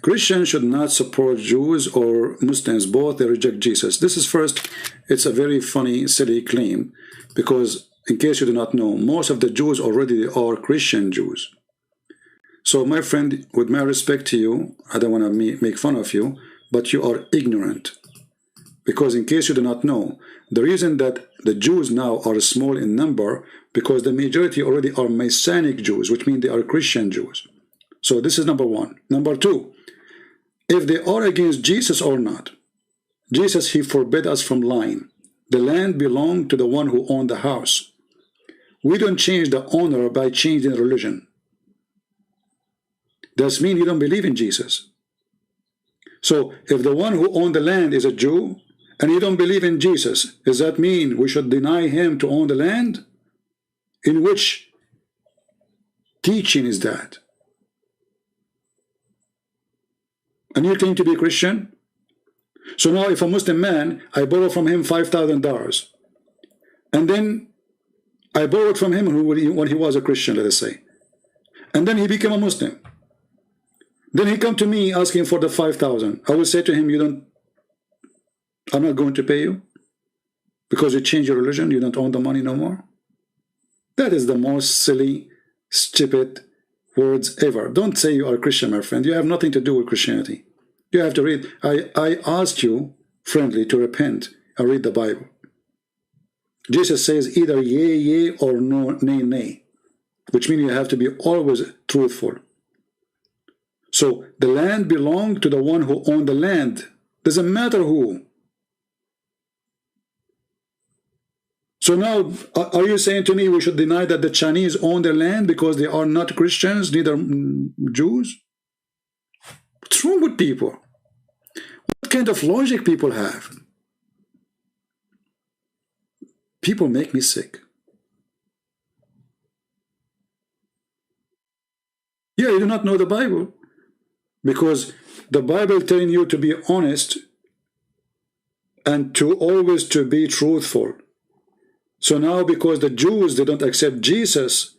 Christians should not support Jews or Muslims, both they reject Jesus. This is first, it's a very funny, silly claim, because in case you do not know, most of the Jews already are Christian Jews. So my friend, with my respect to you, I don't want to make fun of you, but you are ignorant. Because in case you do not know, the reason that the Jews now are small in number, because the majority already are Messianic Jews, which means they are Christian Jews. So this is number one. Number two, if they are against Jesus or not. Jesus, he forbid us from lying. The land belonged to the one who owned the house. We don't change the owner by changing religion. That means you don't believe in Jesus. So if the one who owned the land is a Jew and you don't believe in Jesus, does that mean we should deny him to own the land? In which teaching is that? And you claim to be a Christian? So now if a Muslim man, I borrow from him $5,000, and then I borrowed from him when he was a Christian, let us say, and then he became a Muslim. Then he come to me asking for the 5,000. I will say to him, I'm not going to pay you because you changed your religion, you don't own the money no more. That is the most silly, stupid words ever. Don't say you are a Christian, my friend. You have nothing to do with Christianity. You have to read. I asked you, friendly, to repent and read the Bible. Jesus says either yea, yea, or no, nay, nay, which means you have to be always truthful. So the land belonged to the one who owned the land. Doesn't matter who. So now, are you saying to me we should deny that the Chinese own their land because they are not Christians, neither Jews? What's wrong with people? What kind of logic people have? People make me sick. Yeah, you do not know the Bible. Because the Bible telling you to be honest and to always to be truthful. So now because the Jews, they don't accept Jesus,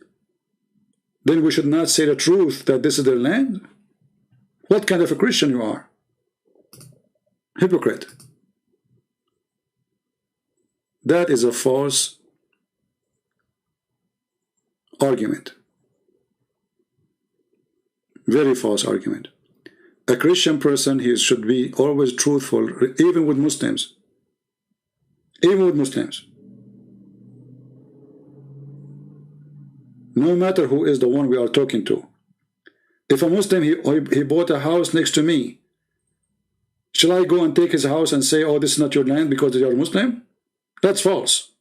then we should not say the truth that this is their land? What kind of a Christian you are? Hypocrite. That is a false argument. Very false argument. A Christian person, he should be always truthful, even with Muslims. Even with Muslims. No matter who is the one we are talking to. If a Muslim, he bought a house next to me, shall I go and take his house and say, oh, this is not your land because you are a Muslim? That's false.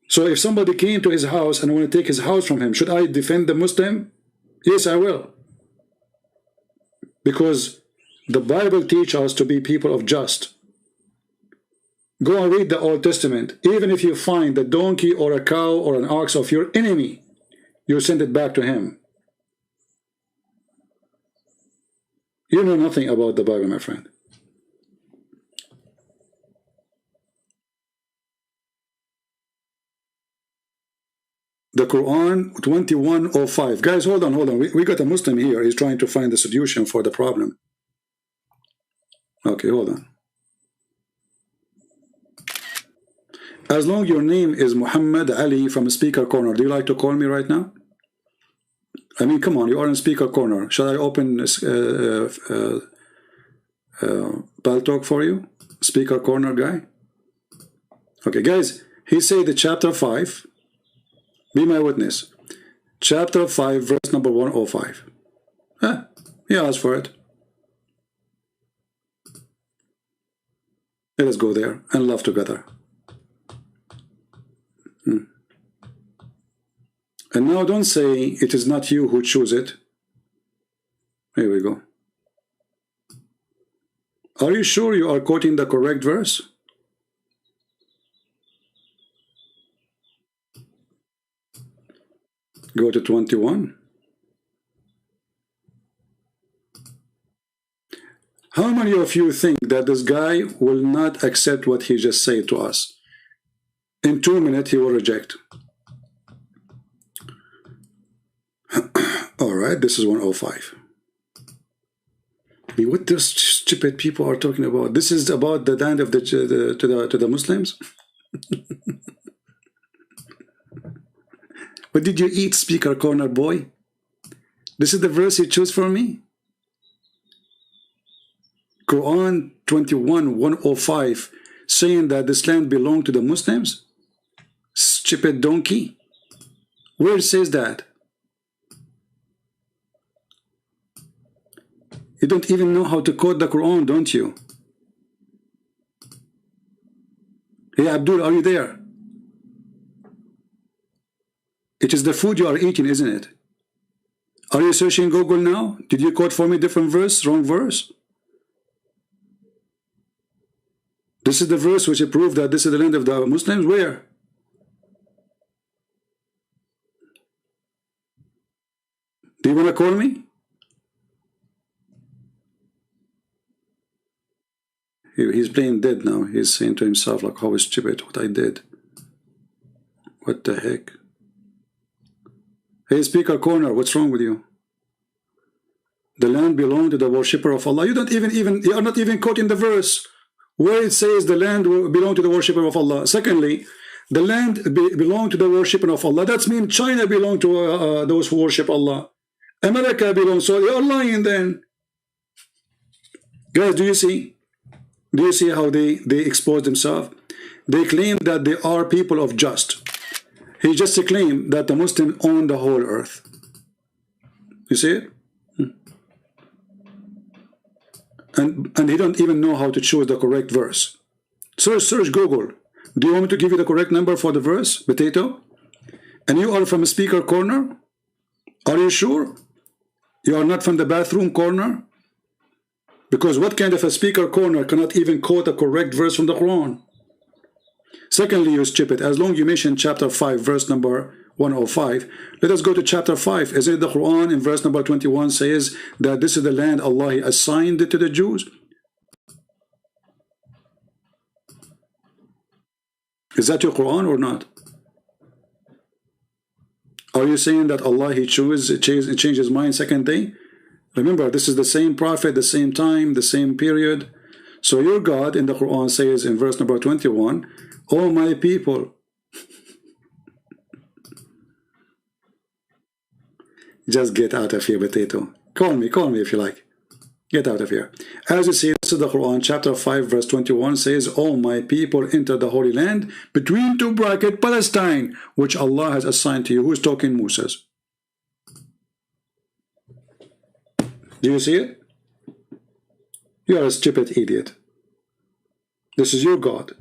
So if somebody came to his house and I want to take his house from him, should I defend the Muslim? Yes, I will. Because the Bible teaches us to be people of just. Go and read the Old Testament. Even if you find a donkey or a cow or an ox of your enemy, you send it back to him. You know nothing about the Bible, my friend. The Quran 2105. Guys, hold on. We got a Muslim here. He's trying to find the solution for the problem. Okay, hold on. As long as your name is Muhammad Ali from Speaker Corner, do you like to call me right now? I mean, come on, you are in Speaker Corner. Shall I open Paltalk for you? Speaker Corner guy? Okay, guys, he said the chapter 5. Be my witness. Chapter 5, verse number 105. He asked for it. Let us go there and love together. And now don't say it is not you who choose it. Here we go. Are you sure you are quoting the correct verse? Go to 21. How many of you think that this guy will not accept what he just said to us? In 2 minutes he will reject. All right, this is 105. I mean, what those stupid people are talking about? This is about the land of to the Muslims. What did you eat, Speaker Corner boy? This is the verse you chose for me? Quran 21:105, saying that this land belonged to the Muslims? Stupid donkey. Where it says that? You don't even know how to quote the Quran, don't you? Hey Abdul, are you there? It is the food you are eating, isn't it? Are you searching Google now? Did you quote for me different verse, wrong verse? This is the verse which proved that this is the land of the Muslims. Where? Do you want to call me? He's playing dead now. He's saying to himself, like, how stupid what I did. What the heck? Hey, speaker corner, what's wrong with you? The land belonged to the worshipper of Allah. You don't you are not even quoting the verse where it says the land will belong to the worshipper of Allah. Secondly, the land belonged to the worshipper of Allah. That means China belonged to those who worship Allah. America belongs, so they are lying then. Guys, do you see? Do you see how they expose themselves? They claim that they are people of just. He just claimed that the Muslims own the whole earth. You see it? And he don't even know how to choose the correct verse. Search Google. Do you want me to give you the correct number for the verse, potato? And you are from a speaker corner? Are you sure? You are not from the bathroom corner? Because what kind of a speaker corner cannot even quote a correct verse from the Quran? Secondly, you stupid, as long as you mention chapter 5, verse number 105, let us go to chapter 5. Isn't it the Quran in verse number 21 says that this is the land Allah assigned it to the Jews? Is that your Quran or not? Are you saying that Allah changed his mind second day? Remember, this is the same prophet, the same time, the same period. So your God in the Quran says in verse number 21, "Oh my people." Just get out of here, potato. Call me if you like. Get out of here. As you see, this is the Quran, chapter 5, verse 21 says, "All my people enter the Holy Land between two brackets, Palestine, which Allah has assigned to you." Who's talking? Moses. Do you see it? You are a stupid idiot. This is your God.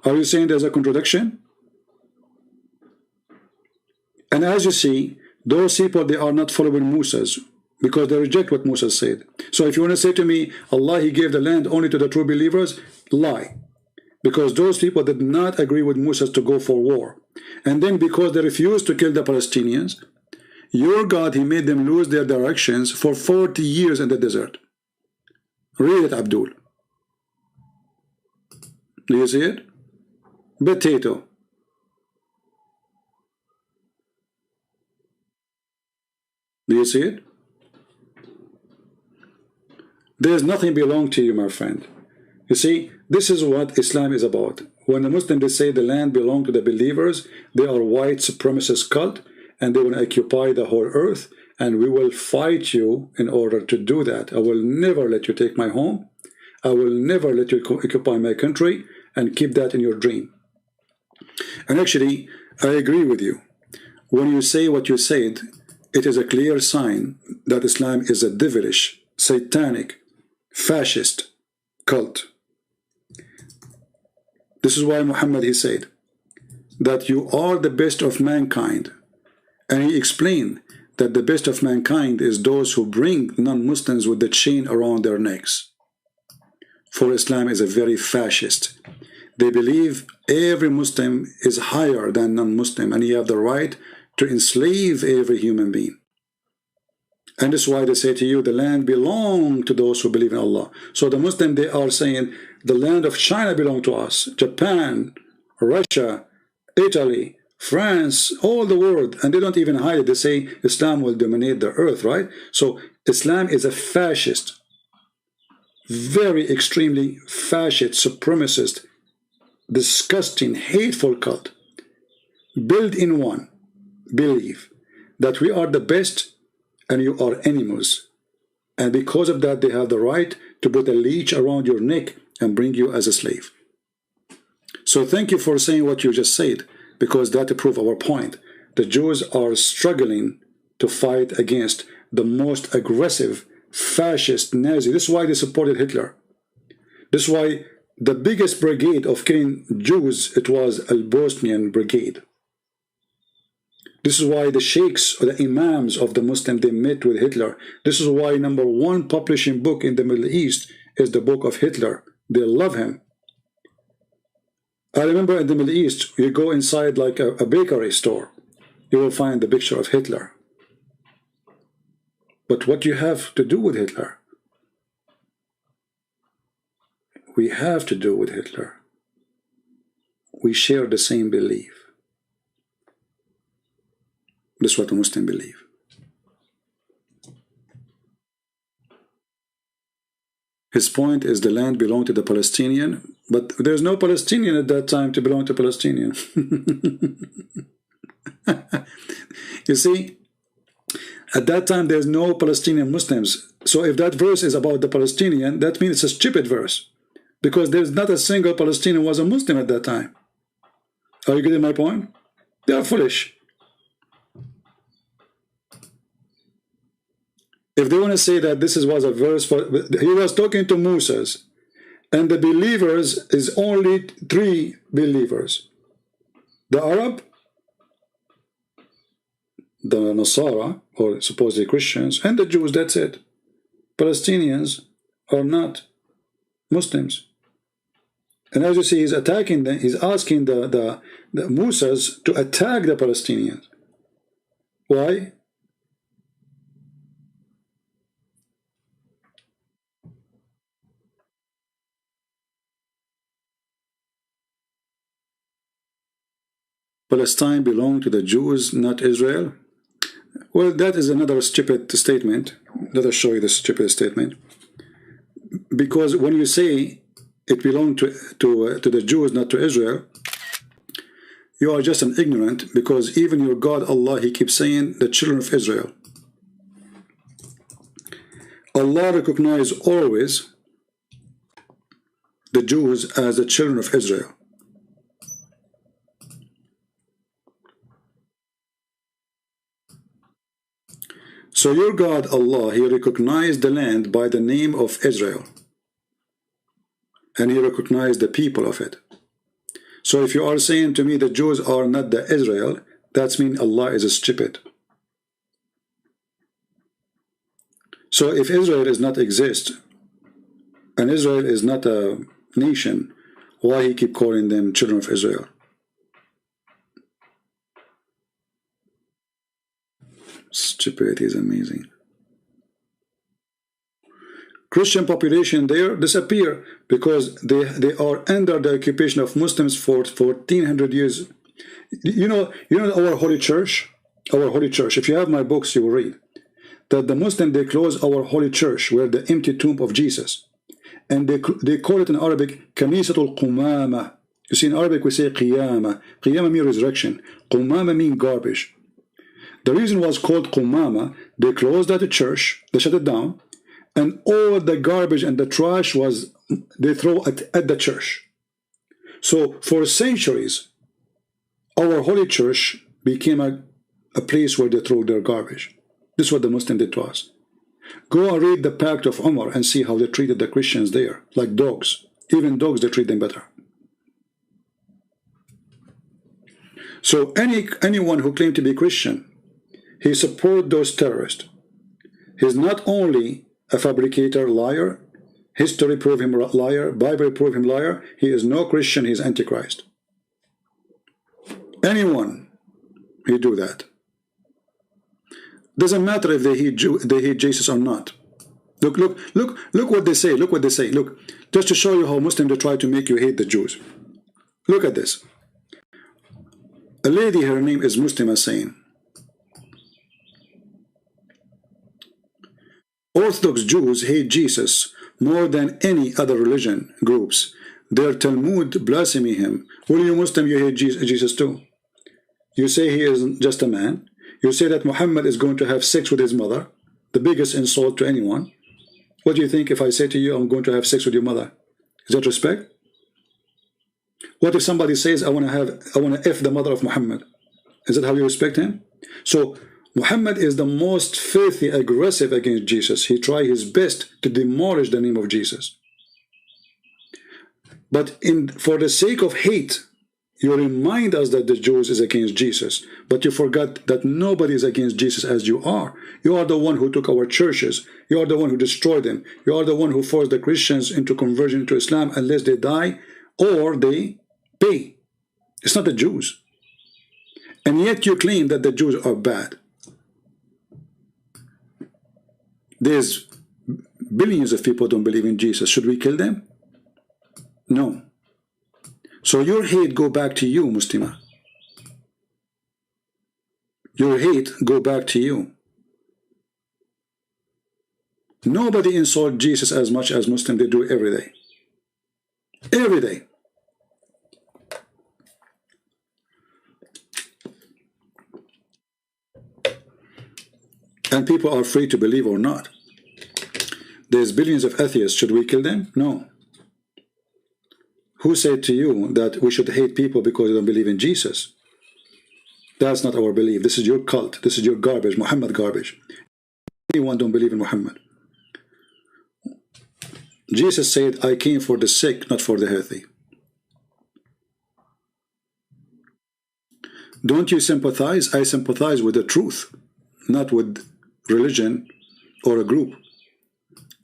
Are you saying there's a contradiction? And as you see, those people, they are not following Moses because they reject what Moses said. So if you want to say to me, Allah, he gave the land only to the true believers, lie. Because those people did not agree with Moses to go for war. And then because they refused to kill the Palestinians, your God, he made them lose their directions for 40 years in the desert. Read it, Abdul. Do you see it? Potato. Do you see it? There's nothing belong to you, my friend. You see, this is what Islam is about. When the Muslims, they say the land belongs to the believers, they are white supremacist cult, and they will occupy the whole earth, and we will fight you in order to do that. I will never let you take my home. I will never let you occupy my country, and keep that in your dream. And actually, I agree with you. When you say what you said, it is a clear sign that Islam is a devilish, satanic, fascist cult. This is why Muhammad, he said that you are the best of mankind. And he explained that the best of mankind is those who bring non-Muslims with the chain around their necks. For Islam is a very fascist. They believe every Muslim is higher than non-Muslim, and you have the right to enslave every human being. And that's why they say to you, the land belongs to those who believe in Allah. So the Muslim, they are saying, the land of China belongs to us, Japan, Russia, Italy, France, all the world. And they don't even hide it. They say Islam will dominate the earth, right? So Islam is a fascist, very extremely fascist, supremacist, disgusting, hateful cult. Build in one belief that we are the best and you are enemies. And because of that, they have the right to put a leash around your neck and bring you as a slave. So thank you for saying what you just said, because that proves our point. The Jews are struggling to fight against the most aggressive fascist Nazi. This is why they supported Hitler. This is why the biggest brigade of killing Jews, it was Al-Bosnian Brigade. This is why the sheikhs or the imams of the Muslim, they met with Hitler. This is why #1 publishing book in the Middle East is the book of Hitler. They love him. I remember in the Middle East, you go inside like a bakery store, you will find the picture of Hitler. But what do you have to do with Hitler? We have to do with Hitler. We share the same belief. This is what the Muslims believe. His point is the land belonged to the Palestinian, but there's no Palestinian at that time to belong to Palestinian. You see, at that time there's no Palestinian Muslims. So if that verse is about the Palestinian, that means it's a stupid verse, because there's not a single Palestinian was a Muslim at that time. Are you getting my point? They are foolish. If they want to say that this was a verse for, he was talking to Moses, and the believers is only 3 believers: the Arab, the Nasara, or supposedly Christians, and the Jews. That's it. Palestinians are not Muslims. And as you see, he's attacking them. He's asking the Moses to attack the Palestinians. Why? Palestine belonged to the Jews, not Israel. Well, that is another stupid statement. Let us show you the stupid statement. Because when you say it belonged to the Jews, not to Israel, you are just an ignorant, because even your God Allah, he keeps saying the children of Israel. Allah recognized always the Jews as the children of Israel. So your God Allah, he recognized the land by the name of Israel, and he recognized the people of it. So if you are saying to me the Jews are not the Israel, that means Allah is stupid. So if Israel does not exist, and Israel is not a nation, why he keep calling them children of Israel? Stupidity is amazing. Christian population there disappear because they are under the occupation of Muslims for 1400 years. You know our holy church, if you have my books, you will read that the Muslims, they close our holy church where the empty tomb of Jesus, and they call it in Arabic Kanisatul Qumama. You see, in Arabic we say Qiyama. Qiyama means resurrection. Qumama means garbage. The reason was called Qumama, they closed that church, they shut it down, and all the garbage and the trash was they throw at the church. So for centuries, our holy church became a place where they throw their garbage. This is what the Muslim did to us. Go and read the Pact of Umar and see how they treated the Christians there, like dogs. Even dogs, they treat them better. So anyone who claimed to be Christian, he support those terrorists. He's not only a fabricator, liar, history prove him liar, Bible prove him liar, he is no Christian, he's Antichrist. Anyone, he do that. Doesn't matter if they hate Jesus or not. Look what they say, look what they say. Look, just to show you how Muslims they try to make you hate the Jews. Look at this. A lady, her name is Muslima, saying, Orthodox Jews hate Jesus more than any other religion groups. Their Talmud blaspheme him. Will you Muslim, you hate Jesus too? You say he is just a man. You say that Muhammad is going to have sex with his mother, the biggest insult to anyone. What do you think if I say to you, I'm going to have sex with your mother? Is that respect? What if somebody says, I want to F the mother of Muhammad? Is that how you respect him? So Muhammad is the most filthy, aggressive against Jesus. He tried his best to demolish the name of Jesus. But for the sake of hate, you remind us that the Jews is against Jesus, but you forgot that nobody is against Jesus as you are. You are the one who took our churches. You are the one who destroyed them. You are the one who forced the Christians into conversion to Islam unless they die or they pay. It's not the Jews. And yet you claim that the Jews are bad. There's billions of people don't believe in Jesus. Should we kill them? No. So your hate go back to you, Muslima. Your hate go back to you. Nobody insult Jesus as much as Muslims. They do every day. Every day. And people are free to believe or not. There's billions of atheists. Should we kill them? No. Who said to you that we should hate people because they don't believe in Jesus? That's not our belief. This is your cult. This is your garbage, Muhammad garbage. Anyone don't believe in Muhammad. Jesus said, I came for the sick, not for the healthy. Don't you sympathize? I sympathize with the truth, not with religion or a group.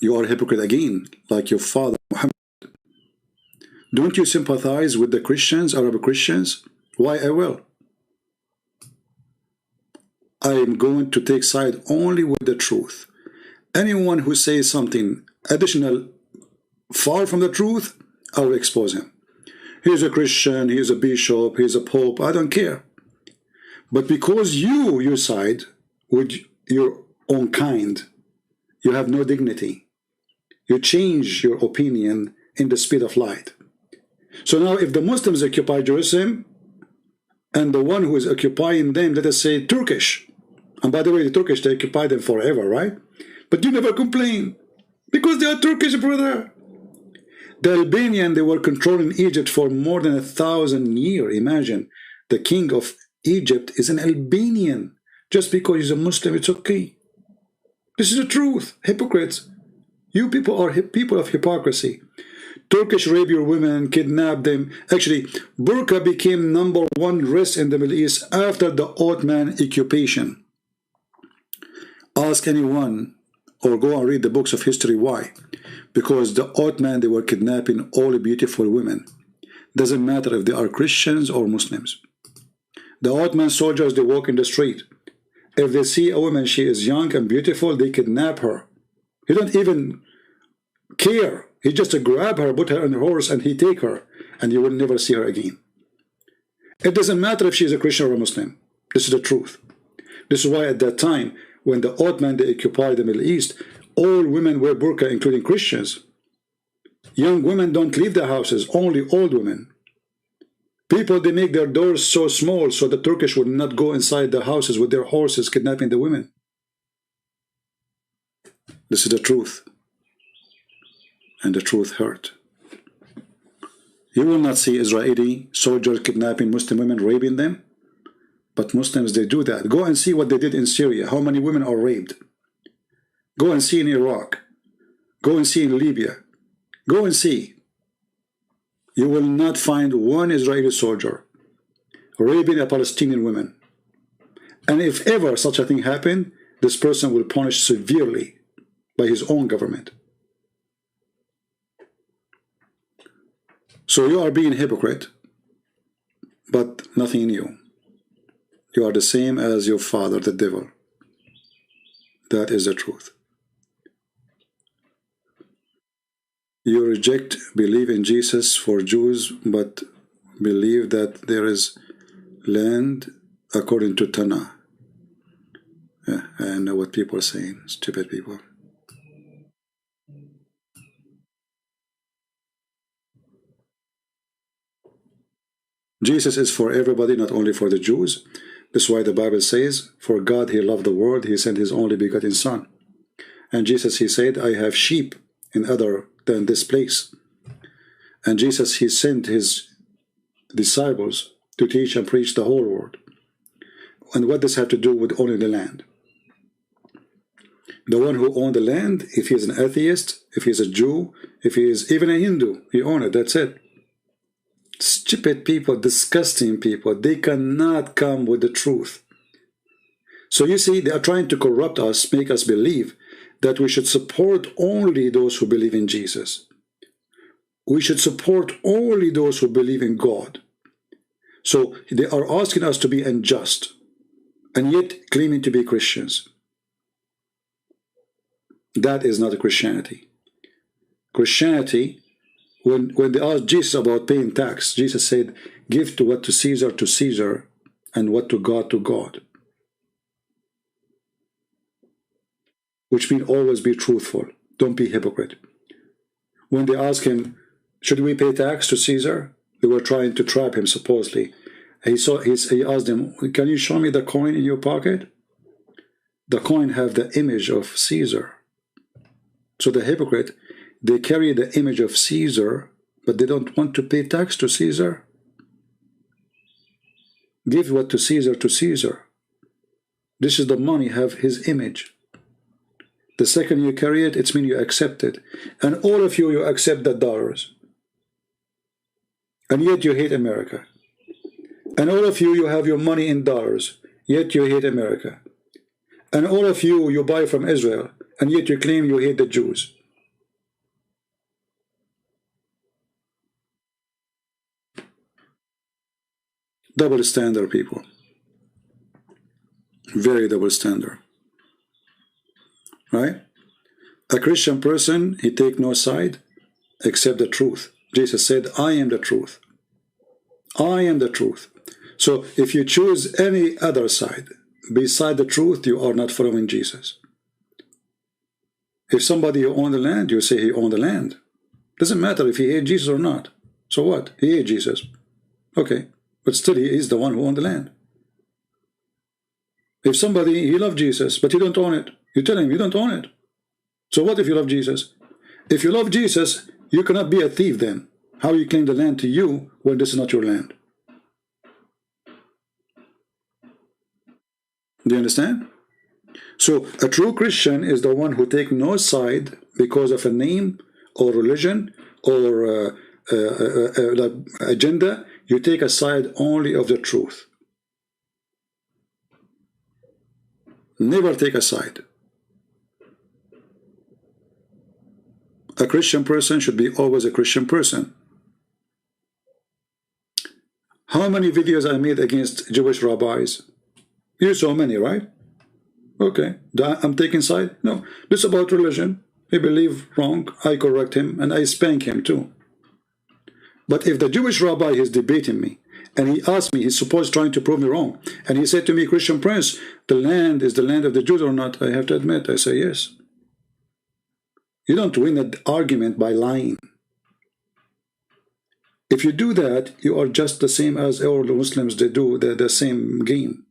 You are a hypocrite again, like your father, Muhammad. Don't you sympathize with the Christians, Arab Christians? Why I will? I am going to take side only with the truth. Anyone who says something additional far from the truth, I will expose him. He's a Christian, he's a bishop, he's a pope, I don't care. But because you side with your own kind, you have no dignity. You change your opinion in the speed of light. So now if the Muslims occupy Jerusalem, and the one who is occupying them, let us say Turkish, and by the way, the Turkish, they occupy them forever, right? But you never complain, because they are Turkish, brother. The Albanian, they were controlling Egypt for more than 1,000 years. Imagine, the king of Egypt is an Albanian. Just because he's a Muslim, it's okay. This is the truth. Hypocrites. You people are people of hypocrisy. Turkish rape your women, kidnap them. Actually, burqa became #1 dress in the Middle East after the Ottoman occupation. Ask anyone or go and read the books of history why. Because the Ottoman, they were kidnapping all the beautiful women. Doesn't matter if they are Christians or Muslims. The Ottoman soldiers, they walk in the street. If they see a woman, she is young and beautiful, they kidnap her. He don't even care. He just grab her, put her on the horse, and he take her, and you will never see her again. It doesn't matter if she is a Christian or a Muslim. This is the truth. This is why at that time, when the Ottoman, they occupied the Middle East, all women wear burqa, including Christians. Young women don't leave their houses, only old women. People, they make their doors so small so the Turkish would not go inside the houses with their horses, kidnapping the women. This is the truth. And the truth hurt. You will not see Israeli soldiers kidnapping Muslim women, raping them. But Muslims, they do that. Go and see what they did in Syria. How many women are raped? Go and see in Iraq. Go and see in Libya. Go and see. You will not find one Israeli soldier raping a Palestinian woman. And if ever such a thing happened, this person will punish severely by his own government. So you are being a hypocrite, but nothing in you. You are the same as your father, the devil. That is the truth. You reject, believe in Jesus for Jews, but believe that there is land according to Tanakh. Yeah, I know what people are saying, stupid people. Jesus is for everybody, not only for the Jews. That's why the Bible says, for God, he loved the world, he sent his only begotten son. And Jesus, he said, I have sheep in other than this place. And Jesus, he sent his disciples to teach and preach the whole world. And what does have to do with owning the land? The one who owned the land, if he is an atheist, if he is a Jew, if he is even a Hindu, he owns it, that's it. stupid people, disgusting people. They cannot come with the truth. So you see, they are trying to corrupt us, make us believe that we should support only those who believe in Jesus. We should support only those who believe in God. So they are asking us to be unjust, and yet claiming to be Christians. That is not a Christianity. Christianity, when they asked Jesus about paying tax, Jesus said, give to what to Caesar, and what to God. Which means always be truthful. Don't be hypocrite. When they asked him, should we pay tax to Caesar? They were trying to trap him, supposedly. He asked them, can you show me the coin in your pocket? The coin have the image of Caesar. So the hypocrite, they carry the image of Caesar, but they don't want to pay tax to Caesar. Give what to Caesar. This is the money, have his image. The second you carry it, it means you accept it. And all of you accept the dollars. And yet you hate America. And all of you have your money in dollars, yet you hate America. And all of you buy from Israel, and yet you claim you hate the Jews. Double standard, people. Very double standard. Right? A Christian person, he take no side except the truth. Jesus said, I am the truth. I am the truth. So if you choose any other side beside the truth, you are not following Jesus. If somebody who owned the land, you say he owned the land. Doesn't matter if he hates Jesus or not. So what? He hates Jesus. Okay. But still he is the one who owned the land. If somebody, he loved Jesus, but he don't own it, you tell him you don't own it. So what if you love Jesus? If you love Jesus, you cannot be a thief then. How you claim the land to you when this is not your land? Do you understand? So a true Christian is the one who takes no side because of a name or religion or agenda. You take a side only of the truth. Never take a side. A Christian person should be always a Christian person. How many videos I made against Jewish rabbis? You saw many, right? Okay. I'm taking side? No. This is about religion. He believes wrong. I correct him and I spank him too. But if the Jewish rabbi is debating me and he asked me, he's supposed trying to prove me wrong, and he said to me, Christian Prince, the land is the land of the Jews or not? I have to admit, I say yes. You don't win an argument by lying. If you do that, you are just the same as all the Muslims, they do the same game.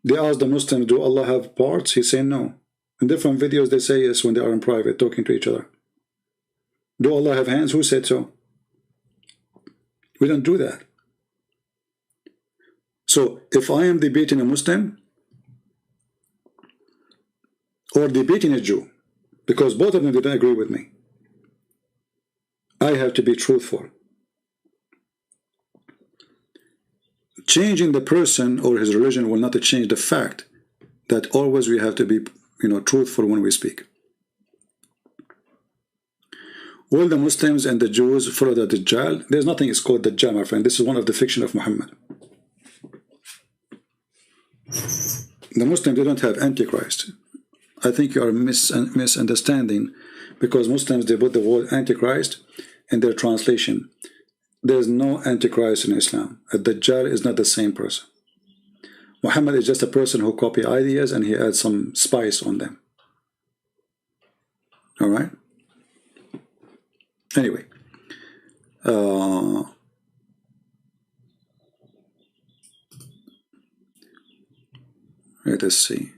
They ask the Muslims, do Allah have parts? He say no. In different videos they say yes when they are in private talking to each other. Do Allah have hands? Who said so? We don't do that. So if I am debating a Muslim or debating a Jew, because both of them didn't agree with me, I have to be truthful. Changing the person or his religion will not change the fact that always we have to be, truthful when we speak. All the Muslims and the Jews follow the Dajjal. There's nothing is called Dajjal, my friend. This is one of the fiction of Muhammad. The Muslims, they don't have Antichrist. I think you are misunderstanding, because Muslims, they put the word Antichrist in their translation. There's no Antichrist in Islam. A Dajjal is not the same person. Muhammad is just a person who copy ideas and he adds some spice on them. All right? Anyway. Let us see.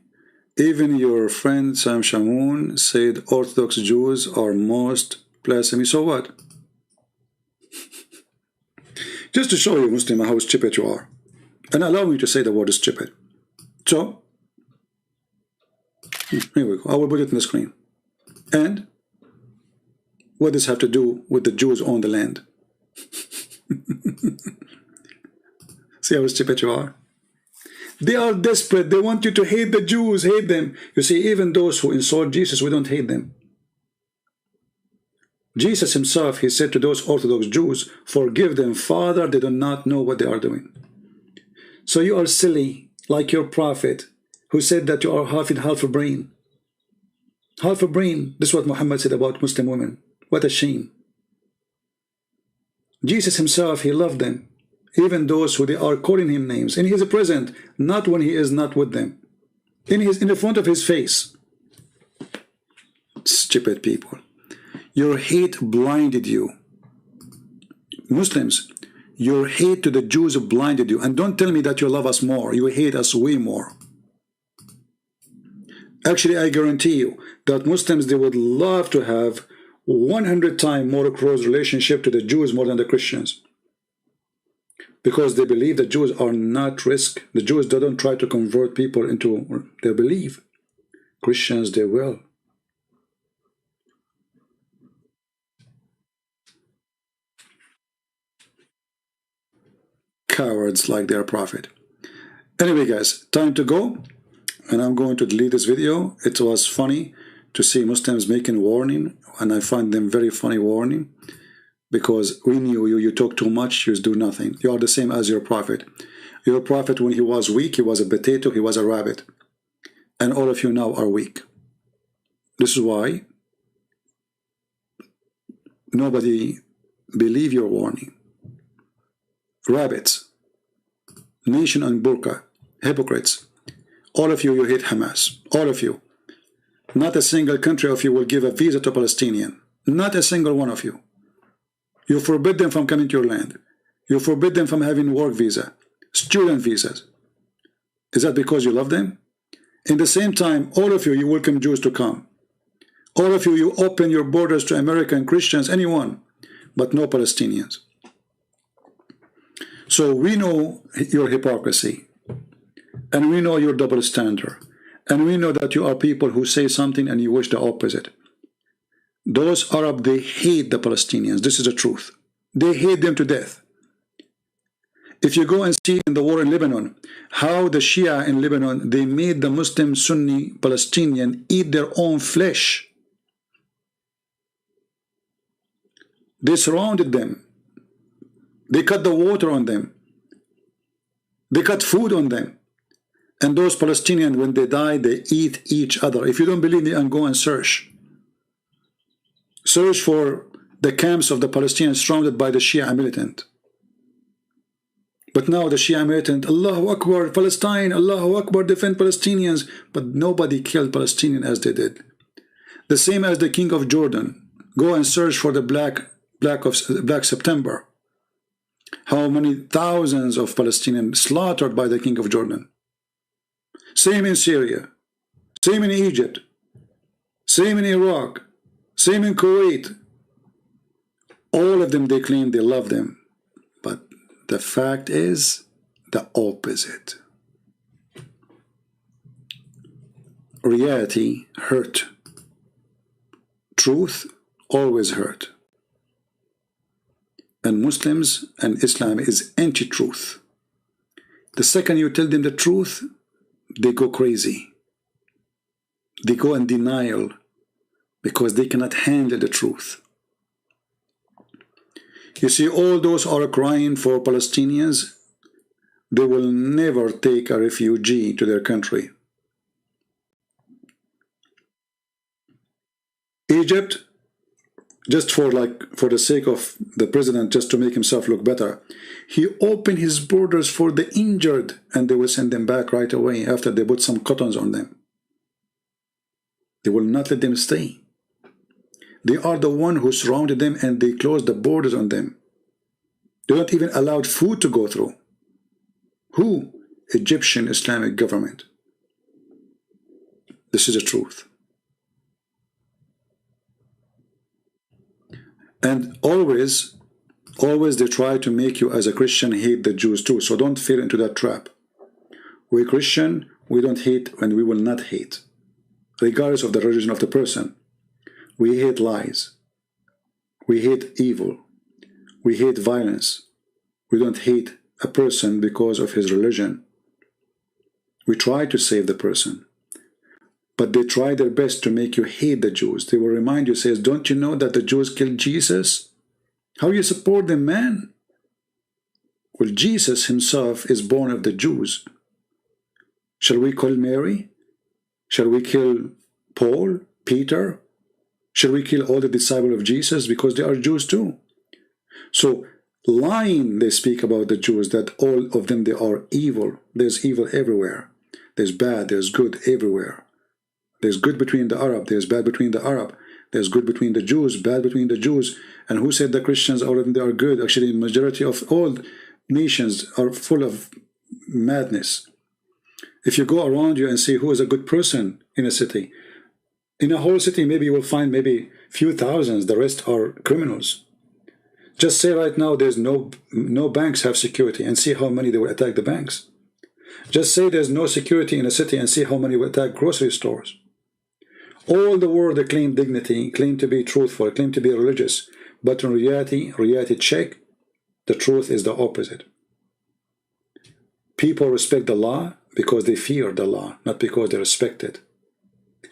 Even your friend Sam Shamoun said Orthodox Jews are most blasphemy. So what? Just to show you, Muslim, how stupid you are. And allow me to say the word stupid. So, here we go. I will put it in the screen. And what does this have to do with the Jews on the land? See how stupid you are? They are desperate. They want you to hate the Jews, hate them. You see, even those who insult Jesus, we don't hate them. Jesus himself, he said to those Orthodox Jews, forgive them, Father, they do not know what they are doing. So you are silly, like your prophet, who said that you are half in, half a brain. Half a brain. This is what Muhammad said about Muslim women. What a shame. Jesus himself, he loved them. Even those who they are calling him names. And he is present, not when he is not with them. In the front of his face. Stupid people. Your hate blinded you. Muslims, your hate to the Jews blinded you. And don't tell me that you love us more. You hate us way more. Actually, I guarantee you that Muslims, they would love to have 100 times more close relationship to the Jews more than the Christians. Because they believe the Jews are not risk. The Jews, they don't try to convert people into their belief. Christians, they will. Cowards like their prophet. Anyway, guys, time to go. And I'm going to delete this video. It was funny to see Muslims making warning. And I find them very funny warning. Because we knew you talk too much, you do nothing. You are the same as your prophet. Your prophet, when he was weak, he was a potato, he was a rabbit. And all of you now are weak. This is why nobody believe your warning. Rabbits, nation on burqa, hypocrites. All of you hate Hamas. All of you. Not a single country of you will give a visa to Palestinian. Not a single one of you. You forbid them from coming to your land. You forbid them from having work visa, student visas. Is that because you love them? In the same time, all of you, you welcome Jews to come. All of you, you open your borders to American Christians, anyone, but no Palestinians. So we know your hypocrisy, and we know your double standard, and we know that you are people who say something and you wish the opposite. Those Arab, they hate the Palestinians. This is the truth. They hate them to death. If you go and see in the war in Lebanon, how the Shia in Lebanon, they made the Muslim Sunni Palestinian eat their own flesh. They surrounded them. They cut the water on them. They cut food on them. And those Palestinians, when they die, they eat each other. If you don't believe me, and go and search. Search for the camps of the Palestinians surrounded by the Shia militant. But now the Shia militant, Allahu Akbar, Palestine, Allahu Akbar, defend Palestinians. But nobody killed Palestinians as they did. The same as the king of Jordan. Go and search for the Black September. How many thousands of Palestinians slaughtered by the king of Jordan. Same in Syria. Same in Egypt. Same in Iraq. Same in Kuwait. All of them, they claim they love them. But the fact is the opposite. Reality hurt. Truth always hurt. And Muslims and Islam is anti-truth. The second you tell them the truth, they go crazy. They go in denial. Because they cannot handle the truth. You see, all those who are crying for Palestinians, they will never take a refugee to their country. Egypt, just for the sake of the president, just to make himself look better, he opened his borders for the injured, and they will send them back right away after they put some cottons on them. They will not let them stay. They are the one who surrounded them, and they closed the borders on them. They don't even allow food to go through. Who? Egyptian Islamic government. This is the truth. And always they try to make you as a Christian hate the Jews too. So don't fall into that trap. We Christian, we don't hate and we will not hate. Regardless of the religion of the person. We hate lies. We hate evil. We hate violence. We don't hate a person because of his religion. We try to save the person. But they try their best to make you hate the Jews. They will remind you, says, don't you know that the Jews killed Jesus? How you support them, man? Well, Jesus himself is born of the Jews. Shall we kill Mary? Shall we kill Paul, Peter? Shall we kill all the disciples of Jesus because they are Jews too? So lying, they speak about the Jews, that all of them, they are evil. There's evil everywhere. There's bad, there's good everywhere. There's good between the Arab, there's bad between the Arab. There's good between the Jews, bad between the Jews. And who said the Christians, all of them, they are good? Actually, the majority of all nations are full of madness. If you go around you and see who is a good person in a city, in a whole city, maybe you will find maybe few thousands, the rest are criminals. Just say right now there's no banks have security and see how many they will attack the banks. Just say there's no security in a city and see how many will attack grocery stores. All the world, they claim dignity, claim to be truthful, claim to be religious, but in reality check, the truth is the opposite. People respect the law because they fear the law, not because they respect it.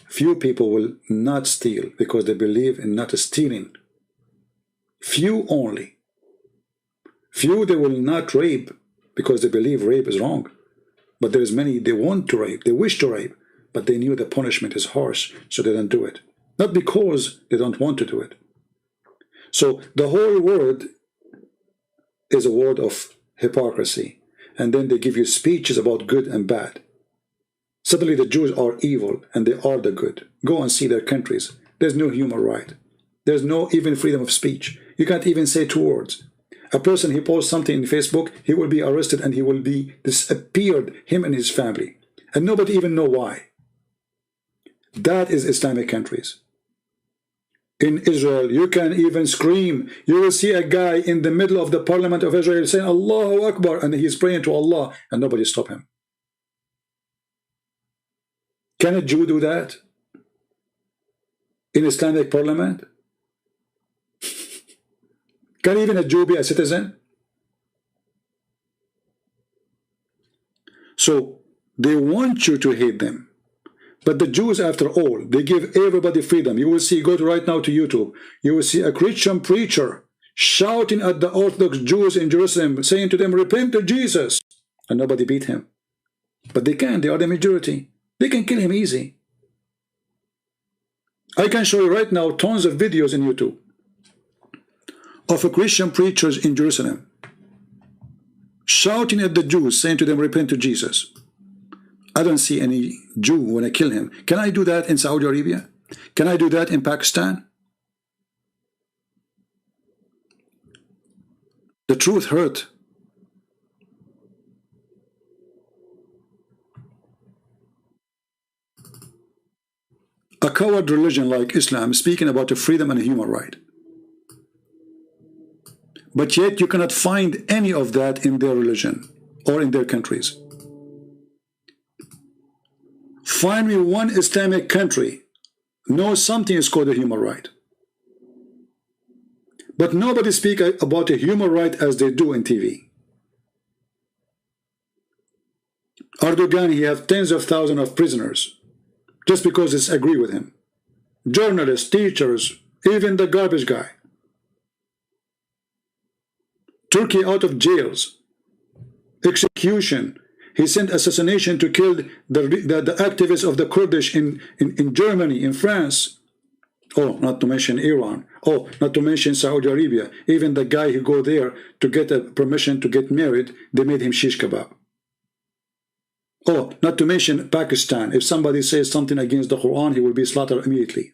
Few people will not steal because they believe in not stealing. Few only. Few, they will not rape because they believe rape is wrong. But there's many, they want to rape, they wish to rape, but they knew the punishment is harsh, so they don't do it. Not because they don't want to do it. So the whole word is a word of hypocrisy. And then they give you speeches about good and bad. Suddenly the Jews are evil and they are the good. Go and see their countries. There's no human right. There's no even freedom of speech. You can't even say 2 words. A person, he posts something in Facebook, he will be arrested and he will be disappeared, him and his family. And nobody even know why. That is Islamic countries. In Israel, you can even scream. You will see a guy in the middle of the parliament of Israel saying, Allahu Akbar, and he's praying to Allah, and nobody stop him. Can a Jew do that? In Islamic parliament? Can even a Jew be a citizen? So, they want you to hate them. But the Jews, after all, they give everybody freedom. You will see, go to right now to YouTube, you will see a Christian preacher shouting at the Orthodox Jews in Jerusalem, saying to them, repent to Jesus. And nobody beat him. But they can, they are the majority. They can kill him easy. I can show you right now tons of videos in YouTube of Christian preachers in Jerusalem shouting at the Jews, saying to them, repent to Jesus. I don't see any Jew when I kill him. Can I do that in Saudi Arabia? Can I do that in Pakistan? The truth hurt. A coward religion like Islam is speaking about a freedom and a human right. But yet you cannot find any of that in their religion or in their countries. Find me one Islamic country knows something is called a human right. But nobody speaks about a human right as they do in TV. Erdogan, he has tens of thousands of prisoners just because they agree with him. Journalists, teachers, even the garbage guy. Turkey out of jails. Execution. He sent assassination to kill the activists of the Kurdish in Germany, in France. Oh, not to mention Iran. Oh, not to mention Saudi Arabia. Even the guy who go there to get a permission to get married, they made him shish kebab. Oh, not to mention Pakistan. If somebody says something against the Quran, he will be slaughtered immediately.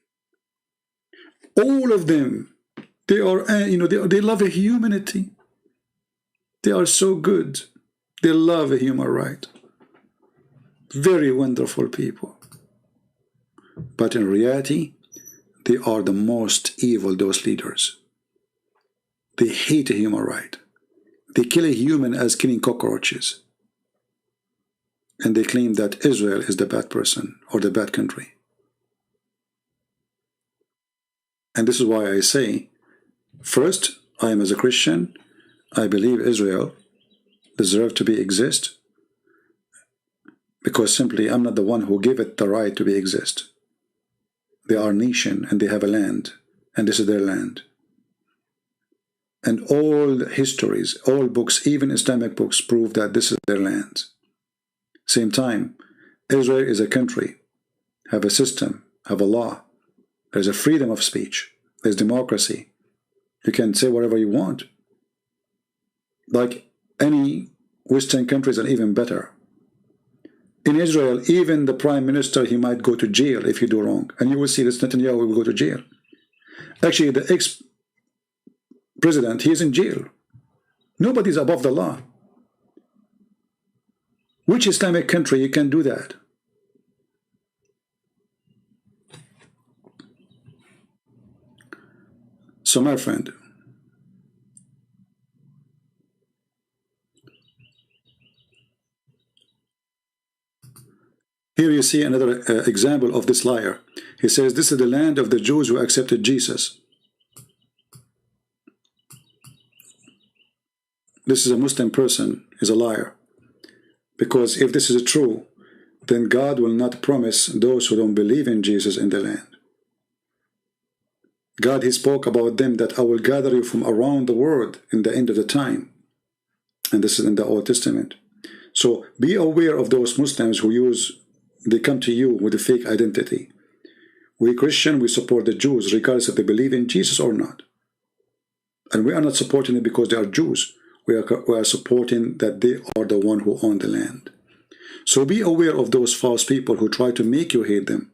All of them, they are, they love a humanity. They are so good. They love a human right. Very wonderful people. But in reality, they are the most evil, those leaders. They hate a human right. They kill a human as killing cockroaches. And they claim that Israel is the bad person or the bad country. And this is why I say, first, I am as a Christian, I believe Israel deserves to be exist, because simply I'm not the one who gave it the right to be exist. They are a nation and they have a land, and this is their land. And all histories, all books, even Islamic books, prove that this is their land. Same time, Israel is a country, have a system, have a law. There's a freedom of speech. There's democracy. You can say whatever you want. Like any Western countries, and even better. In Israel, even the prime minister, he might go to jail if you do wrong. And you will see this Netanyahu will go to jail. Actually, the ex-president, he is in jail. Nobody's above the law. Which Islamic country you can do that? So my friend, here you see another example of this liar. He says, this is the land of the Jews who accepted Jesus. This is a Muslim person, is a liar. Because if this is true, then God will not promise those who don't believe in Jesus in the land. God, he spoke about them that I will gather you from around the world in the end of the time. And this is in the Old Testament. So be aware of those Muslims who they come to you with a fake identity. We Christian, we support the Jews regardless if they believe in Jesus or not. And we are not supporting them because they are Jews. We are supporting that they are the one who own the land. So be aware of those false people who try to make you hate them.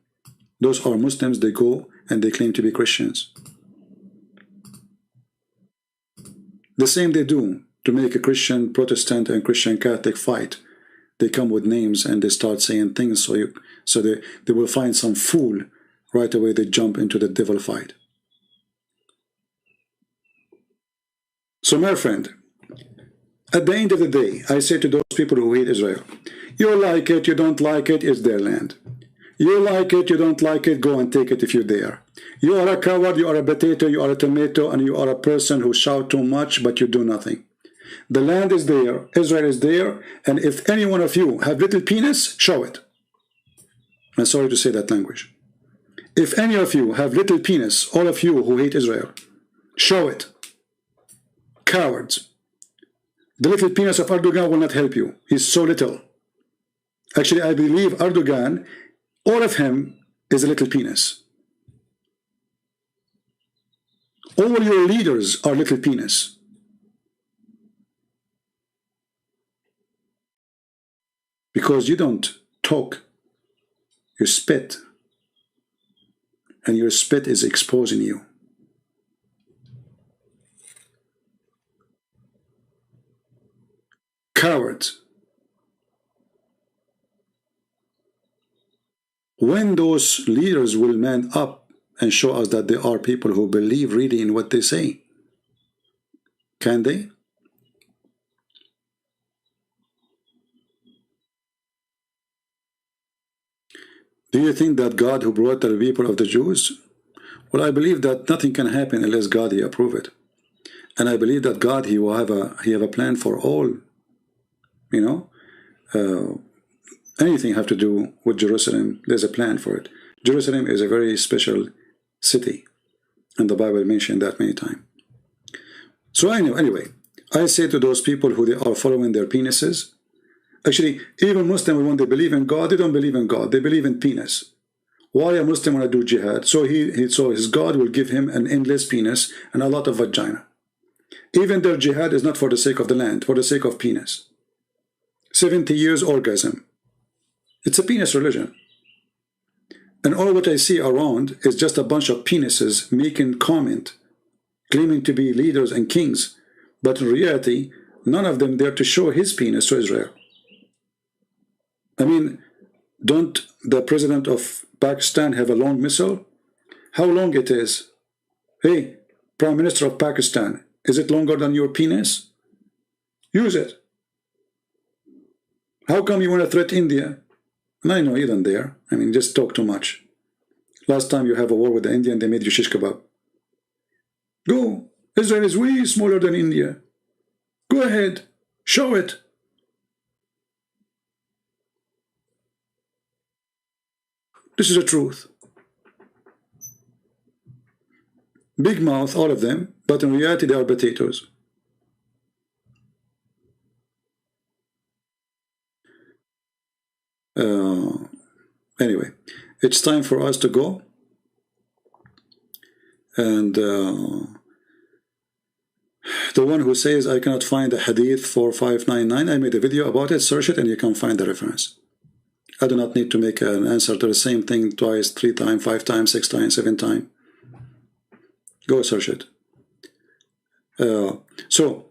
Those are Muslims, they go and they claim to be Christians. The same they do to make a Christian Protestant and Christian Catholic fight. They come with names and they start saying things so they will find some fool right away. They jump into the devil fight. So my friend, at the end of the day, I say to those people who hate Israel, you like it, you don't like it, it's their land. You like it, you don't like it, go and take it if you dare. You are a coward, you are a potato, you are a tomato, and you are a person who shout too much, but you do nothing. The land is there, Israel is there, and if any one of you have little penis, show it. I'm sorry to say that language. If any of you have little penis, all of you who hate Israel, show it. Cowards. The little penis of Erdogan will not help you. He's so little. Actually, I believe Erdogan, all of him is a little penis. All your leaders are little penis. Because you don't talk, you spit. And your spit is exposing you. Cowards. When those leaders will man up and show us that they are people who believe really in what they say, can they? Do you think that God who brought the people of the Jews? Well, I believe that nothing can happen unless God he approve it. And I believe that God he will have a plan for all. You know, anything have to do with Jerusalem, there's a plan for it. Jerusalem is a very special city, and the Bible mentioned that many times. So anyway, I say to those people who they are following their penises, actually, even Muslims, when they believe in God, they don't believe in God, they believe in penis. Why a Muslim want to do jihad? So so his God will give him an endless penis and a lot of vagina. Even their jihad is not for the sake of the land, for the sake of penis. 70 years orgasm. It's a penis religion. And all what I see around is just a bunch of penises making comment, claiming to be leaders and kings. But in reality, none of them dare to show his penis to Israel. I mean, don't the president of Pakistan have a long missile? How long it is? Hey, Prime Minister of Pakistan, is it longer than your penis? Use it. How come you want to threat India? And I know you don't dare. I mean, just talk too much. Last time you have a war with the Indian, they made you shish kebab. Go. Israel is way smaller than India. Go ahead, show it. This is the truth. Big mouth, all of them, but in reality they are potatoes. Anyway, it's time for us to go. And the one who says I cannot find the Hadith 4599, I made a video about it. Search it and you can find the reference. I do not need to make an answer to the same thing twice, 3 times, 5 times, 6 times, 7 times. Go search it. So,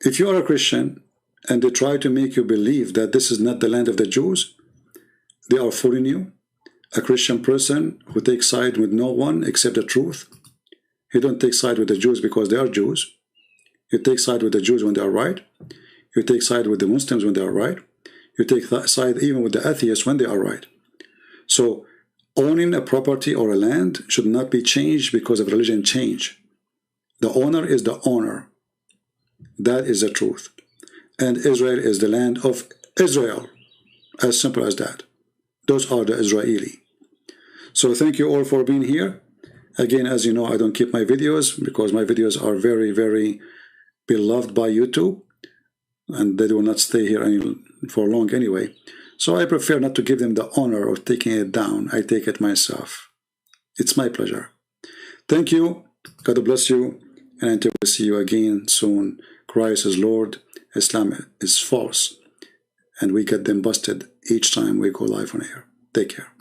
if you are a Christian and they try to make you believe that this is not the land of the Jews, they are fooling you. A Christian person who takes side with no one except the truth. He don't take side with the Jews because they are Jews. You take side with the Jews when they are right. You take side with the Muslims when they are right. You take side even with the atheists when they are right. So, owning a property or a land should not be changed because of religion change. The owner is the owner. That is the truth. And Israel is the land of Israel. As simple as that. Those are the Israeli. So thank you all for being here. Again, as you know, I don't keep my videos because my videos are very, very beloved by YouTube. And they will not stay here for long anyway. So I prefer not to give them the honor of taking it down. I take it myself. It's my pleasure. Thank you. God bless you. And until we see you again soon. Christ is Lord. Islam is false. And we get them busted each time we go live on air. Take care.